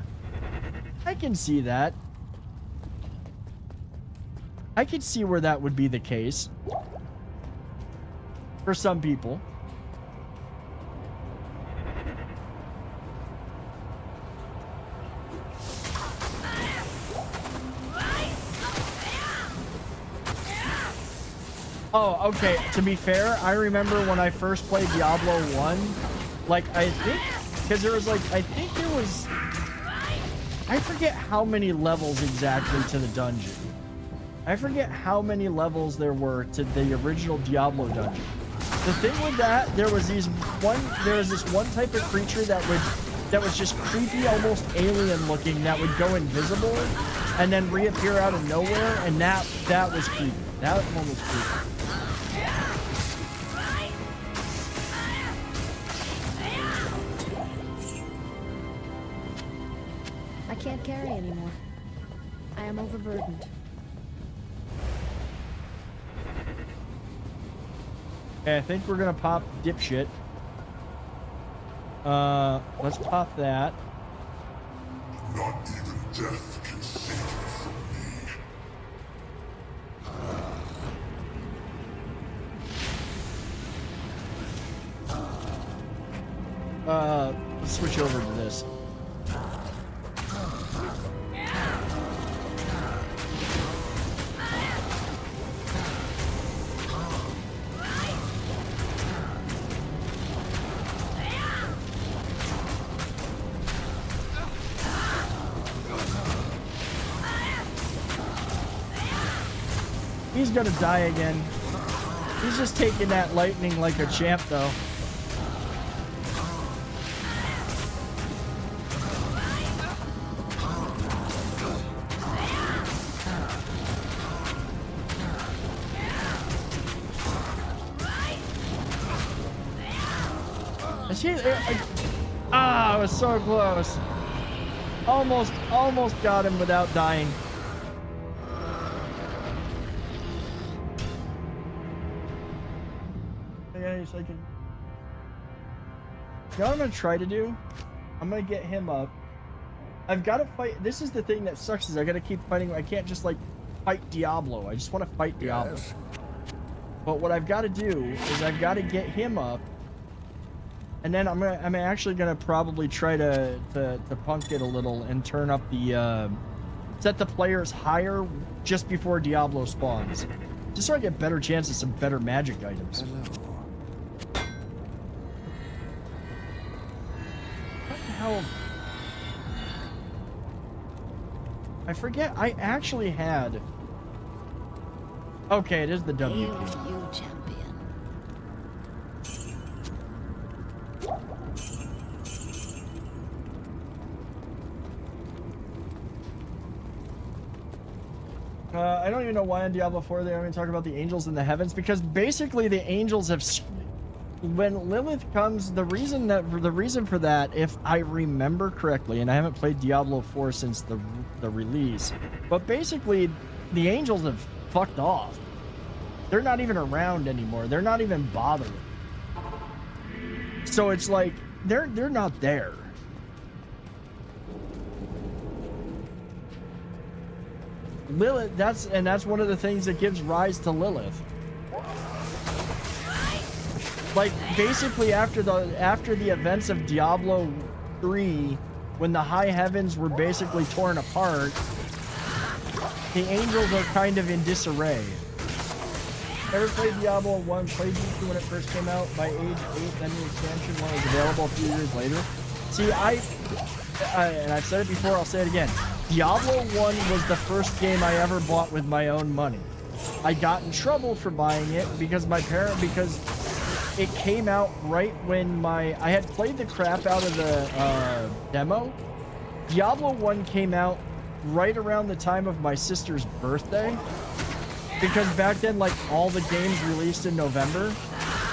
I can see that. I can see where that would be the case for some people. Oh, okay. To be fair, I remember when I first played Diablo 1, like, I think, because there was, like, I think there was, I forget how many levels exactly to the dungeon. I forget how many levels there were to the original Diablo dungeon. The thing with that, there was this one type of creature that was just creepy, almost alien looking, that would go invisible and then reappear out of nowhere, and that was creepy. That one was creepy. I can't carry anymore. I am overburdened. Okay, I think we're gonna pop dipshit. Let's pop that. Not even death can save you from me. Let's switch over to this. He's gonna die again. He's just taking that lightning like a champ, though. Is he? I was so close. Almost got him without dying. Okay, so I can. You know what I'm gonna try to do? I'm gonna get him up. I've got to fight. This is the thing that sucks is I gotta keep fighting. I can't just like fight Diablo. I just want to fight Diablo. Yes. But what I've got to do is I've got to get him up. And then I'm actually gonna probably try to punk it a little and turn up the set the players higher just before Diablo spawns, just so I get better chances, some better magic items. Hello. What the hell? I forget. I actually had. Okay, it is the WP. Hail to you, champion. I don't even know why in Diablo 4 they only talk about the angels in the heavens, because basically the angels have, when Lilith comes, the reason for that, if I remember correctly, and I haven't played Diablo 4 since the release, but basically the angels have fucked off. They're not even around anymore. They're not even bothering. So it's like they're not there. Lilith, that's one of the things that gives rise to Lilith. Like basically after the events of Diablo 3, when the high heavens were basically torn apart, the angels are kind of in disarray. Ever played Diablo 1? Played D2 when it first came out? By age 8, then the expansion one was available a few years later. See, and I've said it before, I'll say it again. Diablo 1 was the first game I ever bought with my own money. I got in trouble for buying it because because it came out right when I had played the crap out of the demo. Diablo 1 came out right around the time of my sister's birthday, because back then, like, all the games released in November,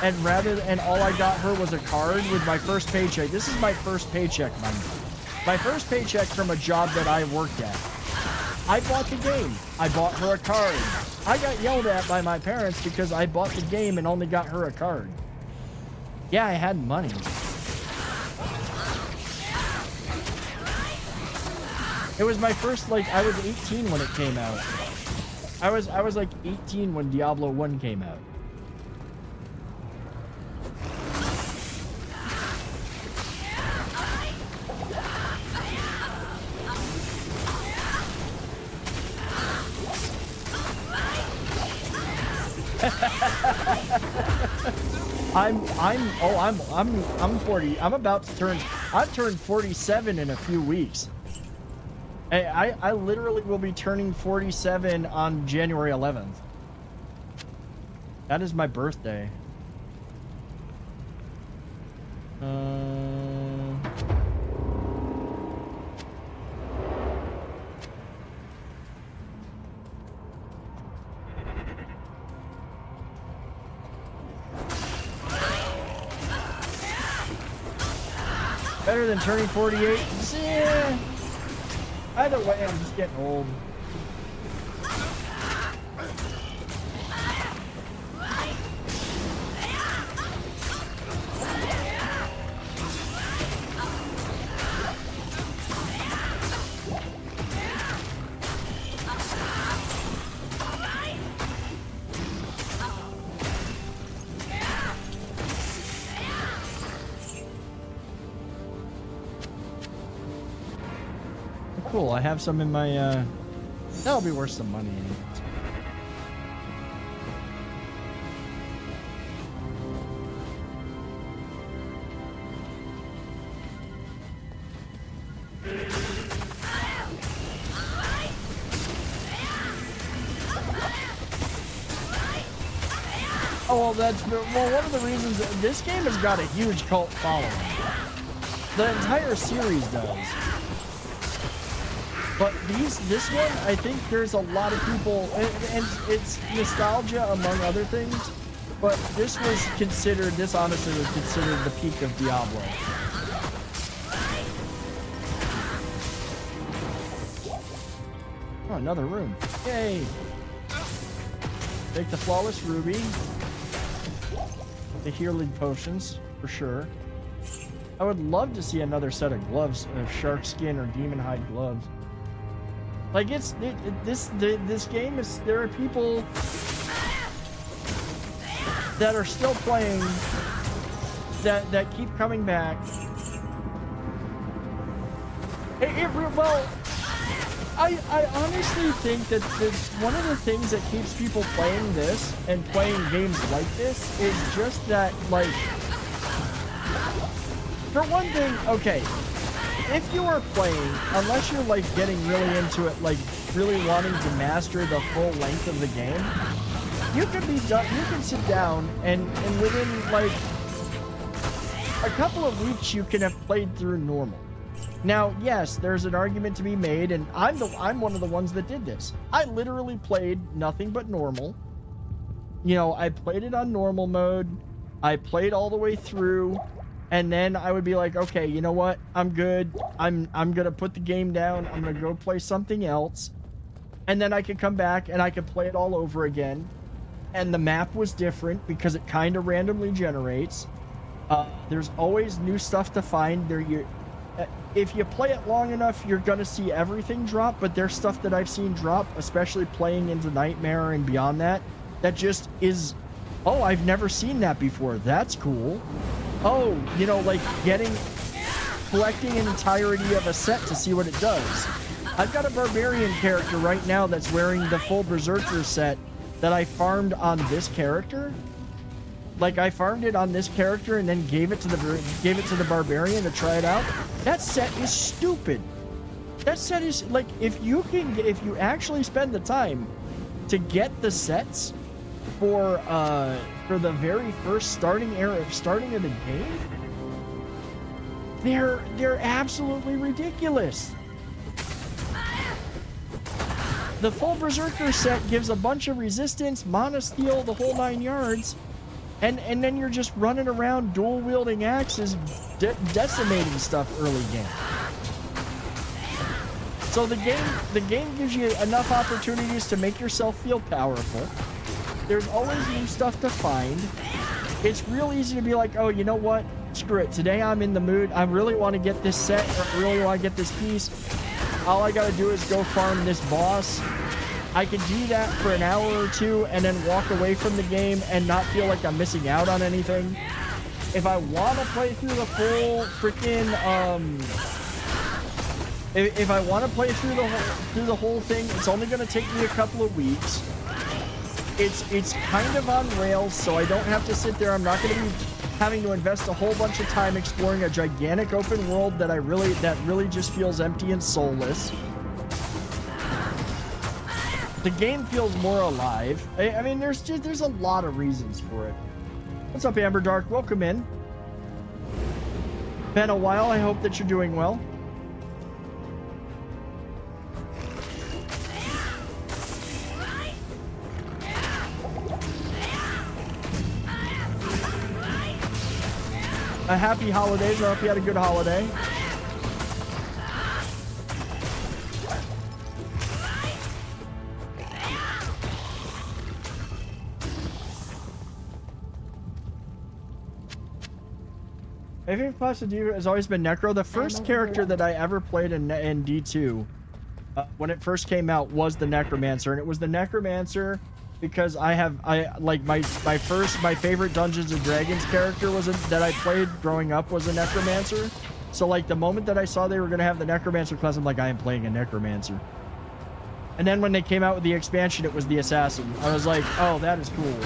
and all I got her was a card with my first paycheck. This is my first paycheck money. My first paycheck from a job that I worked at. I bought the game. I bought her a card. I got yelled at by my parents because I bought the game and only got her a card. Yeah, I had money. It was my first, like, I was 18 when it came out. I was like 18 when Diablo 1 came out. I'm 40. I'm about to turn. I've turned 47 in a few weeks. Hey, I literally will be turning 47 on January 11th. That is my birthday. Better than turning 48? Yeah. Either way, I'm just getting old. Cool, I have some in my, that'll be worth some money anyways. Oh, well, one of the reasons this game has got a huge cult following. The entire series does. But this one, I think there's a lot of people, and it's nostalgia among other things, but this honestly was considered the peak of Diablo. Oh, another room. Yay! Take the flawless ruby. The healing potions, for sure. I would love to see another set of gloves, of shark skin or demon hide gloves. Like this game is, there are people that are still playing that keep coming back. Well, I honestly think that one of the things that keeps people playing this and playing games like this is just that, like, for one thing, okay, if you are playing, unless you're like getting really into it, like really wanting to master the full length of the game, you can be done. You can sit down and within like a couple of weeks, you can have played through normal. Now, yes, there's an argument to be made, and I'm one of the ones that did this. I literally played nothing but normal. You know, I played it on normal mode. I played all the way through. And then I would be like, okay, you know what? I'm good. I'm gonna put the game down. I'm gonna go play something else. And then I could come back and I could play it all over again. And the map was different because it kind of randomly generates. There's always new stuff to find. If you play it long enough, you're gonna see everything drop. But there's stuff that I've seen drop, especially playing into Nightmare and beyond that just is, oh, I've never seen that before. That's cool. Oh, you know, like collecting an entirety of a set to see what it does. I've got a barbarian character right now that's wearing the full Berserker set that I farmed on this character. Like, I farmed it on this character and then gave it to the barbarian to try it out. That set is stupid. That set is like, if you actually spend the time to get the sets for the very first starting of the game, they're absolutely ridiculous. The full Berserker set gives a bunch of resistance, mana steal, the whole 9 yards, and then you're just running around dual wielding axes, decimating stuff early game. So the game gives you enough opportunities to make yourself feel powerful. There's always new stuff to find. It's real easy to be like, oh, you know what? Screw it. Today I'm in the mood. I really want to get this set, or I really want to get this piece. All I got to do is go farm this boss. I can do that for an hour or two and then walk away from the game and not feel like I'm missing out on anything. If I want to play through the full freaking, if I want to play through the whole thing, it's only going to take me a couple of weeks. It's kind of on rails, so I don't have to sit there. I'm not going to be having to invest a whole bunch of time exploring a gigantic open world that really just feels empty and soulless. The game feels more alive. I mean, there's a lot of reasons for it. What's up, Amber Dark? Welcome in. Been a while. I hope that you're doing well. A happy holidays. I hope you had a good holiday. My favorite class of D has always been Necro. The first character that I ever played in D2 when it first came out was the Necromancer, and it was the Necromancer because my favorite Dungeons and Dragons character that I played growing up was a Necromancer. So like the moment that I saw they were gonna have the Necromancer class, I'm like, I am playing a Necromancer. And then when they came out with the expansion, it was the Assassin. I was like, oh, that is cool.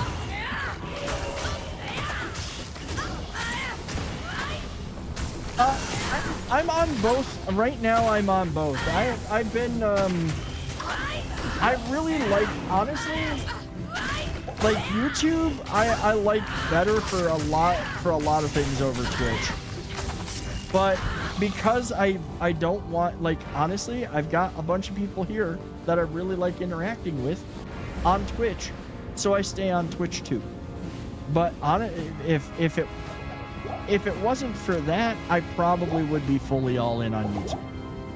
I'm on both. Right now, I'm on both. I've been, I really like, honestly, like YouTube, I like better for a lot of things over Twitch. But because I don't want, like, honestly, I've got a bunch of people here that I really like interacting with on Twitch, so I stay on Twitch too. But on it, if it wasn't for that, I probably would be fully all in on YouTube.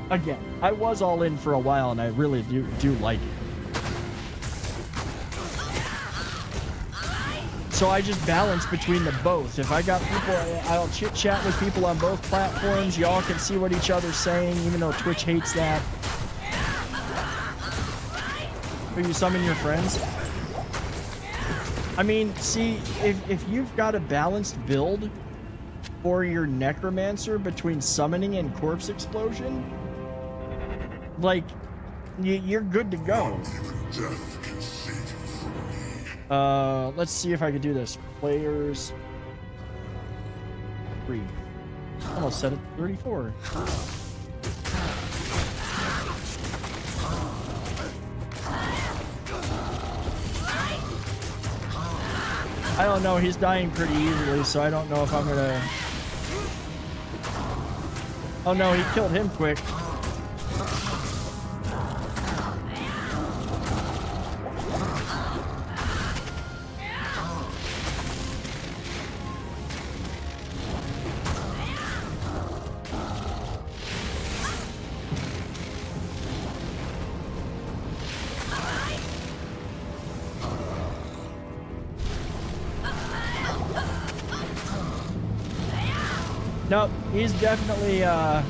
Again, I was all in for a while, and I really do like it. So I just balance between the both. If I got people, I'll chit chat with people on both platforms. Y'all can see what each other's saying, even though Twitch hates that. Or you summon your friends. I mean, see, if you've got a balanced build for your Necromancer between summoning and corpse explosion, like, you're good to go. Let's see if I can do this. Players 3. Almost set it 34. I don't know, he's dying pretty easily, so I don't know if I'm gonna... Oh no, he killed him quick. Nope, he's definitely, yeah,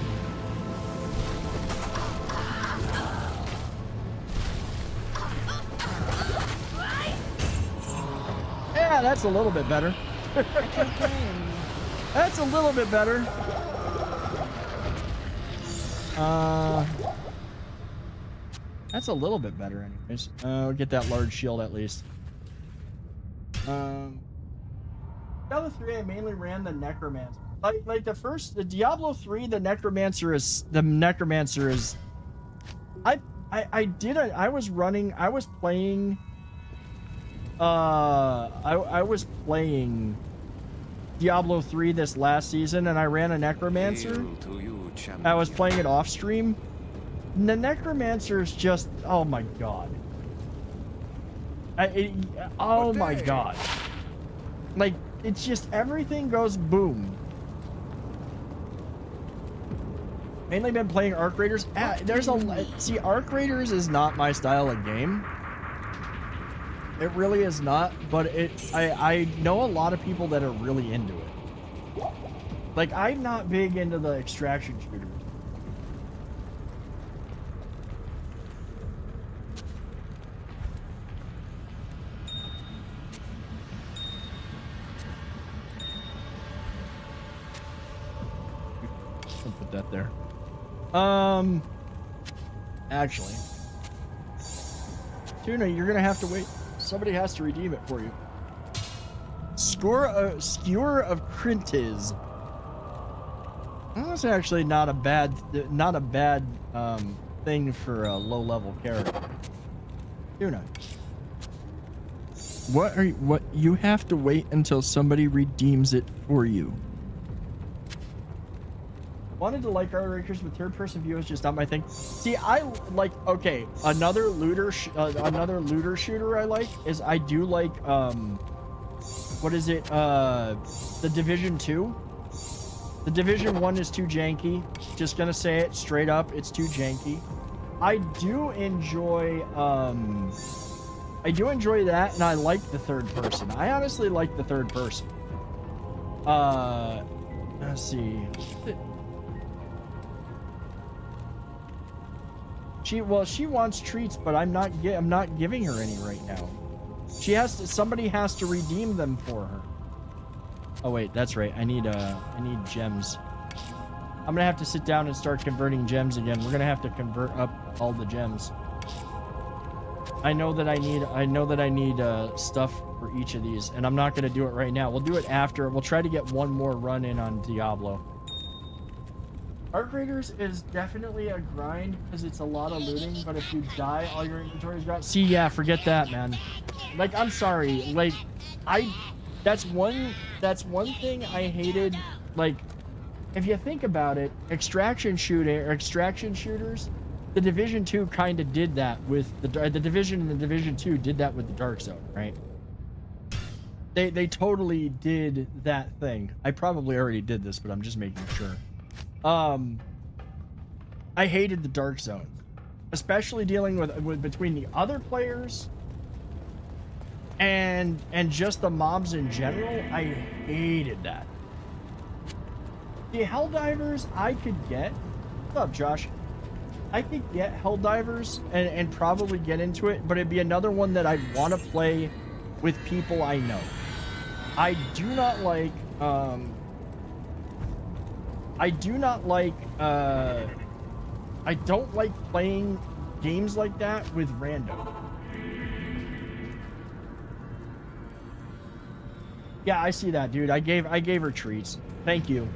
that's a little bit better. That's a little bit better. That's a little bit better anyways. We'll get that large shield at least. Diablo 3, I mainly ran the Necromancer. Like the Diablo 3, the Necromancer is I was playing Diablo 3 this last season, and I ran a Necromancer. I was playing it off stream. And the Necromancer is just, oh my god. Oh my god. Like, it's just everything goes boom. Mainly been playing Arc Raiders. See, Arc Raiders is not my style of game. It really is not, but I know a lot of people that are really into it. Like, I'm not big into the extraction shooters. I'll put that there. Actually, Tuna, you're gonna have to wait. Somebody has to redeem it for you. Skewer of Crintiz. That's actually not a bad thing for a low-level character. Tuna. What you have to wait until somebody redeems it for you. Wanted to like Arc-Raiders, but third-person view is just not my thing. See, I like, okay, another looter shooter I like is, I do like, what is it, the Division 2. The Division 1 is too janky. Just gonna say it straight up, it's too janky. I do enjoy that, and I like the third person. I honestly like the third person. Let's see. She wants treats, but I'm not giving her any right now. Somebody has to redeem them for her. Oh wait, that's right. I need gems. I'm gonna have to sit down and start converting gems again. We're gonna have to convert up all the gems. I know that I need stuff for each of these, and I'm not gonna do it right now. We'll do it after. We'll try to get one more run in on Diablo. Arc Raiders is definitely a grind because it's a lot of looting, but if you die, all your inventory's gone. See, yeah, forget that, man. Like, I'm sorry. Like, that's one thing I hated. Like, if you think about it, extraction shooters, the Division 2 kind of did that with the Division, and the Division 2 did that with the Dark Zone, right? They totally did that thing. I probably already did this, but I'm just making sure. I hated the Dark Zones, especially dealing with between the other players and just the mobs in general. I hated that. The Helldivers I could get. What's up, Josh? I could get Helldivers and probably get into it, but it'd be another one that I'd want to play with people I know. I do not like I don't like playing games like that with random. Yeah, I see that, dude. I gave her treats. Thank you.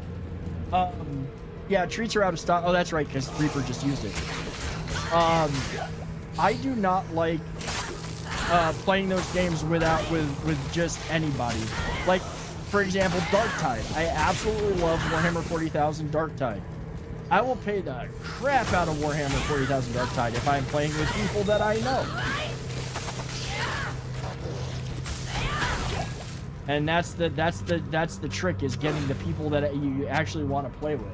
Yeah, treats are out of stock. Oh, that's right, because Reaper just used it. I do not like playing those games with just anybody. Like, for example, Darktide. I absolutely love Warhammer 40,000 Darktide. I will pay the crap out of Warhammer 40,000 Darktide if I'm playing with people that I know. And that's the trick, is getting the people that you actually want to play with.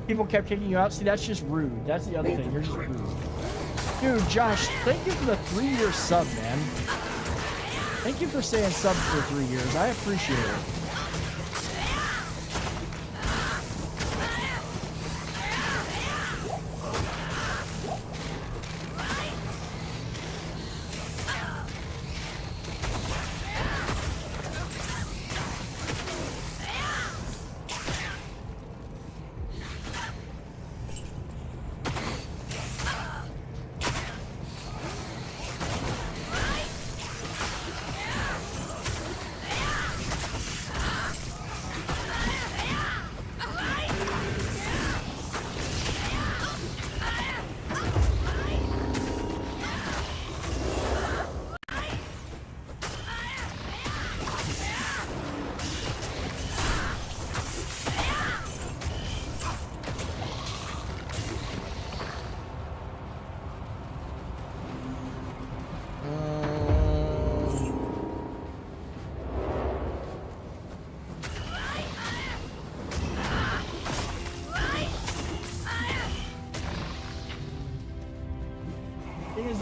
People kept kicking you out. See, that's just rude. That's the other thing. You're just rude. Dude, Josh, thank you for the 3-year sub, man. Thank you for saying sub for 3 years. I appreciate it.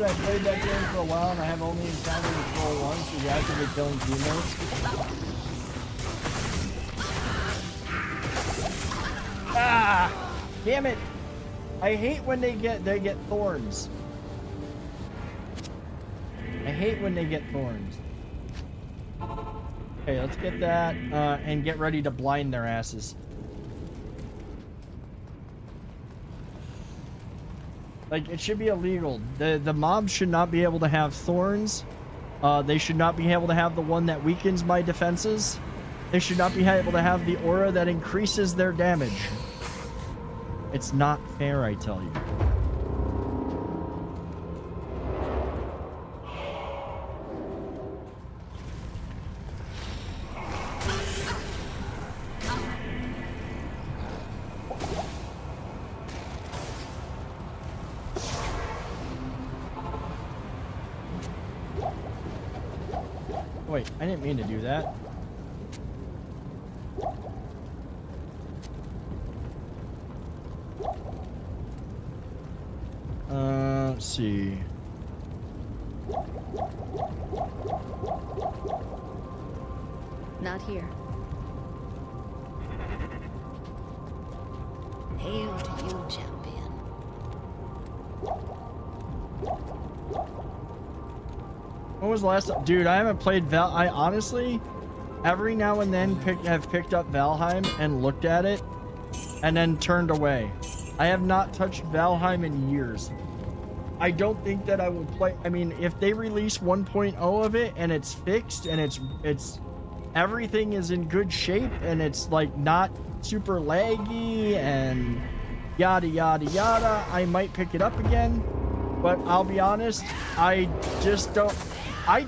I played that game for a while and I have only encountered the troll once, so you actively killing teammates. Ah! Damn it! I hate when they get thorns. I hate when they get thorns. Okay, let's get that and get ready to blind their asses. Like, it should be illegal. The mobs should not be able to have thorns. They should not be able to have the one that weakens my defenses. They should not be able to have the aura that increases their damage. It's not fair, I tell you. Wait, I didn't mean to do that. Let's see. Not here. Hail to you, champion. When was the last time? Dude, I haven't played Val. I honestly, every now and then have picked up Valheim and looked at it and then turned away. I have not touched Valheim in years. I don't think that I will play. I mean, if they release 1.0 of it and it's fixed and it's everything is in good shape and it's like not super laggy and yada yada yada, I might pick it up again. But I'll be honest, I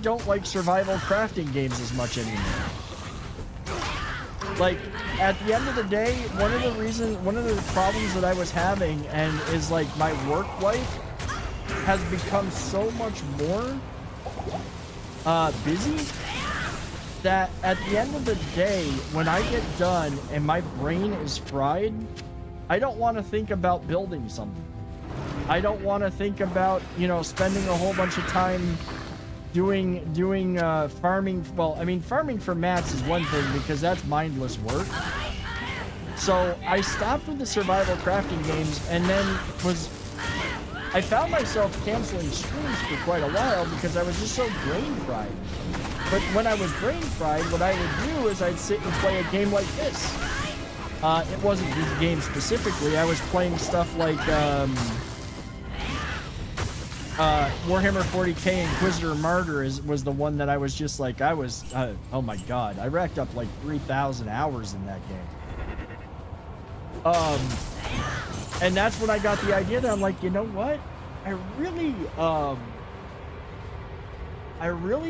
don't like survival crafting games as much anymore. Like, at the end of the day, one of the problems that I was having and is like my work life has become so much more busy that at the end of the day, when I get done and my brain is fried, I don't want to think about building something. I don't want to think about, you know, spending a whole bunch of time doing farming. Well, I mean, farming for mats is one thing because that's mindless work. So I stopped with the survival crafting games, and then I found myself canceling streams for quite a while because I was just so brain fried. But when I was brain fried, what I would do is I'd sit and play a game like this. It wasn't this game specifically. I was playing stuff like Warhammer 40k Inquisitor Martyr was the one that I was just like, oh my god, I racked up like 3,000 hours in that game. And that's when I got the idea that I'm like, you know what? I really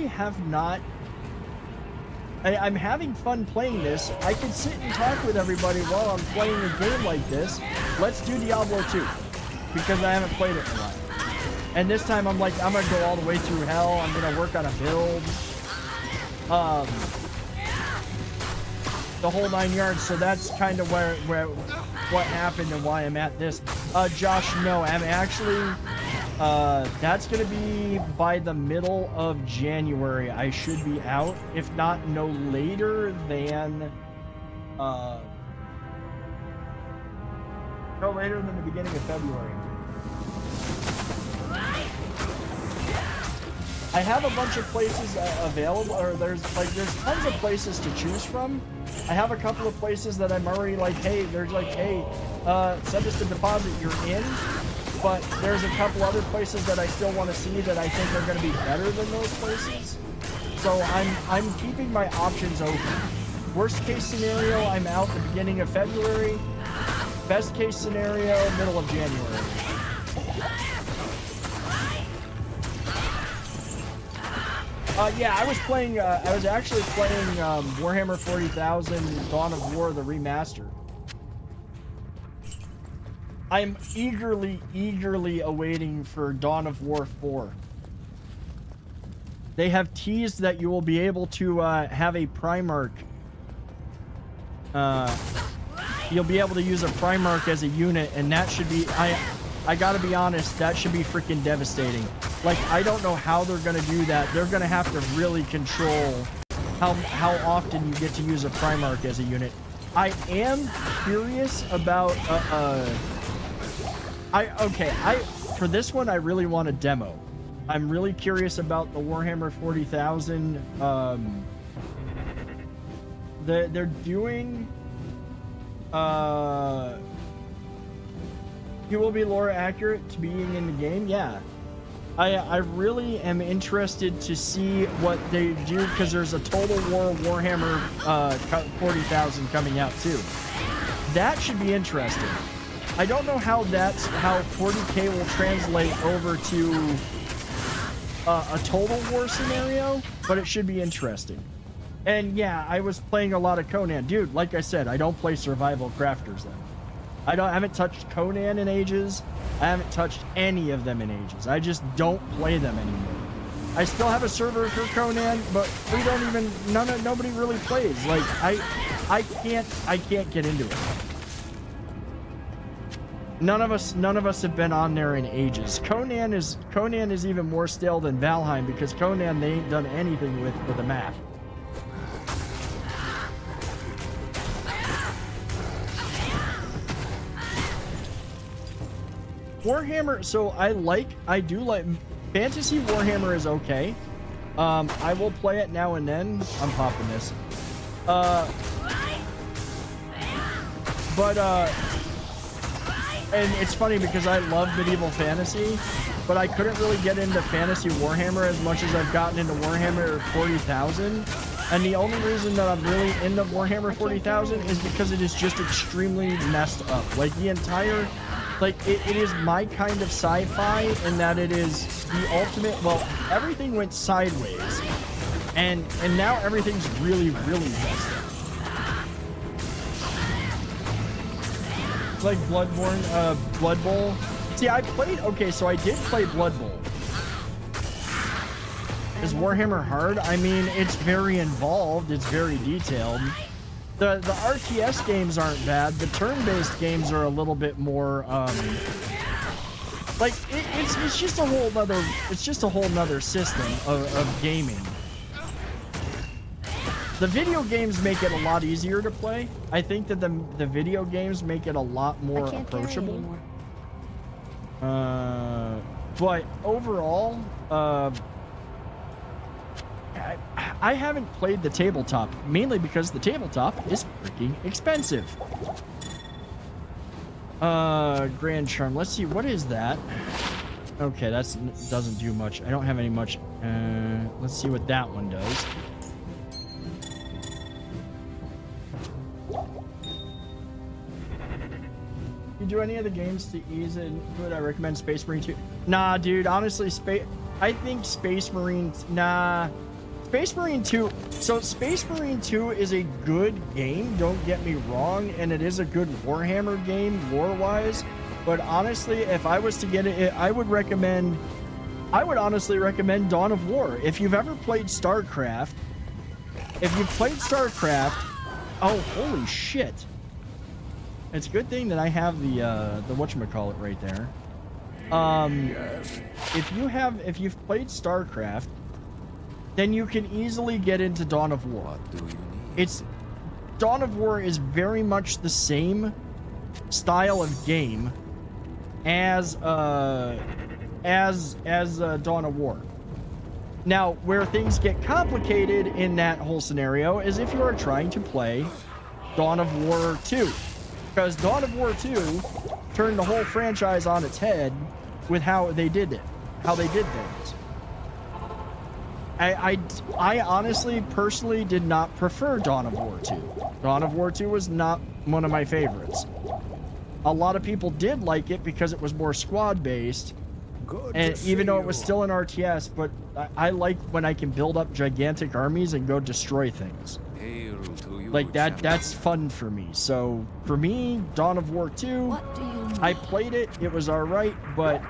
have not. I'm having fun playing this. I could sit and talk with everybody while I'm playing a game like this. Let's do Diablo 2 because I haven't played it in a while. And this time I'm like, I'm gonna go all the way through hell. I'm gonna work on a build. The whole 9 yards. So that's kind of what happened and why I'm at this. Josh, no, I'm actually, that's gonna be by the middle of January. I should be out, if not no later than, no later than the beginning of February. I have a bunch of places available, or there's tons of places to choose from. I have a couple of places that I'm already like, hey, send us the deposit, you're in. But there's a couple other places that I still want to see that I think are going to be better than those places. So I'm keeping my options open. Worst case scenario, I'm out the beginning of February. Best case scenario, middle of January. Yeah, I was actually playing Warhammer 40,000 Dawn of War, the remaster. I'm eagerly awaiting for Dawn of War 4. They have teased that you will be able to have a Primarch. You'll be able to use a Primarch as a unit, and that should be, I gotta be honest, that should be freaking devastating. Like, I don't know how they're gonna do that. They're gonna have to really control how often you get to use a Primarch as a unit. I am curious about, for this one, I really want a demo. I'm really curious about the Warhammer 40,000. They're doing, you will be lore accurate to being in the game. Yeah. I really am interested to see what they do because there's a Total War Warhammer 40,000 coming out too. That should be interesting. I don't know how 40k will translate over to a Total War scenario, but it should be interesting. And yeah, I was playing a lot of Conan. Dude, like I said, I don't play survival crafters then. I haven't touched Conan in ages. I haven't touched any of them in ages. I just don't play them anymore. I still have a server for Conan, but we don't even, nobody really plays. Like, I can't get into it. None of us have been on there in ages. Conan is even more stale than Valheim because Conan, they ain't done anything with the map. Warhammer, so I do like Fantasy Warhammer is okay. I will play it now and then. I'm popping this. And it's funny because I love medieval fantasy, but I couldn't really get into Fantasy Warhammer as much as I've gotten into Warhammer 40,000. And the only reason that I'm really into Warhammer 40,000 is because it is just extremely messed up. Like the entire, like it is my kind of sci-fi in that it is the ultimate. Well, everything went sideways, and now everything's really messed up. It's like Bloodborne, Blood Bowl. See, I played. Okay, so I did play Blood Bowl. Is Warhammer hard? I mean, it's very involved. It's very detailed. The RTS games aren't bad. The turn-based games are a little bit more like it's just a whole nother system of gaming. The video games make it a lot easier to play. I think that the video games make it a lot more approachable. But overall, I haven't played the tabletop, mainly because the tabletop is freaking expensive. Grand Charm. Let's see, what is that? Okay, that doesn't do much. I don't have any much. Let's see what that one does. You do any of the games to ease it? Would I recommend Space Marine 2? Nah, dude, honestly, I think Space Marine, nah. Space Marine 2, so Space Marine 2 is a good game, don't get me wrong, and it is a good Warhammer game, lore-wise, but honestly, if I was to get it, I would honestly recommend Dawn of War. If you've ever played StarCraft, oh, holy shit. It's a good thing that I have the whatchamacallit right there. If you've played StarCraft, then you can easily get into Dawn of War. What do you need? Dawn of War is very much the same style of game as Dawn of War. Now, where things get complicated in that whole scenario is if you are trying to play Dawn of War 2. Because Dawn of War 2 turned the whole franchise on its head with how they did things. I honestly, personally did not prefer Dawn of War 2. Dawn of War 2 was not one of my favorites. A lot of people did like it because it was more squad-based, and even though it was still an RTS, but I like when I can build up gigantic armies and go destroy things. Hail to you, Like that's fun for me. So for me, Dawn of War 2, I played it, it was alright, but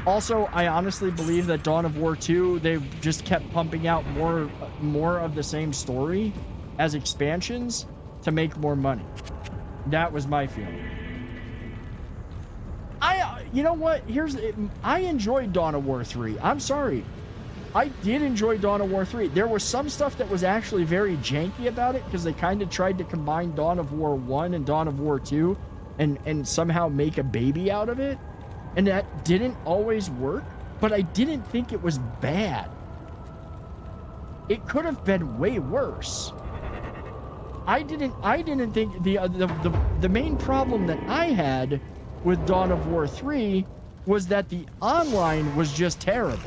also, I honestly believe that Dawn of War 2, they just kept pumping out more of the same story as expansions to make more money. That was my feeling. You know what? I enjoyed Dawn of War 3. I'm sorry. I did enjoy Dawn of War 3. There was some stuff that was actually very janky about it because they kind of tried to combine Dawn of War 1 and Dawn of War 2 and somehow make a baby out of it. And that didn't always work, but I didn't think it was bad. It could have been way worse. I didn't think the main problem that I had with Dawn of War 3 was that the online was just terrible.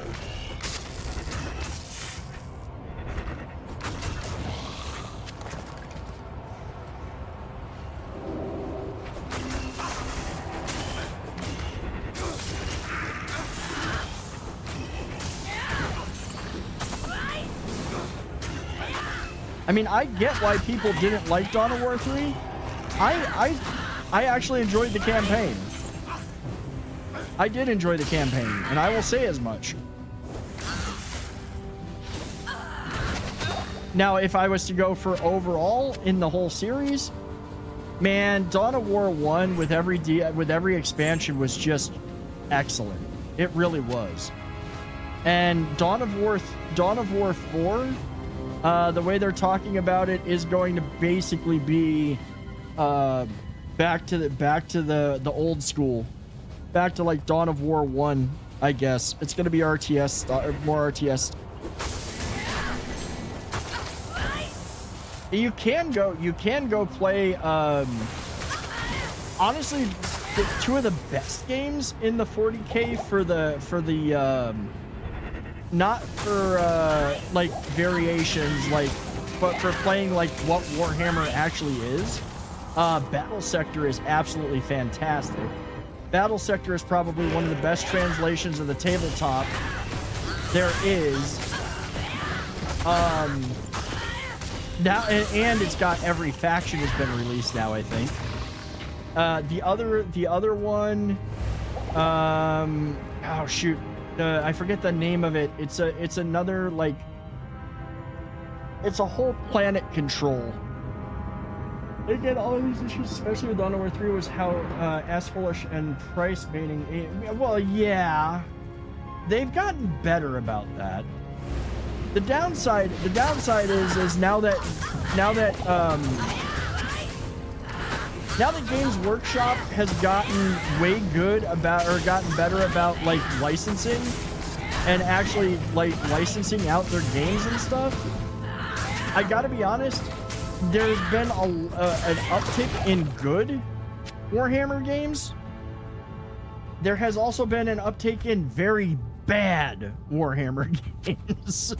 I mean, I get why people didn't like Dawn of War 3. I actually enjoyed the campaign. I did enjoy the campaign, and I will say as much. Now, if I was to go for overall in the whole series, man, Dawn of War 1 with every expansion was just excellent. It really was. And Dawn of War 4, the way they're talking about it is going to basically be back to the old school, back to like Dawn of War 1, I guess. It's going to be RTS, more RTS. You can go play honestly two of the best games in the 40K for the not for like variations, like, but for playing like what Warhammer actually is. Battle Sector is absolutely fantastic. Battle Sector is probably one of the best translations of the tabletop there is. Now, and it's got every faction has been released now, I think. The other one, oh shoot, I forget the name of it. It's another, like, it's a whole planet control. Again, all of these issues, especially with Dawn of War 3, was how ass-foolish and price baiting. Well, yeah, they've gotten better about that. The downside is now that Games Workshop has gotten way good about, or gotten better about, like, licensing and actually, like, licensing out their games and stuff. I gotta be honest, there's been an uptick in good Warhammer games. There has also been an uptick in very bad Warhammer games.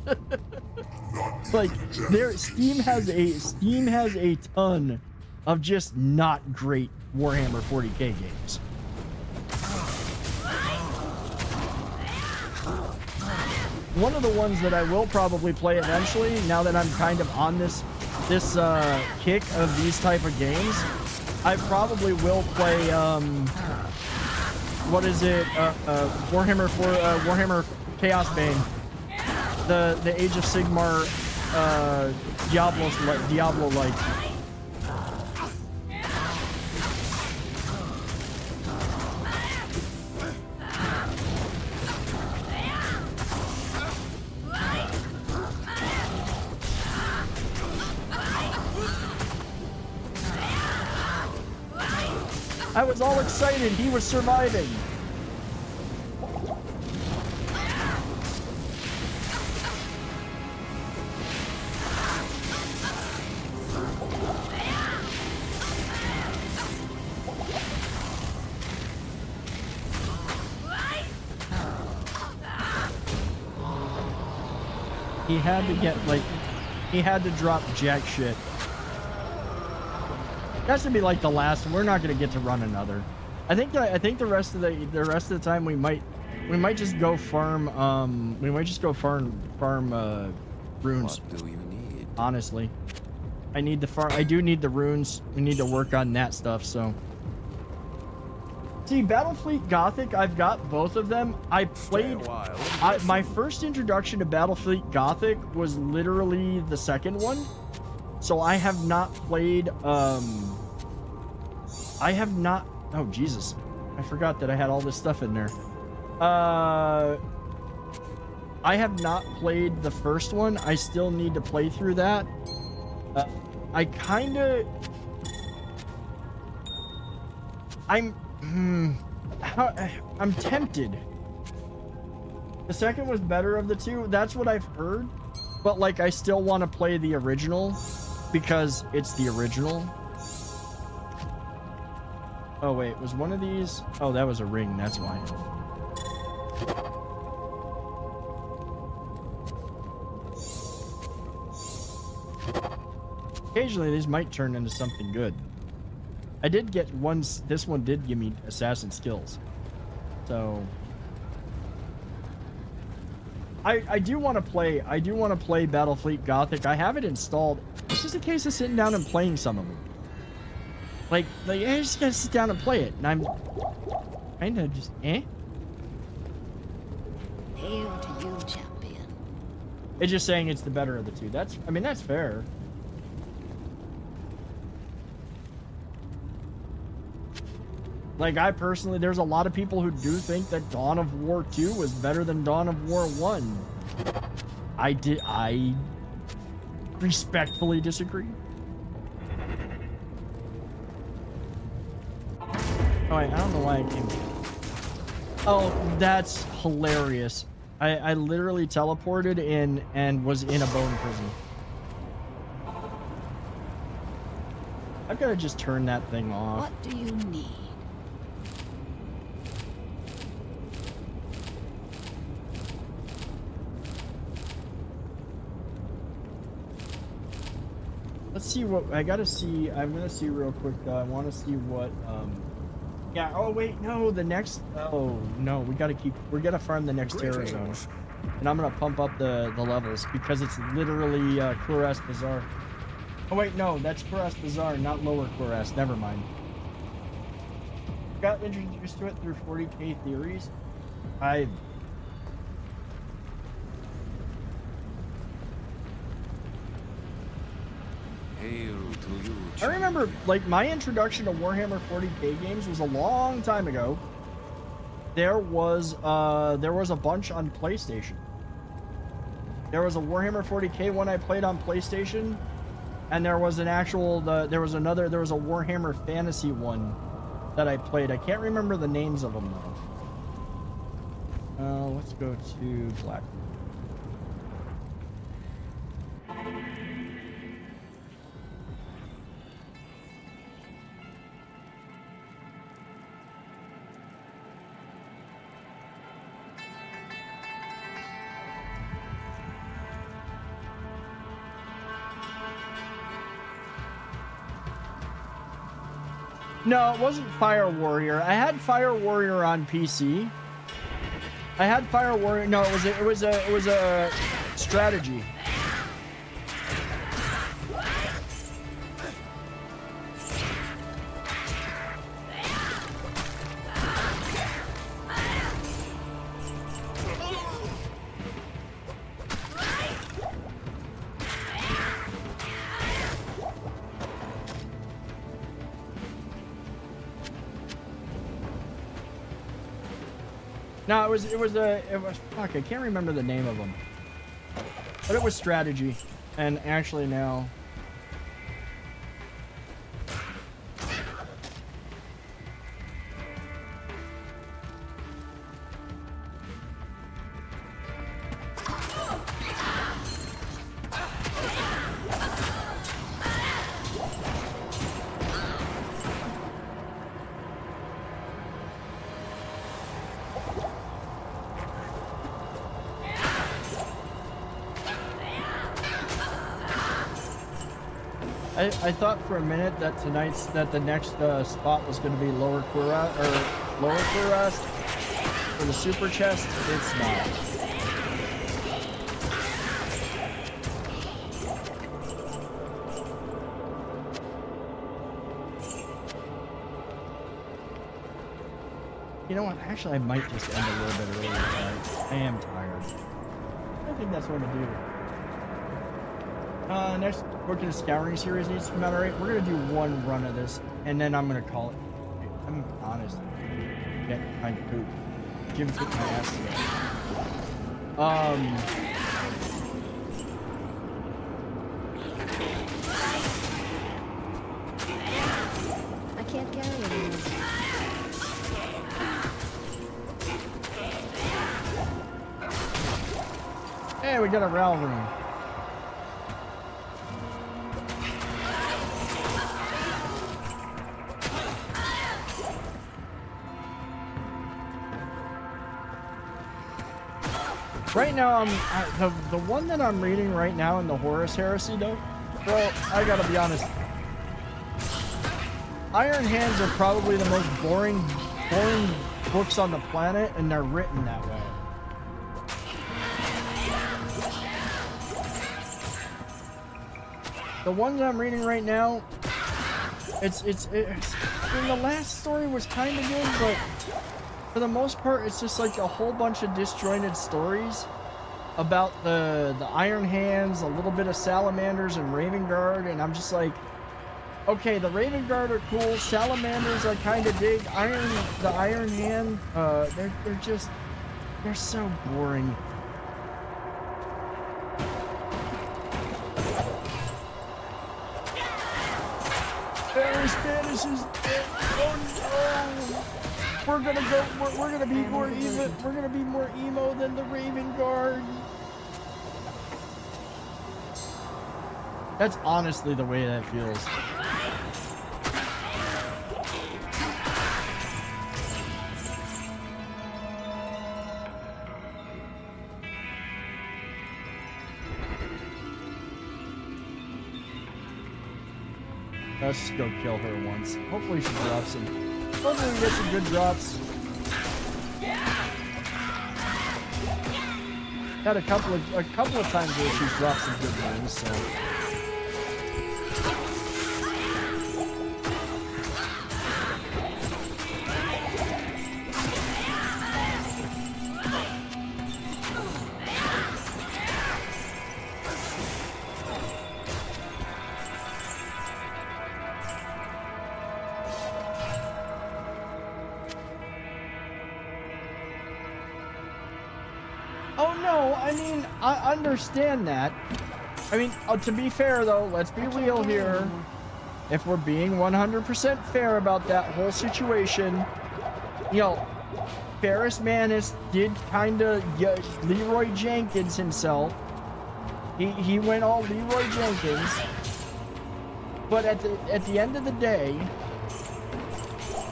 Like, Steam has a ton of just not great Warhammer 40k games. One of the ones that I will probably play eventually, now that I'm kind of on this kick of these type of games, I probably will play what is it? Warhammer Chaos Bane, the Age of Sigmar, Diablo like. I was all excited. He was surviving. He had to get, like, he had to drop jack shit. That's gonna be like the last. We're not gonna get to run another. I think the rest of the time we might just go farm. We might just go farm runes. What do you need? Honestly, I need the farm. I do need the runes. We need to work on that stuff. So, see, Battlefleet Gothic. I've got both of them. I played. My first introduction to Battlefleet Gothic was literally the second one. So I have not played, I have not, oh Jesus, I forgot that I had all this stuff in there. I have not played the first one. I still need to play through that. I'm tempted. The second was better of the two. That's what I've heard. But, like, I still want to play the original because it's the original. Oh, wait. Was one of these? Oh, that was a ring. That's why. Occasionally, these might turn into something good. I did get one. This one did give me assassin skills. So... I do want to play Battlefleet Gothic. I have it installed. It's just a case of sitting down and playing some of them. Like I just gotta sit down and play it, and I'm kind of just Hail to you, champion. It's just saying it's the better of the two. I mean that's fair. Like, I personally, there's a lot of people who do think that Dawn of War 2 was better than Dawn of War 1. I respectfully disagree. Oh, wait, I don't know why I came. Oh, that's hilarious. I literally teleported in and was in a bone prison. I've got to just turn that thing off. What do you need? Let's see what I gotta see. I'm gonna see real quick though. I want to see what. Yeah. Oh wait, no. The next. Oh no. We gotta farm the next terror zone, and I'm gonna pump up the levels because it's literally Kuras Bazaar. Oh wait, no. That's Kuras Bazaar, not Lower Kuras. Never mind. Got introduced to it through 40k theories. I remember, like, my introduction to Warhammer 40k games was a long time ago. There was a bunch on PlayStation. There was a Warhammer 40k one I played on PlayStation, and there was an actual there was a Warhammer Fantasy one that I played. I can't remember the names of them though. Let's go to Black. No, it wasn't Fire Warrior. I had Fire Warrior on PC. I had Fire Warrior. No, it was a strategy. No, it was fuck, I can't remember the name of them. But it was strategy. And actually now I thought for a minute that the next spot was going to be Lower Kuras for the super chest. It's not. You know what? Actually, I might just end a little bit earlier tonight. I am tired. I think that's what I'm gonna do. Next book in the Scouring series needs to come out. Alright, we're gonna do one run of this, and then I'm gonna call it. I'm honest. Get kind of poop. Jim took my ass today. I can't carry anymore. Hey, we got a Ralph room. Right now, the one that I'm reading right now in the Horus Heresy, though, bro, I gotta be honest. Iron Hands are probably the most boring books on the planet, and they're written that way. The ones I'm reading right now, it's I mean, the last story was kind of good, but for the most part, it's just like a whole bunch of disjointed stories about the Iron Hands, a little bit of Salamanders and Raven Guard, and I'm just like, okay, the Raven Guard are cool, Salamanders I kind of dig, the Iron Hand, they're so boring. Barry Spanish is dead. Oh no! We're gonna be more emo. We're gonna be more emo than the Raven Guard. That's honestly the way that feels. Let's just go kill her once. Hopefully she drops some. Hopefully we get some good drops. Had a couple of times where she's dropped some good moves, so. Oh no, I mean, I understand that. I mean, to be fair though, let's be real here. If we're being 100% fair about that whole situation, you know, Ferris Manus did kind of Leroy Jenkins himself. He went all Leroy Jenkins. But at the end of the day,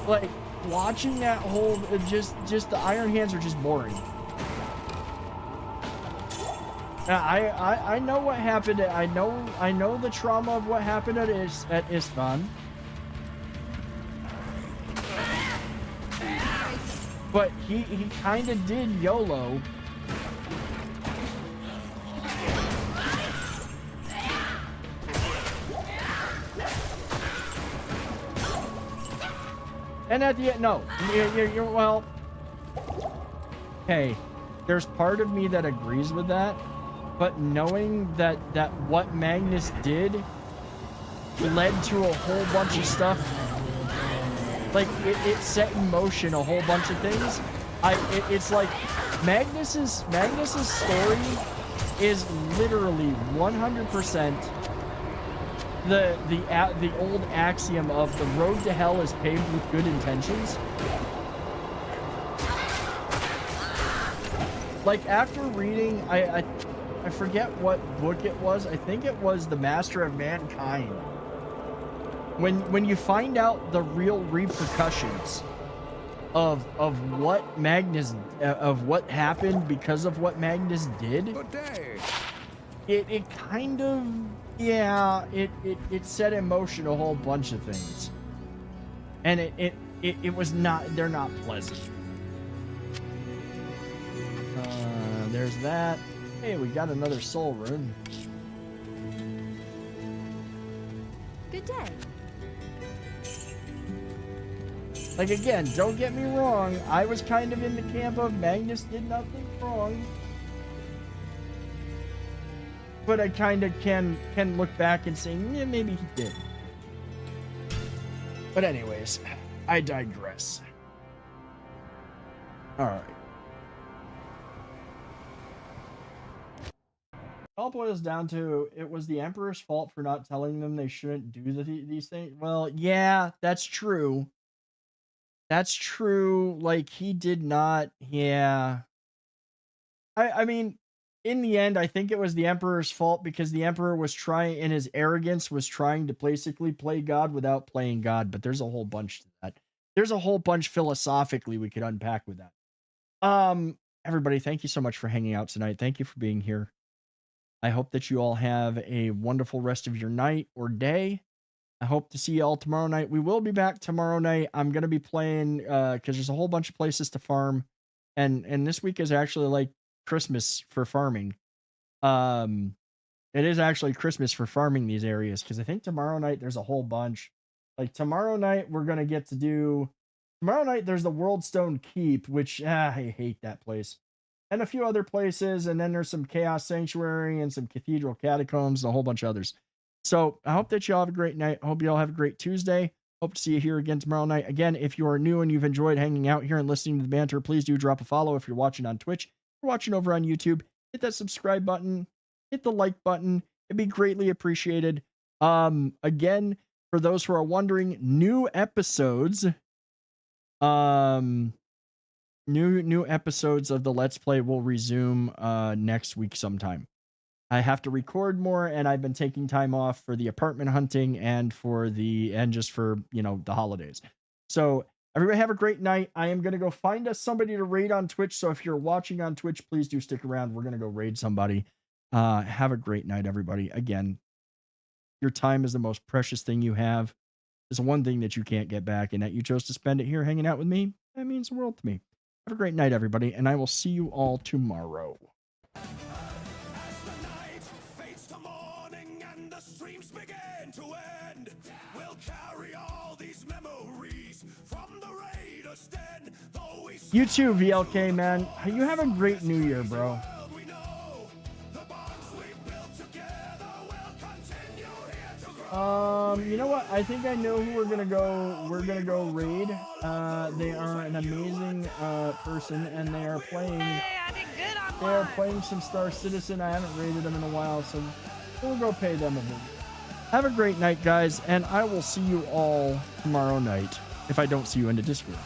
like, watching that whole, just the Iron Hands are just boring. I know what happened. I know the trauma of what happened at Istvan. But he kind of did YOLO. And at the end, no, you're well. Hey, there's part of me that agrees with that. But knowing that what Magnus did led to a whole bunch of stuff, like it set in motion a whole bunch of things. It's like Magnus's story is literally 100% the old axiom of the road to hell is paved with good intentions. Like after reading, I forget what book it was. I think it was The Master of Mankind. When you find out the real repercussions of what Magnus of what happened because of what Magnus did, it kind of, yeah, it set in motion a whole bunch of things, and it was not, they're not pleasant. There's that. Hey, we got another soul rune. Good day. Like, again, don't get me wrong. I was kind of in the camp of Magnus did nothing wrong. But I kind of can look back and say, yeah, maybe he did. But anyways, I digress. All right. It all boils down to, it was the Emperor's fault for not telling them they shouldn't do these things. Well, yeah, that's true. That's true. Like, he did not, yeah. I mean, in the end, I think it was the Emperor's fault because the Emperor was trying, in his arrogance, was trying to basically play God without playing God. But there's a whole bunch to that. There's a whole bunch philosophically we could unpack with that. Everybody, thank you so much for hanging out tonight. Thank you for being here. I hope that you all have a wonderful rest of your night or day. I hope to see you all tomorrow night. We will be back tomorrow night. I'm going to be playing, because there's a whole bunch of places to farm. And this week is actually like Christmas for farming. It is actually Christmas for farming these areas, because I think tomorrow night there's a whole bunch. Like tomorrow night, we're going to get to do... Tomorrow night, there's the Worldstone Keep, which, I hate that place. And a few other places, and then there's some Chaos Sanctuary and some Cathedral Catacombs and a whole bunch of others. So I hope that you all have a great night. I hope you all have a great Tuesday. Hope to see you here again tomorrow night. Again, if you are new and you've enjoyed hanging out here and listening to the banter, please do drop a follow if you're watching on Twitch. If you're watching over on YouTube, hit that subscribe button, hit the like button. It'd be greatly appreciated. Again, for those who are wondering, new episodes, new episodes of the Let's Play will resume next week sometime. I have to record more, and I've been taking time off for the apartment hunting and just for, the holidays. So everybody have a great night. I am going to go find us somebody to raid on Twitch. So if you're watching on Twitch, please do stick around. We're going to go raid somebody. Have a great night, everybody. Again, your time is the most precious thing you have. is one thing that you can't get back, and that you chose to spend it here hanging out with me. That means the world to me. Have a great night, everybody, and I will see you all tomorrow. You too, VLK, man. You have a great New Year, bro. You know what? I think I know who we're gonna go. We're gonna go raid. They are an amazing person, and they are playing. They are playing some Star Citizen. I haven't raided them in a while, so we'll go pay them a visit. Have a great night, guys, and I will see you all tomorrow night if I don't see you in the Discord.